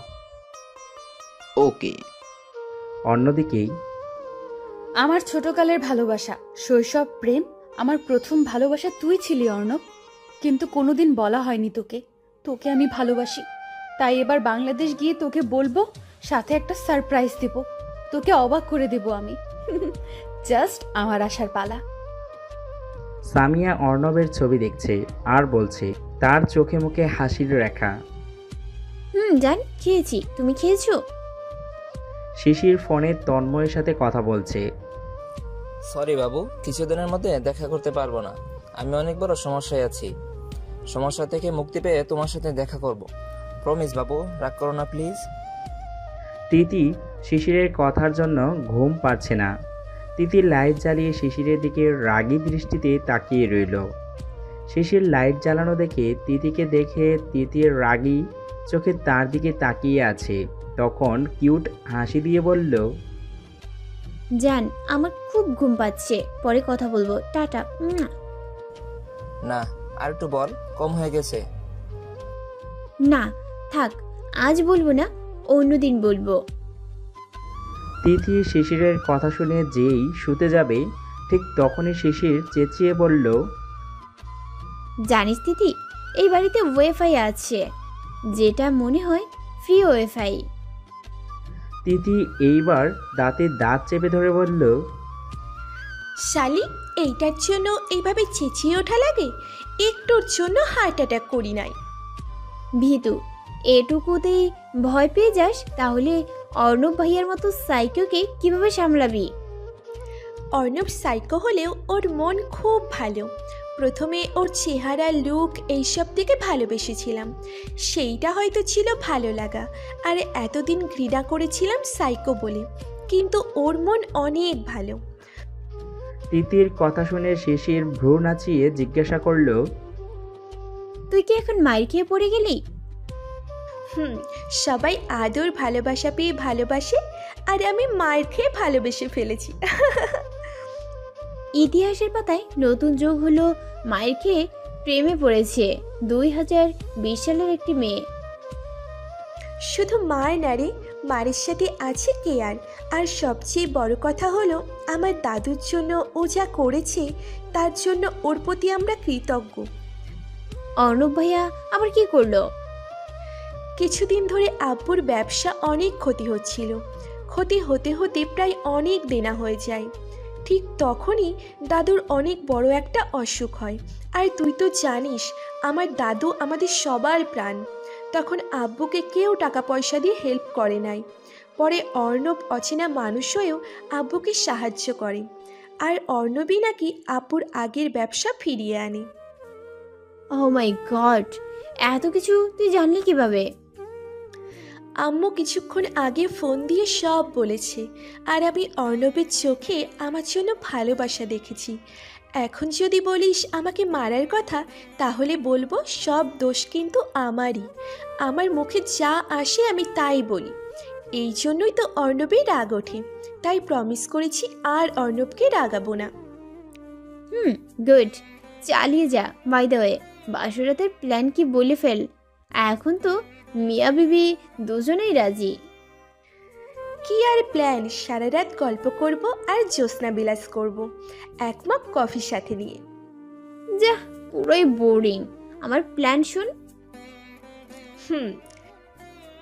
ওকে। অন্যদিকেই আমার ছোটকালের ভালোবাসা, শৈশব প্রেম, আমার প্রথম ভালোবাসা তুই ছিলি অর্ণব, কিন্তু কোনোদিন বলা হয়নি তোকে তোকে আমি ভালোবাসি। তাই এবার বাংলাদেশ গিয়ে তোকে বলবো, সাথে একটা সারপ্রাইজ দেব, তোকে অবাক করে দেব আমি। জাস্ট আমার আসার পালা। সামিয়া অর্ণবের ছবি দেখছে আর বলছে, তার চোখে মুখে হাসির রেখা। জান, খেয়েছি, তুমি খেয়েছো? শিশির ফোনে তন্ময়ের সাথে কথা বলছে। সরি বাবু, কিছুদিনের মধ্যে দেখা করতে পারবো না, আমি অনেক বড় সমস্যায় আছি। সমস্যা থেকে মুক্তি পেয়ে তোমার সাথে দেখা করব, প্রমিস বাবু, রাগ করো না প্লিজ। তিতি শিশিরের কথার জন্য ঘুম পাচ্ছে না। তিতি লাইট জ্বালিয়ে শিশিরের দিকে রাগী দৃষ্টিতে তাকিয়ে রইল। শিশির লাইট জ্বালানো দেখে তিতিকে দেখে তিতির রাগী চোখে তার দিকে তাকিয়ে আছে। তখন কিউট হাসি দিয়ে বলল, জান, আমার খুব ঘুম পাচ্ছে, পরে কথা বলবো, টাটা। না, আর একটু বল, কম হয়ে গেছে। না থাক, আজ বলবো না, অন্যদিন বলবো। তিথি শিশিরের কথা শুনে যেই শুতে যাবে ঠিক তখনই শিশির চেঁচিয়ে বলল, জানিস তিথি, এই বাড়িতে ওয়াইফাই আছে, যেটা মনে হয় ফ্রি ওয়াইফাই। তিথি এইবার দাঁতে দাঁত চেপে ধরে বলল, শালি, এইটার জন্য এইভাবে চেঁচিয়ে ওঠা লাগে? একটুর জন্য হার্ট অ্যাটাক করি নাই। ভীতু, এটুকুতেই ভয় পেয়ে যাস, তাহলে অর্ণব ভাইয়ার মতো সাইকোকে কিভাবে সামলাবি? অর্ণব সাইকো হলেও ওর মন খুব ভালো। প্রথমে ওর চেহারা, লুক এইসব থেকে ভালোবেসেছিলাম, সেইটা হয়তো ছিল ভালো লাগা, আর এতদিন ঘৃণা করেছিলাম সাইকো বলে, কিন্তু ওর মন অনেক ভালো। তিতির কথা শুনে শিশির ভ্রু নাচিয়ে জিজ্ঞাসা করল, তুই কি এখন মাইর খেয়ে পড়ে গেলি? সবাই আদর ভালোবাসা পেয়ে ভালোবাসে, আর আমি মায়ের খেয়ে ভালোবেসে ফেলেছি। ইতিহাসের পাতায় নতুন যোগ হলো, মায়ের খেয়ে প্রেমে পড়েছে 2020 সালের একটি মেয়ে। শুধু মায়ের না রে, মায়ের সাথে আছে কেয়ার। আর সবচেয়ে বড় কথা হলো, আমার দাদুর জন্য ও যা করেছে তার জন্য ওর প্রতি আমরা কৃতজ্ঞ। অর্ণব ভাইয়া আবার কি করলো? কিছুদিন ধরে আব্বুর ব্যবসা অনেক ক্ষতি হচ্ছিল। ক্ষতি হতে হতে প্রায় অনেক দেনা হয়ে যায়। ঠিক তখনই দাদুর অনেক বড় একটা অসুখ হয়। আর তুই তো জানিস, আমার দাদু আমাদের সবার প্রাণ। তখন আব্বুকে কেউ টাকা পয়সা দিয়ে হেল্প করে নাই। পরে অর্ণব অচেনা মানুষ হয়েও আব্বুকে সাহায্য করে, আর অর্ণবই নাকি আব্বুর আগের ব্যবসা ফিরিয়ে আনে। ও মাই গড, এত কিছু তুই জানলি কিভাবে? আম্মু কিছুক্ষণ আগে ফোন দিয়ে সব বলেছে, আর আমি অর্ণবের চোখে আমার জন্য ভালোবাসা দেখেছি। এখন যদি বলিস আমাকে মারার কথা, তাহলে বলবো সব দোষ কিন্তু আমারই। আমার মুখে যা আসে আমি তাই বলি, এই জন্যই তো অর্ণবের রাগ ওঠে। তাই প্রমিস করেছি আর অর্ণবকে রাগাবো না। গুড, চালিয়ে যা। বাই দ্য ওয়ে, বাসরাতের প্ল্যান কি বলে ফেল। এখন তো মিয়া বিবি দুজনেই রাজি। কি আর প্ল্যান, সারা রাত গল্প করব আর জ্যোৎস্না বিলাস করব, এক মাপ কফির সাথে নিয়ে। যা, পুরোই বোরিং। আমার প্ল্যান শুন।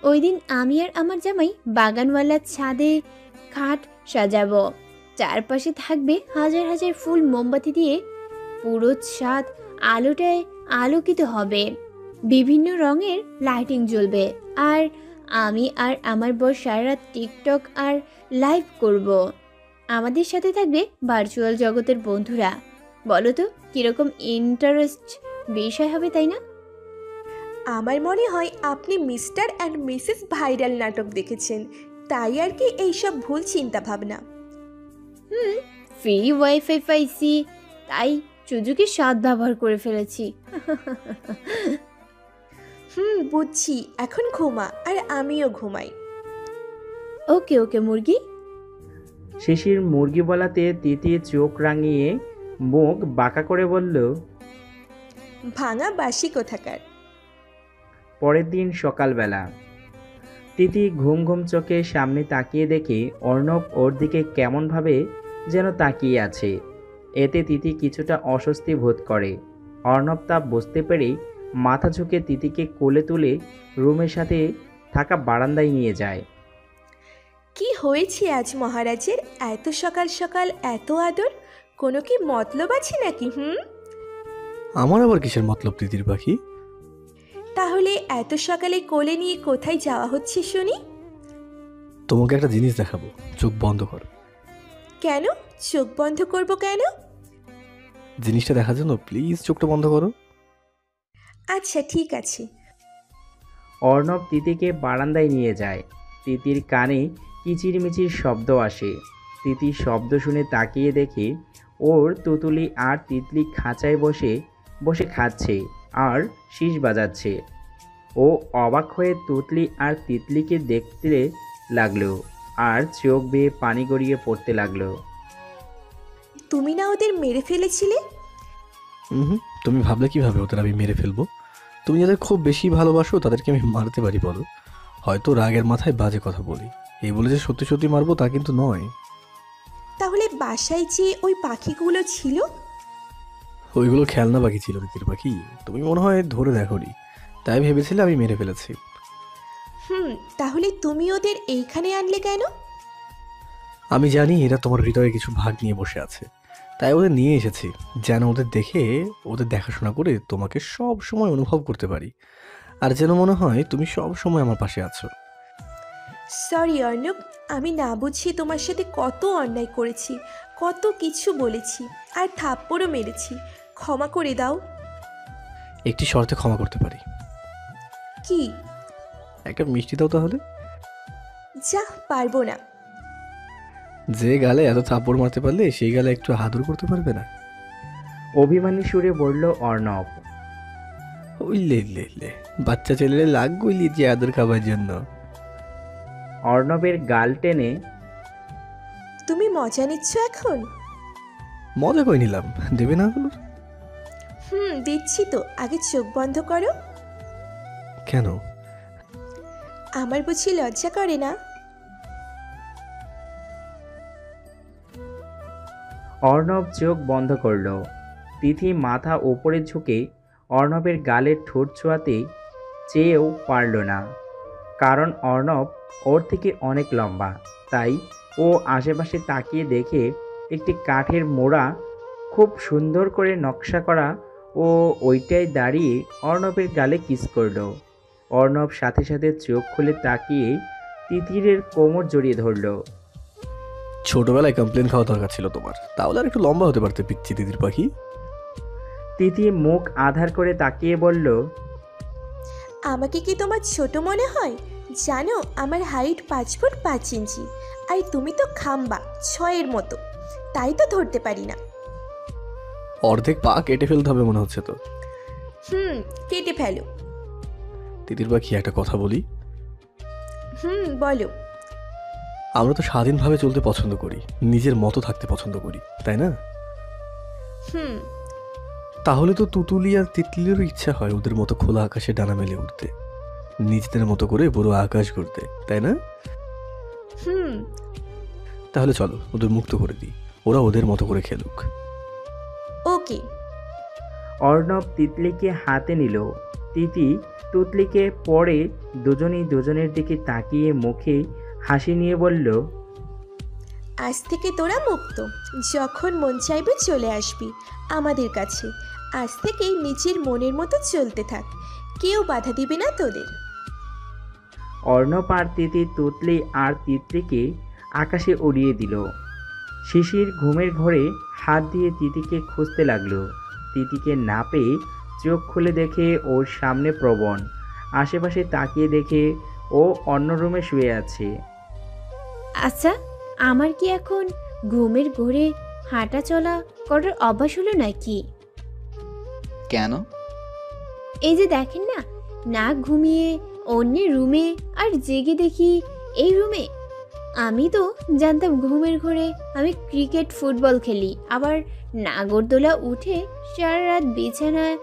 ওই দিন আমি আর আমার জামাই বাগানওয়ালার ছাদে খাট সাজাবো। চারপাশে থাকবে হাজার হাজার ফুল, মোমবাতি দিয়ে পুরো ছাদ আলোটায় আলোকিত হবে। বিভিন্ন রঙের লাইটিং জ্বলবে, আর আমি আর আমার বর সারা রাত টিকটক আর লাইভ করব। আমাদের সাথে থাকবে ভার্চুয়াল জগতের বন্ধুরা। বলো তো কীরকম ইন্টারেস্ট বিষয় হবে, তাই না? আমার মনে হয় আপনি মিস্টার অ্যান্ড মিসেস ভাইরাল নাটক দেখেছেন, তাই আর কি এইসব ভুল চিন্তা ভাবনা। ফ্রি ওয়াইফাই পাইছি, তাই সুযোগের সৎ ব্যবহার করে ফেলেছি। বুঝছি, এখন ঘুমা, আর আমিও ঘুমাই। ওকে ওকে মুরগি। শিশির মুরগি বলাতে তিতি চোখ রাঙিয়ে মুখ বাঁকা করে বলল, ভাঙা বাসি কোথাকার। পরের দিন সকালবেলা তিতি ঘুম ঘুম চোখে সামনে তাকিয়ে দেখে অর্ণব ওর দিকে কেমনভাবে যেন তাকিয়ে আছে। এতে তিতি কিছুটা অস্বস্তি বোধ করে। অর্ণব তা বুঝতে পেরে মাথা ঝুঁকে তিতিকে কোলে তুলে রুমের সাথে থাকা বারান্দায় নিয়ে যায়। কি হয়েছে আজ মহারাজের, এত সকাল সকাল এত আদর? কোনো কি মতলব আছে নাকি? আমার আবার কিসের মতলব তিতির পাখি? তাহলে এত সকালে কোলে নিয়ে কোথায় যাওয়া হচ্ছে শুনি? তোমাকে একটা জিনিস দেখাবো, চোখ বন্ধ কর। কেন চোখ বন্ধ করব কেন? জিনিসটা দেখার জন্য প্লিজ চোখটা বন্ধ করো। আচ্ছা ঠিক আছে। অর্ণব তিতিকে বারান্দায় নিয়ে যায়। তিতির কানে কিচিরমিচির শব্দ আসে। তিতি শব্দ শুনে তাকিয়ে দেখে ওর তুতুলি আর তিতলি খাঁচায় বসে বসে খাচ্ছে আর শীষ বাজাচ্ছে। ও অবাক হয়ে তুতলি আর তিতলিকে দেখতে লাগলো আর চোখ বেয়ে পানি গড়িয়ে পড়তে লাগলো। তুমি না ওদের মেরে ফেলেছিলে? তুমি ভাবলে কিভাবে ওদের আমি মেরে ফেলবো? তুমি যাদের খুব বেশি ভালোবাসো তাদেরকে আমি মারতে পারি বলো? হয়তো রাগের মাথায় বাজে কথা বলি, এই বলে যে সত্যি সত্যি মারবো তা কিন্তু নয়। তাহলে বাসায় যে ওই পাখিগুলো ছিল? ওইগুলো খেলনা পাখি ছিল তিতির পাখি, তুমি মনে হয় ধরে দেখোনি, তাই ভেবেছিলে আমি মেরে ফেলেছি। তাহলে তুমি ওদের এইখানে আনলে কেন? আমি জানি এরা তোমার হৃদয়ে কিছু ভাগ নিয়ে বসে আছে, তাই ওদের নিয়ে এসেছি যেন ওদের দেখে ওদের দেখাশোনা করে তোমাকে সব সময় অনুভব করতে পারি, আর যেন মনে হয় তুমি সব সময় আমার পাশে আছো। সরি অর্ণব, আমি না বুঝি তোমার সাথে কত অন্যায় করেছি, কত কিছু বলেছি, আর থাপ্পড়ও মেরেছি। ক্ষমা করে দাও। একটি শর্তে ক্ষমা করতে পারি। কি? একটা মিষ্টি দাও তাহলে। যা, পারবো না। যে গালে এত থাপ্পড় মারতে পারলে সেই গালে একটু আদর করতে পারবে না? অভিমানী সুরে বলল অর্ণব। ওই লে লে লে, বাচ্চা ছেলেরা লাগ গইলি যে আদর খাবার জন্য। অর্ণবের গাল টেনে। তুমি মজা নিচ্ছ এখন? মজা করে নিলাম, দেবে না হলো? দিচ্ছি তো, আগে চোখ বন্ধ করো। কেন? আমার বুঝি লজ্জা করে না? অর্ণব চোখ বন্ধ করল। তিথি মাথা ওপরে ঝুঁকে অর্ণবের গালের ঠোঁট ছোঁয়াতে চেয়েও পারল না, কারণ অর্ণব ওর থেকে অনেক লম্বা। তাই ও আশেপাশে তাকিয়ে দেখে একটি কাঠের মোড়া খুব সুন্দর করে নকশা করা ও ওইটাই দাঁড়িয়ে অর্ণবের গালে কিস করল। অর্ণব সাথে সাথে চোখ খুলে তাকিয়ে তিতিরের কোমর জড়িয়ে ধরল। ছোটবেলায় কমপ্লেন খাওয়া দরকার ছিল তোমার, তাহলে আর একটু লম্বা হতে পারতে পিচ্ছি দিদির পাখি। তিথি মুখ আধার করে তাকিয়ে বলল, আমাকে কি তোমার ছোট মনে হয়? জানো আমার হাইট 5 ফুট 5 ইঞ্চি, আর তুমি তো খাম্বা 6-এর মতো, তাই তো ধরতে পারি না। অর্ধেক পা কেটে ফেলতে হবে মনে হচ্ছে তো। কেটে ফেলো। দিদির পাখি একটা কথা বলি। বলো। আমরা তো স্বাধীনভাবে চলতে পছন্দ করি, নিজের মতো থাকতে পছন্দ করি, তাই না? তাহলে তো তুতুলি আর তিতলিরও ইচ্ছা হয় ওদের মতো খোলা আকাশে ডানা মেলে উঠতে, নিজেদের মতো করে পুরো আকাশ ঘুরতে, তাই না? তাহলে চলো ওদের মুক্ত করে দিই, ওরা ওদের মতো করে খেলুক। ওকে। অর্ণব তিতলিকে হাতে নিল। তিতি তুতলিকে পরে দুজনেই দুজনের দিকে তাকিয়ে মুখে হাসি নিয়ে বলল, আজ থেকে তোরা মুক্ত, যখন মন চাইবে চলে আসবি আমাদের কাছে। আজ থেকেই নিজের মনের মতো চলতে থাক, কেউ বাধা দিবে না তোদের। অর্ণব আর তিতি তুতলি আর তিতলিকে আকাশে উড়িয়ে দিল। শিশির ঘুমের ঘরে হাত দিয়ে তিতিকে খুঁজতে লাগলো। তিতিকে না পেয়ে চোখ খুলে দেখে ওর সামনে প্রবণ। আশেপাশে তাকিয়ে দেখে ও অন্য রুমে শুয়ে আছে। আচ্ছা, আমার কি এখন ঘুমের ঘোরে হাঁটা চলা করার অভ্যাস হলো নাকি? কেন? এই যে দেখেন না, না ঘুমিয়ে অন্যের রুমে আর জেগে দেখি এই রুমে। আমি তো জানতাম ঘুমের ঘোরে আমি ক্রিকেট ফুটবল খেলি, আবার নাগরদোলা উঠে সারা রাত বিছানায়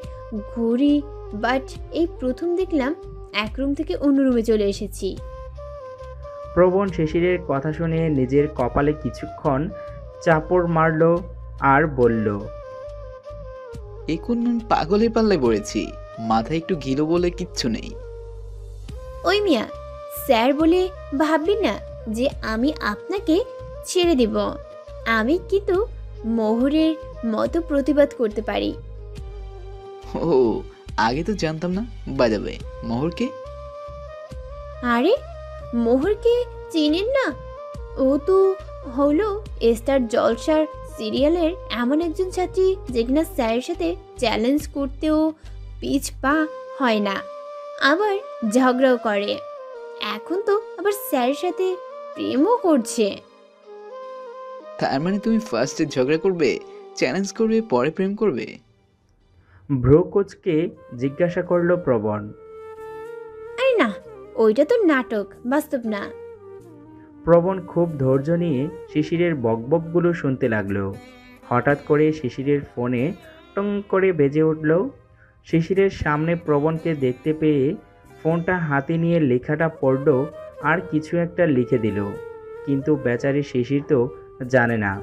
ঘুরি, বাট এই প্রথম দেখলাম এক রুম থেকে অন্য রুমে চলে এসেছি। প্রবণ শিশিরের কথা শুনে নিজের কপালে কিছুক্ষণ চাপড় মারল আর বলল, এই কোন পাগলের পাল্লায় পড়েছি, মাথায় একটু ঘিলো বলে কিচ্ছু নেই। ওই মিয়া, স্যার বলে ভাববি না যে আমি আপনাকে ছেড়ে দেব। আমি কিন্তু মোহরের মতো প্রতিবাদ করতে পারি। ও, আগে তো জানতাম না। বাজাবে মোহরকে? আরে মোহরকে চিনেন না? ও তো হলো স্টার জলসার সিরিয়ালের এমন একজন ছাত্রী যে কিনা স্যারের সাথে চ্যালেঞ্জ করতেও পিছ পা হয় না, আবার ঝগড়াও করে। এখন তো আবার স্যারের সাথে প্রেমও করছে। তার মানে তুমি ফার্স্টে ঝগড়া করবে, চ্যালেঞ্জ করবে, পরে প্রেম করবে? ভ্রু কোচকে জিজ্ঞাসা করলো প্রবণ। আরে না, ওইটা তো নাটক, বাস্তব না। প্রবণ খুব ধৈর্য নিয়ে শিশিরের বকবকগুলো শুনতে লাগলো। হঠাৎ করে শিশিরের ফোনে টং করে বেজে উঠল। শিশিরের সামনে প্রবণকে দেখতে পেয়ে ফোনটা হাতে নিয়ে লেখাটা পড়ল আর কিছু একটা লিখে দিল। কিন্তু বেচারি শিশির তো জানে না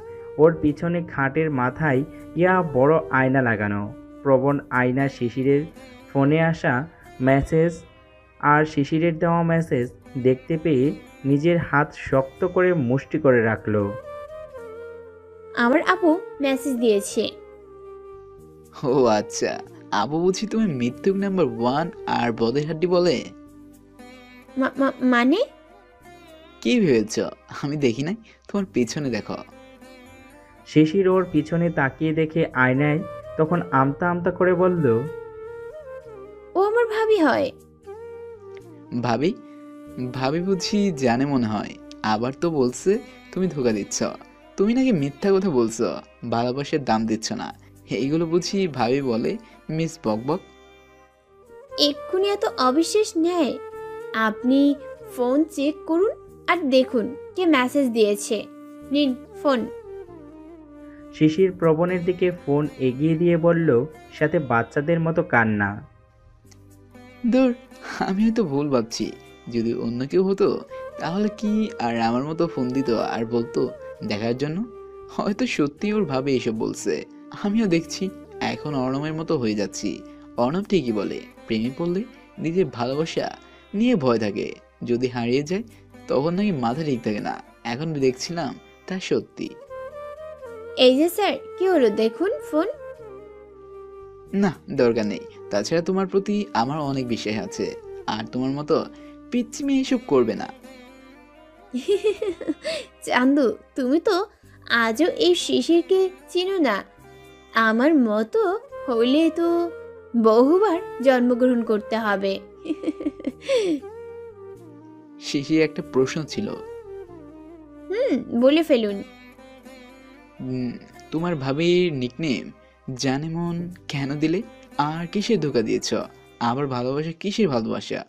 ওর পিছনে খাটের মাথায় ইয়া বড় আয়না লাগানো। প্রবণ আয়না শিশিরের ফোনে আসা মেসেজ আর শিশিরের দেওয়া মেসেজ দেখতে পেয়ে নিজের হাত শক্ত করে মুষ্টি করে রাখল। আমার আপু মেসেজ দিয়েছে। ও আচ্ছা, আপু বুঝি তুমি মৃত্যুক নাম্বার 1 আর বদের হাড্ডি বলে? মানে? কি ভেবেছ আমি দেখি নাই? তোমার পিছনে দেখো। শিশির ওর পিছনে তাকিয়ে দেখে আয়নায় তখন আমতা আমতা করে বলল, ও আমার ভাবি হয়। ভাবি? ভাবি বুঝি জানে মনে হয়। আবার তো বলছে তুমি ধোকা দিচ্ছ, তুমি নাকি মিথ্যা কথা বলছো, ভালোবাসার দাম দিচ্ছ না। এইগুলো বুঝি ভাবি বলে মিস বকবক? এক্ষুনি এত অবিশ্বাস নেয়? আপনি ফোন চেক করুন আর দেখুন কে মেসেজ দিয়েছে। নিন ফোন। শিশির প্রবণের দিকে ফোন এগিয়ে দিয়ে বলল, সাথে বাচ্চাদের মতো কান্না। দূর, আমি হয়তো ভুল ভাবছি। যদি অন্য কেউ হতো তাহলে কি আর আমার মতো ফোন দিত আর বলতো দেখার জন্য? হয়তো সত্যি ওর ভাবে এসব বলছে। আমিও দেখছি এখন অর্ণবের মতো হয়ে যাচ্ছি। অর্ণব ঠিকই বলে, প্রেমে পড়লে নিজের ভালোবাসা নিয়ে ভয় থাকে, যদি হারিয়ে যায় তখন নাকি মাথা ঠিক থাকে না। এখন দেখছিলাম তা সত্যি। এই যে স্যার, কি হলো দেখুন ফোন। না, দরকার নেই। তাছাড়া তোমার প্রতি আমার অনেক বিশ্বাস আছে, আর তোমার মতো পিচ্ছি মেয়ে এসব করবে না। চান্দু, তুমি তো আজও এই শিশিরকে চিনো না। আমার মতো হলে তো বহুবার জন্মগ্রহণ করতে হবে। শিশির একটা প্রশ্ন ছিল। বলে ফেলুন। তোমার ভাবির নিকনেম জানেমন কেন দিলে? আর কিসের ধোকা দিয়েছ? আবার ভালোবাসা কিসের ভালোবাসা?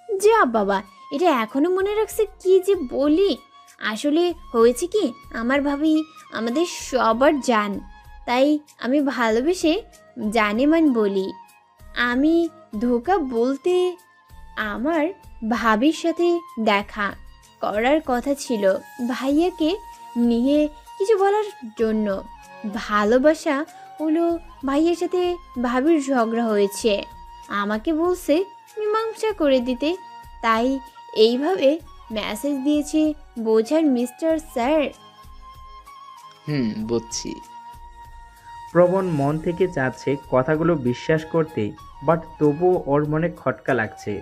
যা বাবা, এটা এখনো মনে রাখছে? কি যে বলি। আসলে হয়েছে কি, আমার ভাবি আমাদের সবার জান, তাই আমি ভালোবেসে জানেমান বলি। আমি ধোকা বলতে আমার ভাবির সাথে দেখা করার কথা ছিল ভাইয়াকে নিয়ে কিছু বলার জন্য। ভালোবাসা হলো ভাইয়ের সাথে ভাবির ঝগড়া হয়েছে, আমাকে বলছে মীমাংসা করে দিতে, তাই এইভাবে মেসেজ দিয়েছে। বোঝার মিস্টার স্যার। বুঝছি। প্রবণ মন থেকে চাচ্ছে কথাগুলো বিশ্বাস করতে, বাট তবুও ওর মনে খটকা লাগছে।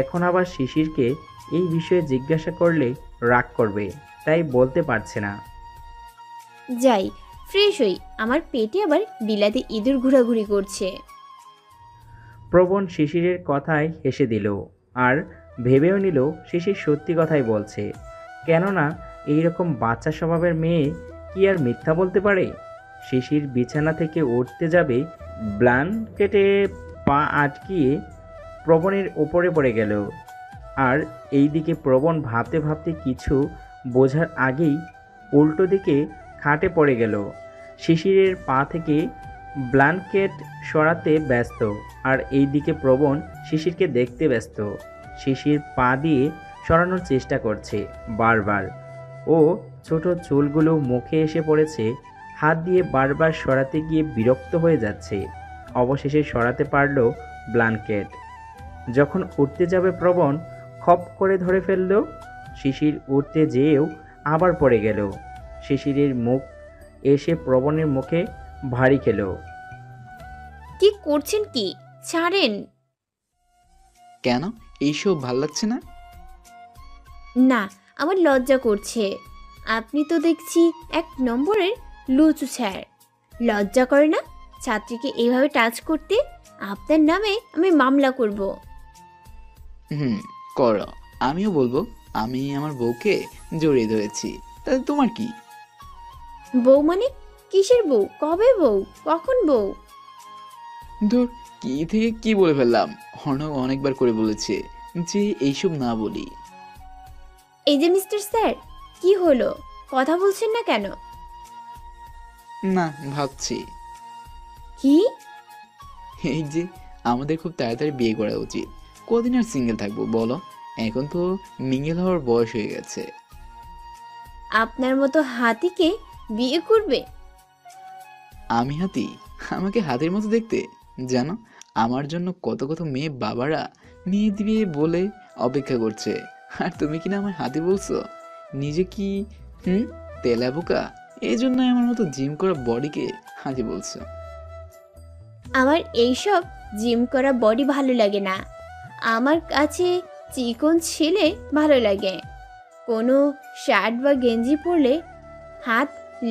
এখন আবার শিশিরকে এই বিষয়ে জিজ্ঞাসা করলে রাগ করবে, তাই বলতে পারছে না। যাই ফ্রেশ হই, আমার পেটে আবার বিলাতে ইঁদুর ঘোরাঘুরি করছে। প্রবণ শিশিরের কথায় হেসে দিল আর ভেবেও নিল শিশির সত্যি কথাই বলছে। কেননা এইরকম বাচ্চা স্বভাবের মেয়ে কি আর মিথ্যা বলতে পারে? শিশির বিছানা থেকে উঠতে যাবে, ব্ল্যাঙ্কেটে পা আটকিয়ে প্রবণের ওপরে পড়ে গেল। আর এইদিকে প্রবণ ভাবতে ভাবতে কিছু বোঝার আগেই উল্টো দিকে খাটে পড়ে গেল। শিশিরের পা থেকে ব্ল্যাঙ্কেট সরাতে ব্যস্ত, আর এইদিকে প্রবণ শিশিরকে দেখতে ব্যস্ত। শিশির পা দিয়ে সরানোর চেষ্টা করছে বারবার। ও ছোট চুলগুলো মুখে এসে পড়েছে, হাত দিয়ে বারবার সরাতে গিয়ে বিরক্ত হয়ে যাচ্ছে। অবশেষে সরাতে পারল ব্ল্যাঙ্কেট। যখন উঠতে যাবে প্রবণ খপ করে ধরে ফেলল। শিশির উঠতে যেয়েও আবার পড়ে গেল। শিশিরের মুখ এসে প্রবণের মুখে ভারী খেল। কি করছেন কি? ছাড়েন। কেন, এইসব ভাল লাগছে না? না, আমার লজ্জা করছে। আপনি তো দেখছি 1 নম্বরের লুচু স্যার। লজ্জা করে না ছাত্রীকে এইভাবে টাচ করতে? আপনার নামে আমি মামলা করব। করো, আমিও বলবো আমি আমার বউকে জড়িয়ে ধরেছি। তাহলে তোমার কি? বউ মানে কিসের বউ? কবে বউ? কখন বউ? ধুর, কি থেকে কি বলে ফেললাম। অর্ণব অনেকবার করে বলেছে যে এইসব না বলি। এই যে মিস্টার স্যার, কি হলো? কথা বলছেন না কেন? না, ভাবছি। কি? এই যে আমাদের খুব তাড়াতাড়ি বিয়ে করা উচিত। কদিন আর সিঙ্গেল থাকবো বলো? এখন তো মিঙ্গেল হওয়ার বয়স হয়ে গেছে। আপনার মতো হাতিকে বিয়ে করবে? আমি হাতি? আমাকে হাতির মতো দেখতে? জানো আমার জন্য কত কত মেয়ে বাবারা মেয়ে দিবে বলে অপেক্ষা করছে, আর তুমি কিনা আমার হাতি বলছো? নিজে কি তেলা বোকা? এই জন্যই আমার মতো জিম করা বডিকে হাতি বলছো। আমার এইসব জিম করা বডি ভালো লাগে না। আমার কাছে চিকন ছেলে ভালো লাগে। কোনো শার্ট বা গেঞ্জি পরলে হাত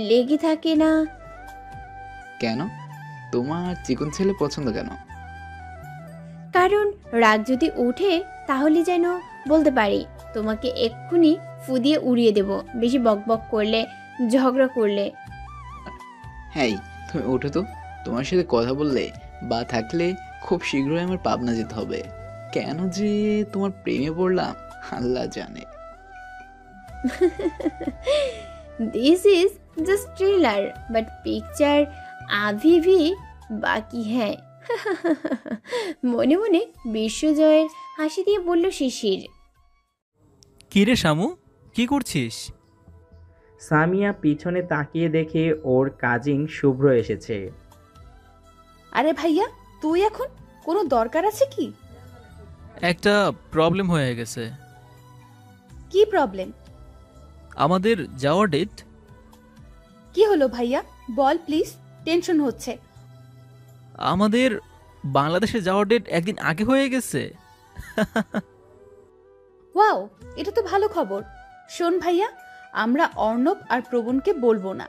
লেগে থাকে না। কেন তোমার চিকন ছেলে পছন্দ কেন? কারণ রাগ যদি ওঠে তাহলে যেন বলতে পারি তোমাকে এক্ষুনি ফু দিয়ে উড়িয়ে দেব, বেশি বকবক করলে, ঝগড়া করলে। হ্যাঁ তুমি ওঠো তো, তোমার সাথে কথা বললে বা থাকলে খুব শীঘ্রই আমার পাবনা যেতে হবে। কেন যে তোমার প্রেমে পড়লাম আল্লাহ জানে। This is just trailer but picture अभी भी बाकी है। মনে মনে বিশ্বজয়ের হাসি দিয়ে বলল শিশির। কি রে শামু, কি করছিস? সামিয়া পিছনে তাকিয়ে দেখে ওর কাজিন শুভ্র এসেছে। আরে ভাইয়া, তুই এখন কোনো দরকার আছে কি? একটা প্রবলেম হয়ে গেছে। কি প্রবলেম? আমাদের যাওয়ার ডেট। কি হলো ভাইয়া, বল প্লিজ, টেনশন হচ্ছে। আমাদের বাংলাদেশে যাওয়ার ডেট একদিন আগে হয়ে গেছে। ওয়াও, এটা তো ভালো খবর। শোন ভাইয়া, আমরা অর্ণব আর প্রবণকে বলবো না,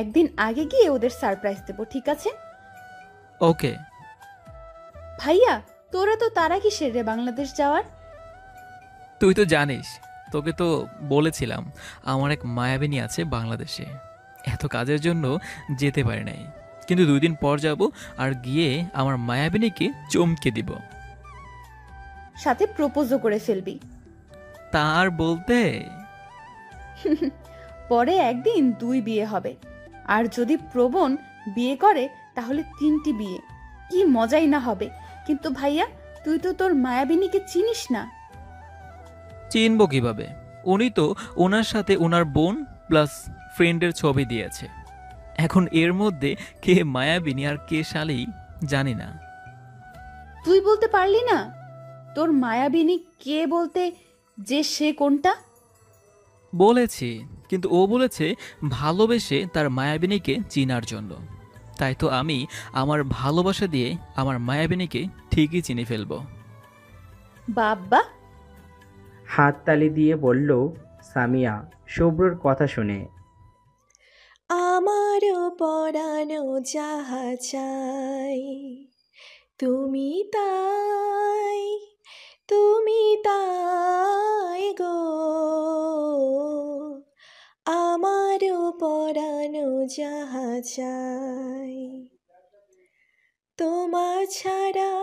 একদিন আগে গিয়ে ওদের সারপ্রাইজ দেবো, ঠিক আছে? ওকে। ভাইয়া, তোরা তো তারা কিসের রে বাংলাদেশ যাওয়ার? তুই তো জানিস, তোকে তো বলেছিলাম আমার এক মায়াবিনী আছে বাংলাদেশে। এত কাজের জন্য যেতে পারি নাই, কিন্তু 2 দিন পর যাব, আর গিয়ে আমার মায়াবিনীকে চমকে দিব। সাথে প্রপোজও করে ফেলবি। তার বলতে পরে একদিন 2 বিয়ে হবে, আর যদি প্রবণ বিয়ে করে তাহলে 3টি বিয়ে। কি মজাই না হবে। কিন্তু ভাইয়া, তুই তো তোর মায়াবিনীকে চিনিস না। চিনব কিভাবে? উনি তো ওনার সাথে ওনার বোন প্লাস ফ্রেন্ডের ছবি দিয়েছে। এখন এর মধ্যে কে মায়াবিনী আর কে শালী জানি না। তুই বলতে পারলি না তোর মায়াবিনী কে বলতে, যে সে কোনটা? বলেছি, কিন্তু ও বলেছে ভালোবেসে তার মায়াবিনীকে চিনার জন্য। তাই তো আমি আমার ভালোবাসা দিয়ে আমার মায়াবিনীকে ঠিকই চিনে ফেলব। বাবা, হাততালি দিয়ে বলল সামিয়া শুভ্রর কথা শুনে। আমারও পরানো যাহা চাই, তুমি তাই, তুমি তাই গো। আমারও পরানো যাহা চাই, তোমার ছাড়া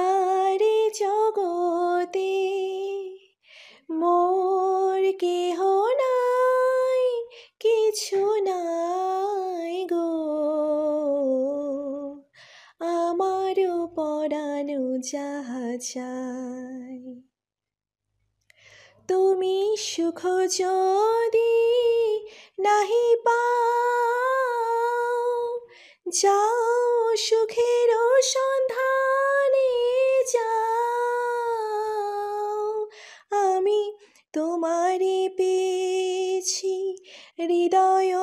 আর এ জগতে মোর কেহ নাই, কিছু নাই গো। আমারও পরানো যাহা চাই, তুমি সুখ যদি নাহি পাও, যাও সুখের সন্ধানে যাও। আমি তোমারে পেয়েছি হৃদয়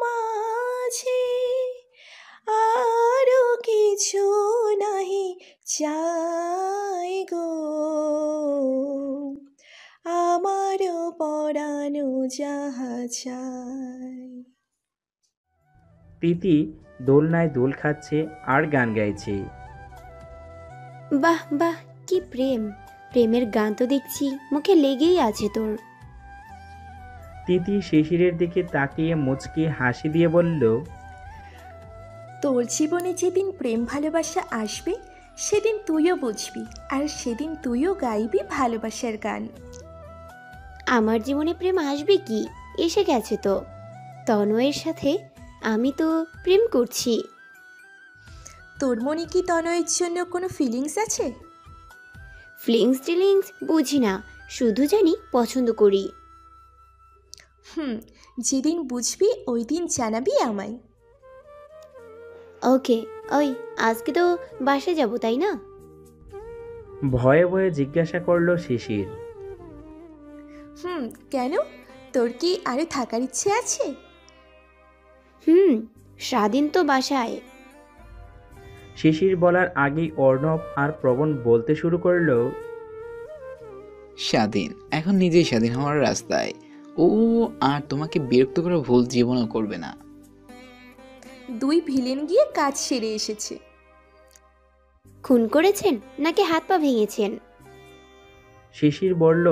মাঝে, আরো কিছু নাহি চাই গো। আমারও পরানো যাহা চাই। তিতি দোলনায় দোল খাচ্ছে আর গান গাইছে। বাহ বাহ, কি প্রেম! প্রেমের গান তো দেখছি মুখে লেগেই আছে তোর। তিতি শিশিরের দিকে তাকিয়ে মুচকি হাসি দিয়ে বলল, তোর জীবনে যেদিন প্রেম ভালোবাসা আসবে সেদিন তুইও বুঝবি, আর সেদিন তুইও গাইবি ভালোবাসার গান। আমার জীবনে প্রেম আসবে কি, এসে গেছে তো। তনয়ের সাথে আমি তো প্রেম করছি। তোর মনে কি তনয়ের জন্য কোনো ফিলিংস আছে? ফিলিংস টিলিংস বুঝি না, শুধু জানি পছন্দ করি। যেদিন বুঝবি ওই দিন জানাবি আমায়। ওকে। ওই আজকে তো বাসায় যাব, তাই না? ভয়ে ভয়ে জিজ্ঞাসা করলো শিশির। কেন, তোর কি আরে থাকার ইচ্ছে আছে? স্বাধীন তো বাসায়। শিশির বলার আগেই অর্ণব আর প্রবণ বলতে শুরু করলো, স্বাধীন, এখন নিজেই স্বাধীন হওয়ার রাস্তায়। ও আর তোমাকে বিরক্ত করে ভুল জীবনও করবে না। 2 ভিলেন গিয়ে কাজ সেরে এসেছে। খুন করেছেন নাকি হাত পা ভেঙেছেন? শিশির বলল।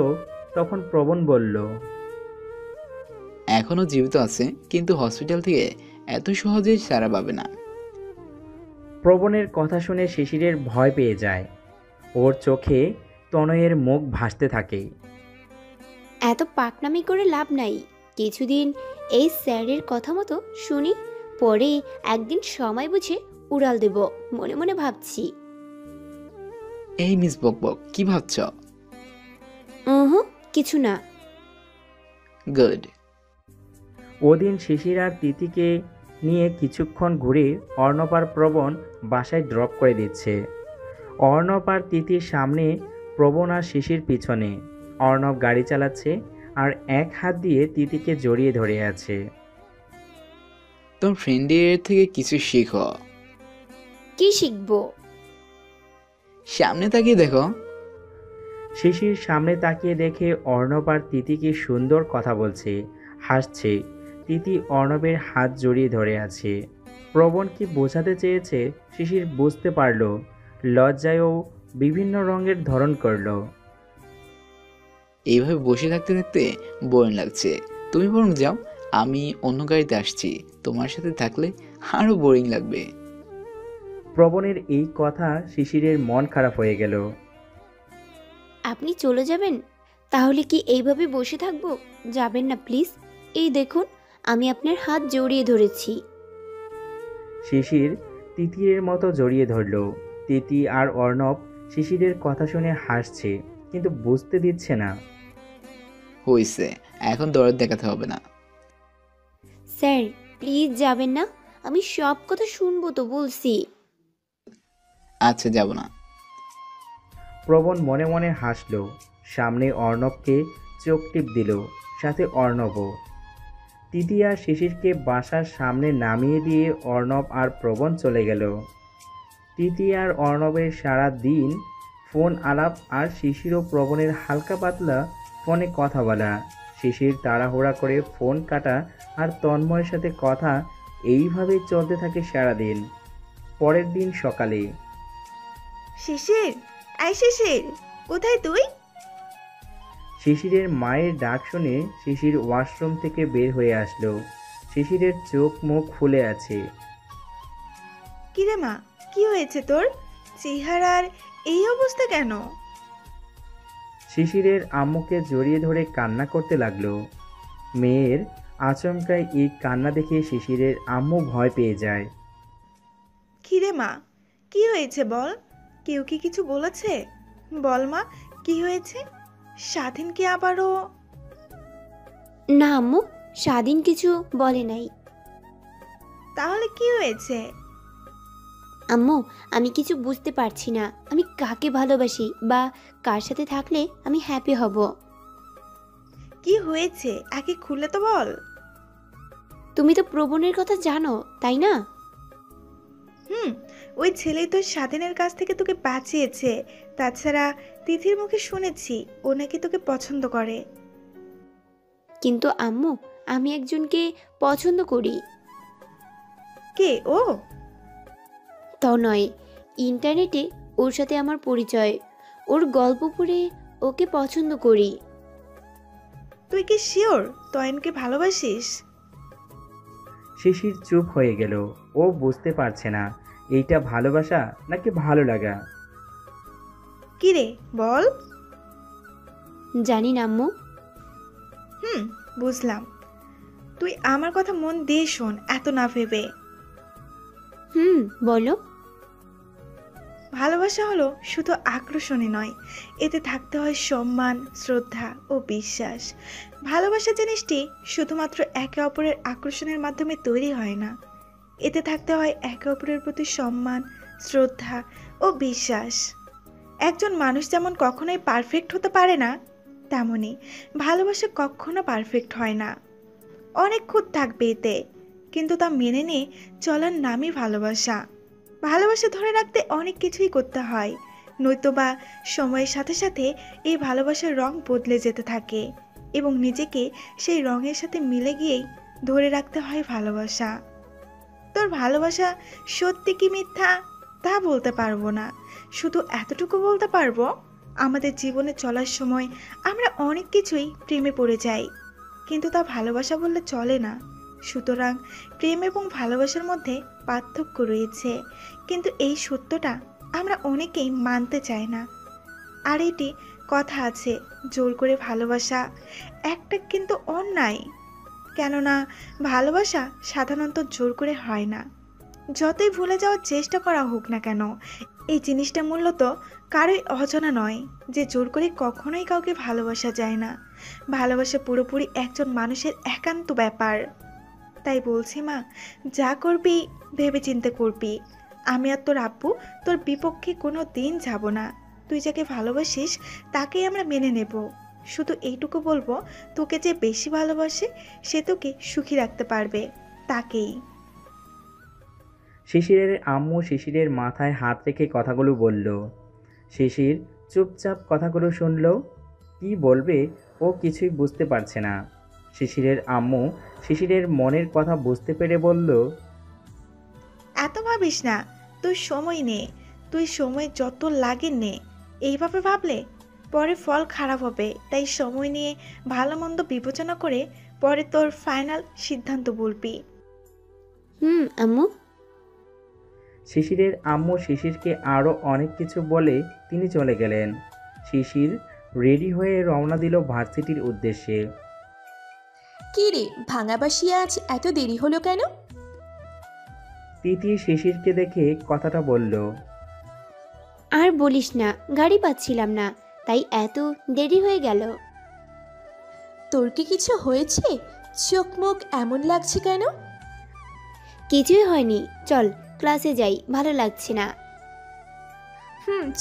তখন প্রবণ বলল, এখনো জীবিত আছে, কিন্তু হসপিটাল থেকে এত সহজে সারা পাবে না। প্রবণের কথা শুনে শিশিরের ভয় পেয়ে যায়। ওর চোখে তনয়ের মুখ ভাসতে থাকে। এত পাকনামি করে লাভ নাই। কিছুদিন এই স্যারের কথা মতো শুনি, পরে একদিন সময় বুঝে উড়াল দেব মনে মনে ভাবছি। এই মিস বকবক, কি ভাবছ? কিছু না। গুড। ওদিন শিশির আর তিতিকে নিয়ে কিছুক্ষণ ঘুরে অর্ণব আর প্রবণ বাসায় ড্রপ করে দিচ্ছে। অর্ণব আর তিতির সামনে, প্রবণ আর শিশির পিছনে। অর্ণব গাড়ি চালাচ্ছে আর এক হাত দিয়ে তিতিকে জড়িয়ে ধরে আছে। তোর ফ্রেন্ডের থেকে কিছু শেখো। কি শিখবো? সামনে তাকিয়ে দেখো। শিশির সামনে তাকিয়ে দেখে অর্ণব আর তিতিকে সুন্দর কথা বলছে, হাসছে। তিতি অর্ণবের হাত জড়িয়ে ধরে আছে। প্রবণ কি বোঝাতে চেয়েছে শিশির বুঝতে পারল। লজ্জায়ও বিভিন্ন রঙের ধরন করলো। এইভাবে বসে থাকতে থাকতে বোরিং লাগছে, তুমি বরং যাও, আমি অন্য গাড়িতে আসছি। তোমার সাথে থাকলে আরো বোরিং লাগবে। প্রবণের এই কথা শিশিরের মন খারাপ হয়ে গেল। আপনি চলে যাবেন? তাহলে কি এইভাবে বসে থাকবো? যাবেন না প্লিজ। এই দেখুন, আমি আপনার হাত জড়িয়ে ধরেছি। শিশির তিতিরের মতো জড়িয়ে ধরল। তিতি আর অর্ণব শিশিরের কথা শুনে হাসছে, কিন্তু বুঝতে দিচ্ছে না। হইছে, এখন দরদ দেখাতে হবে না। স্যার প্লিজ যাবেন না, আমি সব কথা শুনবো তো বলছি। আচ্ছা, যাব না। প্রবণ মনে মনে হাসল। সামনে অর্ণবকে চোখ টিপ দিল, সাথে অর্ণবও। তিতি আর শিশিরকে বাসার সামনে নামিয়ে দিয়ে অর্ণব আর প্রবণ চলে গেল। তিতি আর অর্ণবের সারা দিন ফোন আলাপ আর শিশির ও প্রবণের হালকা পাতলা ফোনে কথা বলা। শিশির তাড়াহুড়া করে ফোন কাটা আর তন্ময়ের সাথে কথা, এইভাবেই চলতে থাকে সারাদিন। পরের দিন সকালে, শিশির, আই শিশির, কোথায় তুই? শিশিরের মায়ের ডাক শুনে শিশির ওয়াশরুম থেকে বের হয়ে আসলো। শিশিরের চোখ মুখ ফুলে আছে। কিরে মা, কি হয়েছে তোর? চেহারার এই অবস্থা কেন? শিশিরের আম্মুকে জড়িয়ে ধরে কান্না করতে লাগলো। মেয়ের আচমকায় এই কান্না দেখে শিশিরের আম্মু ভয় পেয়ে যায়। কিরে মা, কি হয়েছে বল? কেউ কি কিছু বলেছে? বল মা, কি হয়েছে? স্বাধীন কি আবারও? না আম্মু, স্বাধীন কিছু বলে নাই। তাহলে কি হয়েছে? আম্মু, আমি কিছু বুঝতে পারছি না। আমি কাকে ভালোবাসি বা কার সাথে থাকলে আমি হ্যাপি হব। কি হয়েছে আগে খুলে তো বল। তুমি তো প্রবণের কথা জানো, তাই না? ওই ছেলেই তো স্বাধীনের কাছ থেকে তোকে বাঁচিয়েছে। তাছাড়া তিথির মুখে শুনেছি ও নাকি তোকে পছন্দ করে। কিন্তু আম্মু, আমি একজনকে পছন্দ করি। কে ও? তনয়। ইন্টারনেটে ওর সাথে আমার পরিচয়। ওর গল্প পড়ে ওকে পছন্দ করি। তুই কি শিওর তয়নকে ভালোবাসিস? শিশির চুপ হয়ে গেল। ও বুঝতে পারছে না এইটা ভালোবাসা নাকি ভালো লাগা। কি রে বল। জানি না আম্মু। বুঝলাম। তুই আমার কথা মন দিয়ে শোন, এত না ভেবে। বলো। ভালোবাসা হলো শুধু আকর্ষণে নয়, এতে থাকতে হয় সম্মান, শ্রদ্ধা ও বিশ্বাস। ভালোবাসা জিনিসটি শুধুমাত্র একে অপরের আকর্ষণের মাধ্যমে তৈরি হয় না, এতে থাকতে হয় একে অপরের প্রতি সম্মান, শ্রদ্ধা ও বিশ্বাস। একজন মানুষ যেমন কখনোই পারফেক্ট হতে পারে না, তেমনি ভালোবাসা কখনো পারফেক্ট হয় না। অনেক খুঁত থাকবে এতে, কিন্তু তা মেনে নিয়ে চলার নামই ভালোবাসা। ভালোবাসা ধরে রাখতে অনেক কিছুই করতে হয়, নয়তোবা সময়ের সাথে সাথে এই ভালোবাসার রং বদলে যেতে থাকে এবং নিজেকে সেই রঙের সাথে মিলে গিয়েই ধরে রাখতে হয় ভালোবাসা। তোর ভালোবাসা সত্যি কি মিথ্যা তা বলতে পারবো না, শুধু এতটুকু বলতে পারবো আমাদের জীবনে চলার সময় আমরা অনেক কিছুই প্রেমে পড়ে যাই, কিন্তু তা ভালোবাসা বললে চলে না। সুতরাং প্রেম এবং ভালোবাসার মধ্যে পার্থক্য রয়েছে, কিন্তু এই সত্যটা আমরা অনেকেই মানতে চাই না। আর এটি কথা আছে, জোর করে ভালোবাসা একটা কিন্তু অন্যায়, কেননা ভালোবাসা সাধারণত জোর করে হয় না। যতই ভুলে যাওয়ার চেষ্টা করা হোক না কেন, এই জিনিসটা মূলত কারোই অজানা নয় যে জোর করে কখনোই কাউকে ভালোবাসা যায় না। ভালোবাসা পুরোপুরি একজন মানুষের একান্ত ব্যাপার। তাই বলছি মা, যা করবি ভেবে চিন্তে করবি। আমি আর তোর আব্বু তোর বিপক্ষে কোনো দিন যাব না। তুই যাকে ভালোবাসিস তাকেই আমরা মেনে নেব। শুধু এইটুকু বলবো, তোকে যে বেশি ভালোবাসে সে তোকে সুখী রাখতে পারবে, তাকেই। শিশিরের আম্মু শিশিরের মাথায় হাত রেখে কথাগুলো বলল। শিশির চুপচাপ কথাগুলো শুনল। কি বলবে ও কিছুই বুঝতে পারছে না। শিশিরের আম্মু শিশিরের মনের কথা বুঝতে পেরে বলল, এত ভাবিস না, তুই সময় নে, তুই সময় যত লাগে নে। এইভাবে ভাবলে পরে ফল খারাপ হবে, তাই সময় নিয়ে ভালো মন্দ বিবেচনা করে পরে তোর ফাইনাল সিদ্ধান্ত বলবি। আম্মু। শিশিরের আম্মু শিশিরকে আরও অনেক কিছু বলে তিনি চলে গেলেন। শিশির রেডি হয়ে রওনা দিল ভার্সিটির উদ্দেশ্যে। কি রে ভাঙাবাসি, আজ এত দেরি হলো কেন? তিথি শিশিরকে দেখে কথাটা বলল। আর বলিস না, গাড়ি পাচ্ছিলাম না, তাই এত দেরি হয়ে গেল। তোর কি কিছু হয়েছে? চোখ মুখ এমন লাগছে কেন? কিছুই হয়নি, চল ক্লাসে যাই, ভালো লাগছে না।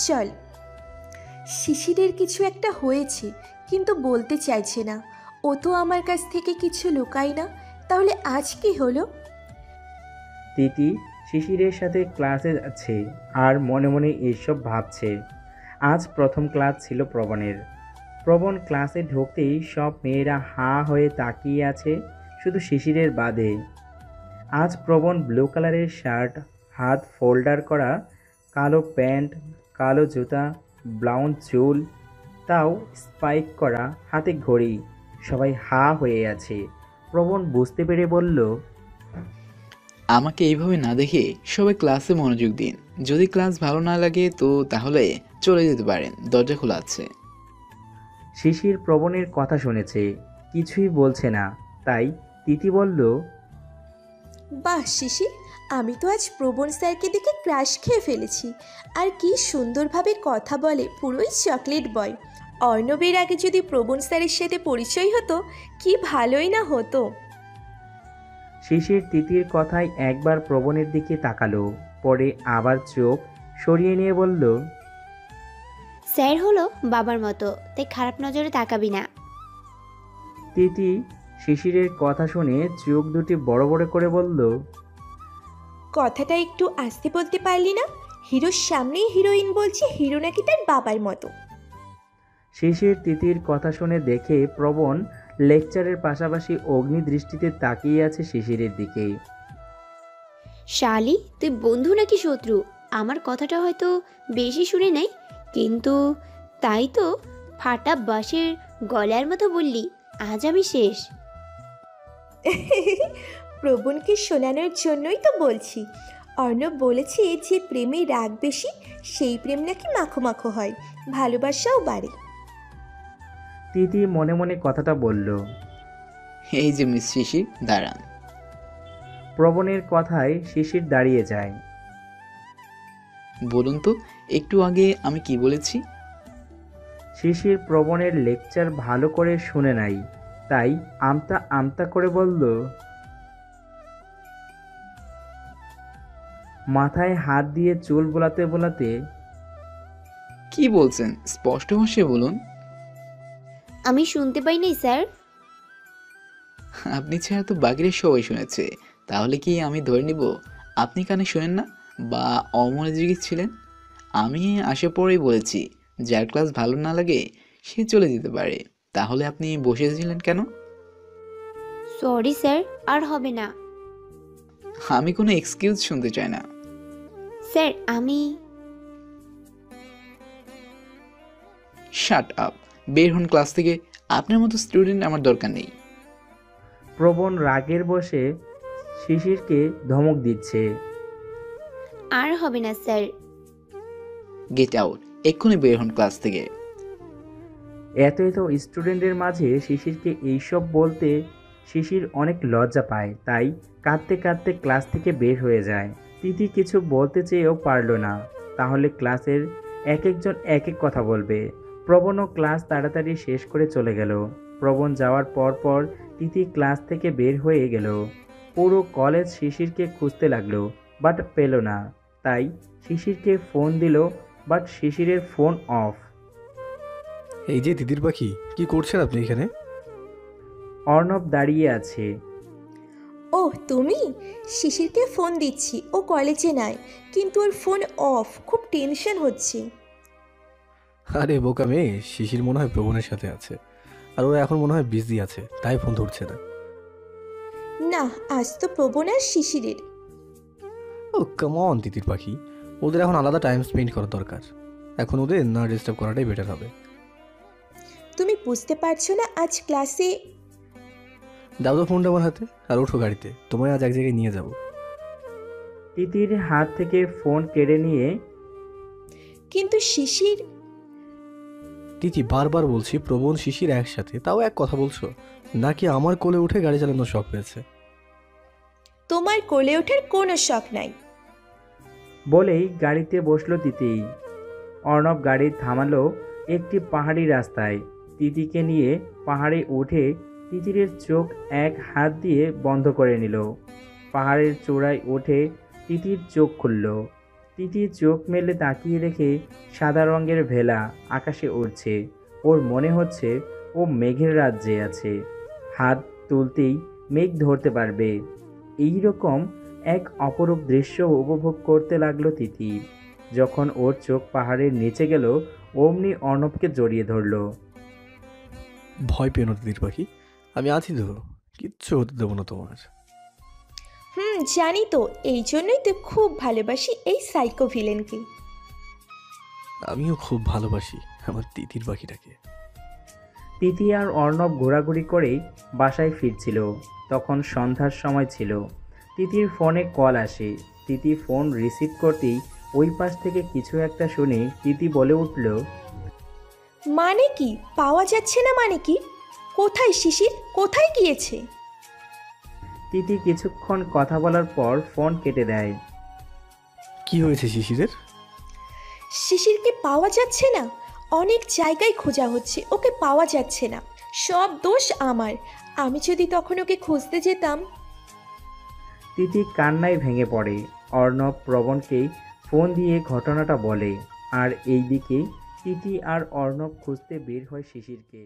চল। শিশিরের কিছু একটা হয়েছে, কিন্তু বলতে চাইছে না। ও তো আমার কাছ থেকে কিছু লুকায় না, তাহলে আজ কি হলো? তিথি শিশিরের সাথে ক্লাসে যাচ্ছে আর মনে মনে এসব ভাবছে। আজ প্রথম ক্লাস ছিল প্রবণের। প্রবণ ক্লাসে ঢুকতেই সব মেয়েরা হাঁ হয়ে তাকিয়ে আছে, শুধু শিশিরের বাদে। আজ প্রবণ ব্লু কালারের শার্ট, হাত ফোল্ডার করা, কালো প্যান্ট, কালো জুতা, ব্রাউন চুল, তাও স্পাইক করা, হাতে ঘড়ি। সবাই হাঁ হয়ে আছে। প্রবণ বুঝতে পেরে বলল, আমাকে এইভাবে না দেখে সবাই ক্লাসে মনোযোগ দিন। যদি ক্লাস ভালো না লাগে তো তাহলে চলে যেতে পারেন, দরজা খোলা আছে। শিশির প্রবণের কথা শুনেছে, কিছুই বলছে না। তাই তিথি বলল, বাহ শিশির, আমি তো আজ প্রবণ স্যারকে দেখে ক্রাশ খেয়ে ফেলেছি। আর কি সুন্দরভাবে কথা বলে, পুরোই চকলেট বয়। অর্ণবের আগে যদি প্রবণ স্যারের সাথে পরিচয় হতো, কি ভালোই না হতো। শিশির তিথির কথায় একবার প্রবণের দিকে তাকালো, পরে আবার চোখ সরিয়ে নিয়ে বলল, স্যার হলো বাবার মতো, তাই খারাপ নজরে তাকাবি না। তিথি শিশিরের কথা শুনে চোখ দুটি বড় বড় করে বলল, কথাটা একটু আস্তে বলতে পারলি না? হিরোর সামনেই হিরোইন বলছে হিরো নাকি তার বাবার মতো। শিশির তিথির কথা শুনে দেখে প্রবণ লেকচারের পাশাপাশি অগ্নি দৃষ্টিতে তাকিয়ে আছে শিশিরের দিকে। শালি, তুই বন্ধু নাকি শত্রু? আমার কথাটা হয়তো বেশি শুনে নাই, কিন্তু তাই তো ফাটা বাঁশের গলার মতো বললি, আজ আমি শেষ। প্রবণকে শোনানোর জন্যই তো বলছি। অর্ণব বলেছে যে প্রেমে রাগ বেশি, সেই প্রেম নাকি মাখো মাখো হয়, ভালোবাসাও বাড়ে। তিথি মনে মনে কথাটা বলল। এই যে মিস শিশির, দাঁড়ান। প্রবণের কথায় শিশির দাঁড়িয়ে যায়। বলুন তো, একটু আগে আমি কি বলেছি? শিশির প্রবণের লেকচার ভালো করে শুনে নাই, তাই আমতা আমতা করে বলল। মাথায় হাত দিয়ে চুল বোলাতে বোলাতে, কি বলছেন স্পষ্ট ভাষায় বলুন। আমি শুনতে পাই নাই স্যার। আপনি ছাড়া তো বাকিরা সবাই শুনেছে, তাহলে কি আমি ধরে নিব আপনি কানে শোনেন না বা অমনোযোগী ছিলেন? আমি আসার পরেই বলেছি যার ক্লাস ভালো না লাগে সে চলে যেতে পারে, তাহলে আপনি বসেছিলেন কেন? সরি স্যার, আর হবে না। আমি কোনো এক্সকিউজ শুনতে চাই না। স্যার আমি শাট আপ, বের হন ক্লাস থেকে। আপনার মতো স্টুডেন্ট আমার দরকার নেই। প্রবণ রাগের বসে শিশিরকে ধমক দিচ্ছে। আর হবে না স্যার। গেট আউট, এক্ষুনি বের হন ক্লাস থেকে। এত স্টুডেন্টের মাঝে শিশিরকে এইসব বলতে শিশির অনেক লজ্জা পায়, তাই কাঁদতে কাঁদতে ক্লাস থেকে বের হয়ে যায়। তিথি কিছু বলতে চেয়েও পারল না, তাহলে ক্লাসের এক একজন এক এক কথা বলবে। প্রবণও ক্লাস তাড়াতাড়ি শেষ করে চলে গেল। প্রবণ যাওয়ার পর তিথি ক্লাস থেকে বের হয়ে গেল। পুরো কলেজ শিশিরকে খুঁজতে লাগলো, বাট পেল না। তাই শিশিরকে ফোন দিল, বাট শিশিরের ফোন অফ। এই যে দিদির পাখি, কি করছেন আপনি এখানে? অর্ণব দাঁড়িয়ে আছে। ও তুমি? শিশিরকে ফোন দিচ্ছি, ও কলেজে নাই, কিন্তু ওর ফোন অফ, খুব টেনশন হচ্ছে। আরে বোকা মেয়ে, শিশির মনে হয় প্রবণের সাথে আছে, আর ওরা এখন মনে হয় বিজি আছে, তাই ফোন ধরছে না। না, আজ তো প্রবণ আর শিশিরের। ও কাম অন দিদির পাখি, ওদের এখন আলাদা টাইম স্পেন্ড করার দরকার। এখন ওদের না ডিস্টার্ব করাটাই বেটার হবে। তুমি বুঝতে পারছো না আজ ক্লাসে? দাও তো ফোনটা আমার হাতে, আর ওঠো গাড়িতে, তোমায় আজ এক জায়গায় নিয়ে যাব। তিতির হাত থেকে ফোন কেড়ে নিয়ে, কিন্তু শিশির। তিথি বারবার বলছি প্রবণ শিশির একসাথে, তাও এক কথা বলছো? নাকি আমার কোলে উঠে গাড়ি চালানোর শখ হয়েছে? তোমার কোলে ওঠার কোনো শখ নাই। বলেই গাড়িতে বসলো তিতি। অর্ণব গাড়ি থামালো একটি পাহাড়ি রাস্তায়। তিতিকে নিয়ে পাহাড়ে উঠে তিতিরের চোখ এক হাত দিয়ে বন্ধ করে নিল। পাহাড়ের চূড়ায় উঠে তিতির চোখ খুলল। তিতি চোখ মেলে তাকিয়ে দেখে সাদা রঙের ভেলা আকাশে উড়ছে। ওর মনে হচ্ছে ও মেঘের রাজ্যে আছে, হাত তুলতেই মেঘ ধরতে পারবে। এই রকম এক অপরূপ দৃশ্য উপভোগ করতে লাগলো তিতি। যখন ওর চোখ পাহাড়ের নিচে গেল, অমনি অর্ণবকে জড়িয়ে ধরল। ভয় পেও না দিদির পাখি, আমি আছি তো, কিচ্ছু হতে দেবো না তোমার। জানি তো, এই জন্যই তো খুব ভালোবাসি এই সাইকো ভিলেনকে। আমিও খুব ভালোবাসি আমার তিতির পাখিটাকে। তিতি আর অর্ণব ঘোরাঘুরি করেই বাসায় ফিরছিল। তখন সন্ধ্যার সময় ছিল। তিতির ফোনে কল আসে। তিতি ফোন রিসিভ করতেই ওই পাশ থেকে কিছু একটা শুনে তিতি বলে উঠল, মানে কি? পাওয়া যাচ্ছে না মানে কি? কোথায় শিশির? কোথায় গিয়েছে? তিতি কিছুক্ষণ কথা বলার পর ফোন কেটে দেয়। কি হয়েছে শিশিরের? শিশিরকে পাওয়া যাচ্ছে না, অনেক জায়গায় খোঁজা হচ্ছে, ওকে পাওয়া যাচ্ছে না। সব দোষ আমার, আমি যদি তখন ওকে খুঁজতে যেতাম। তিতি কান্নায় ভেঙে পড়ে। অর্ণব প্রবণকেই ফোন দিয়ে ঘটনাটা বলে, আর এইদিকে তিতি আর অর্ণব খুঁজতে বের হয় শিশিরকে।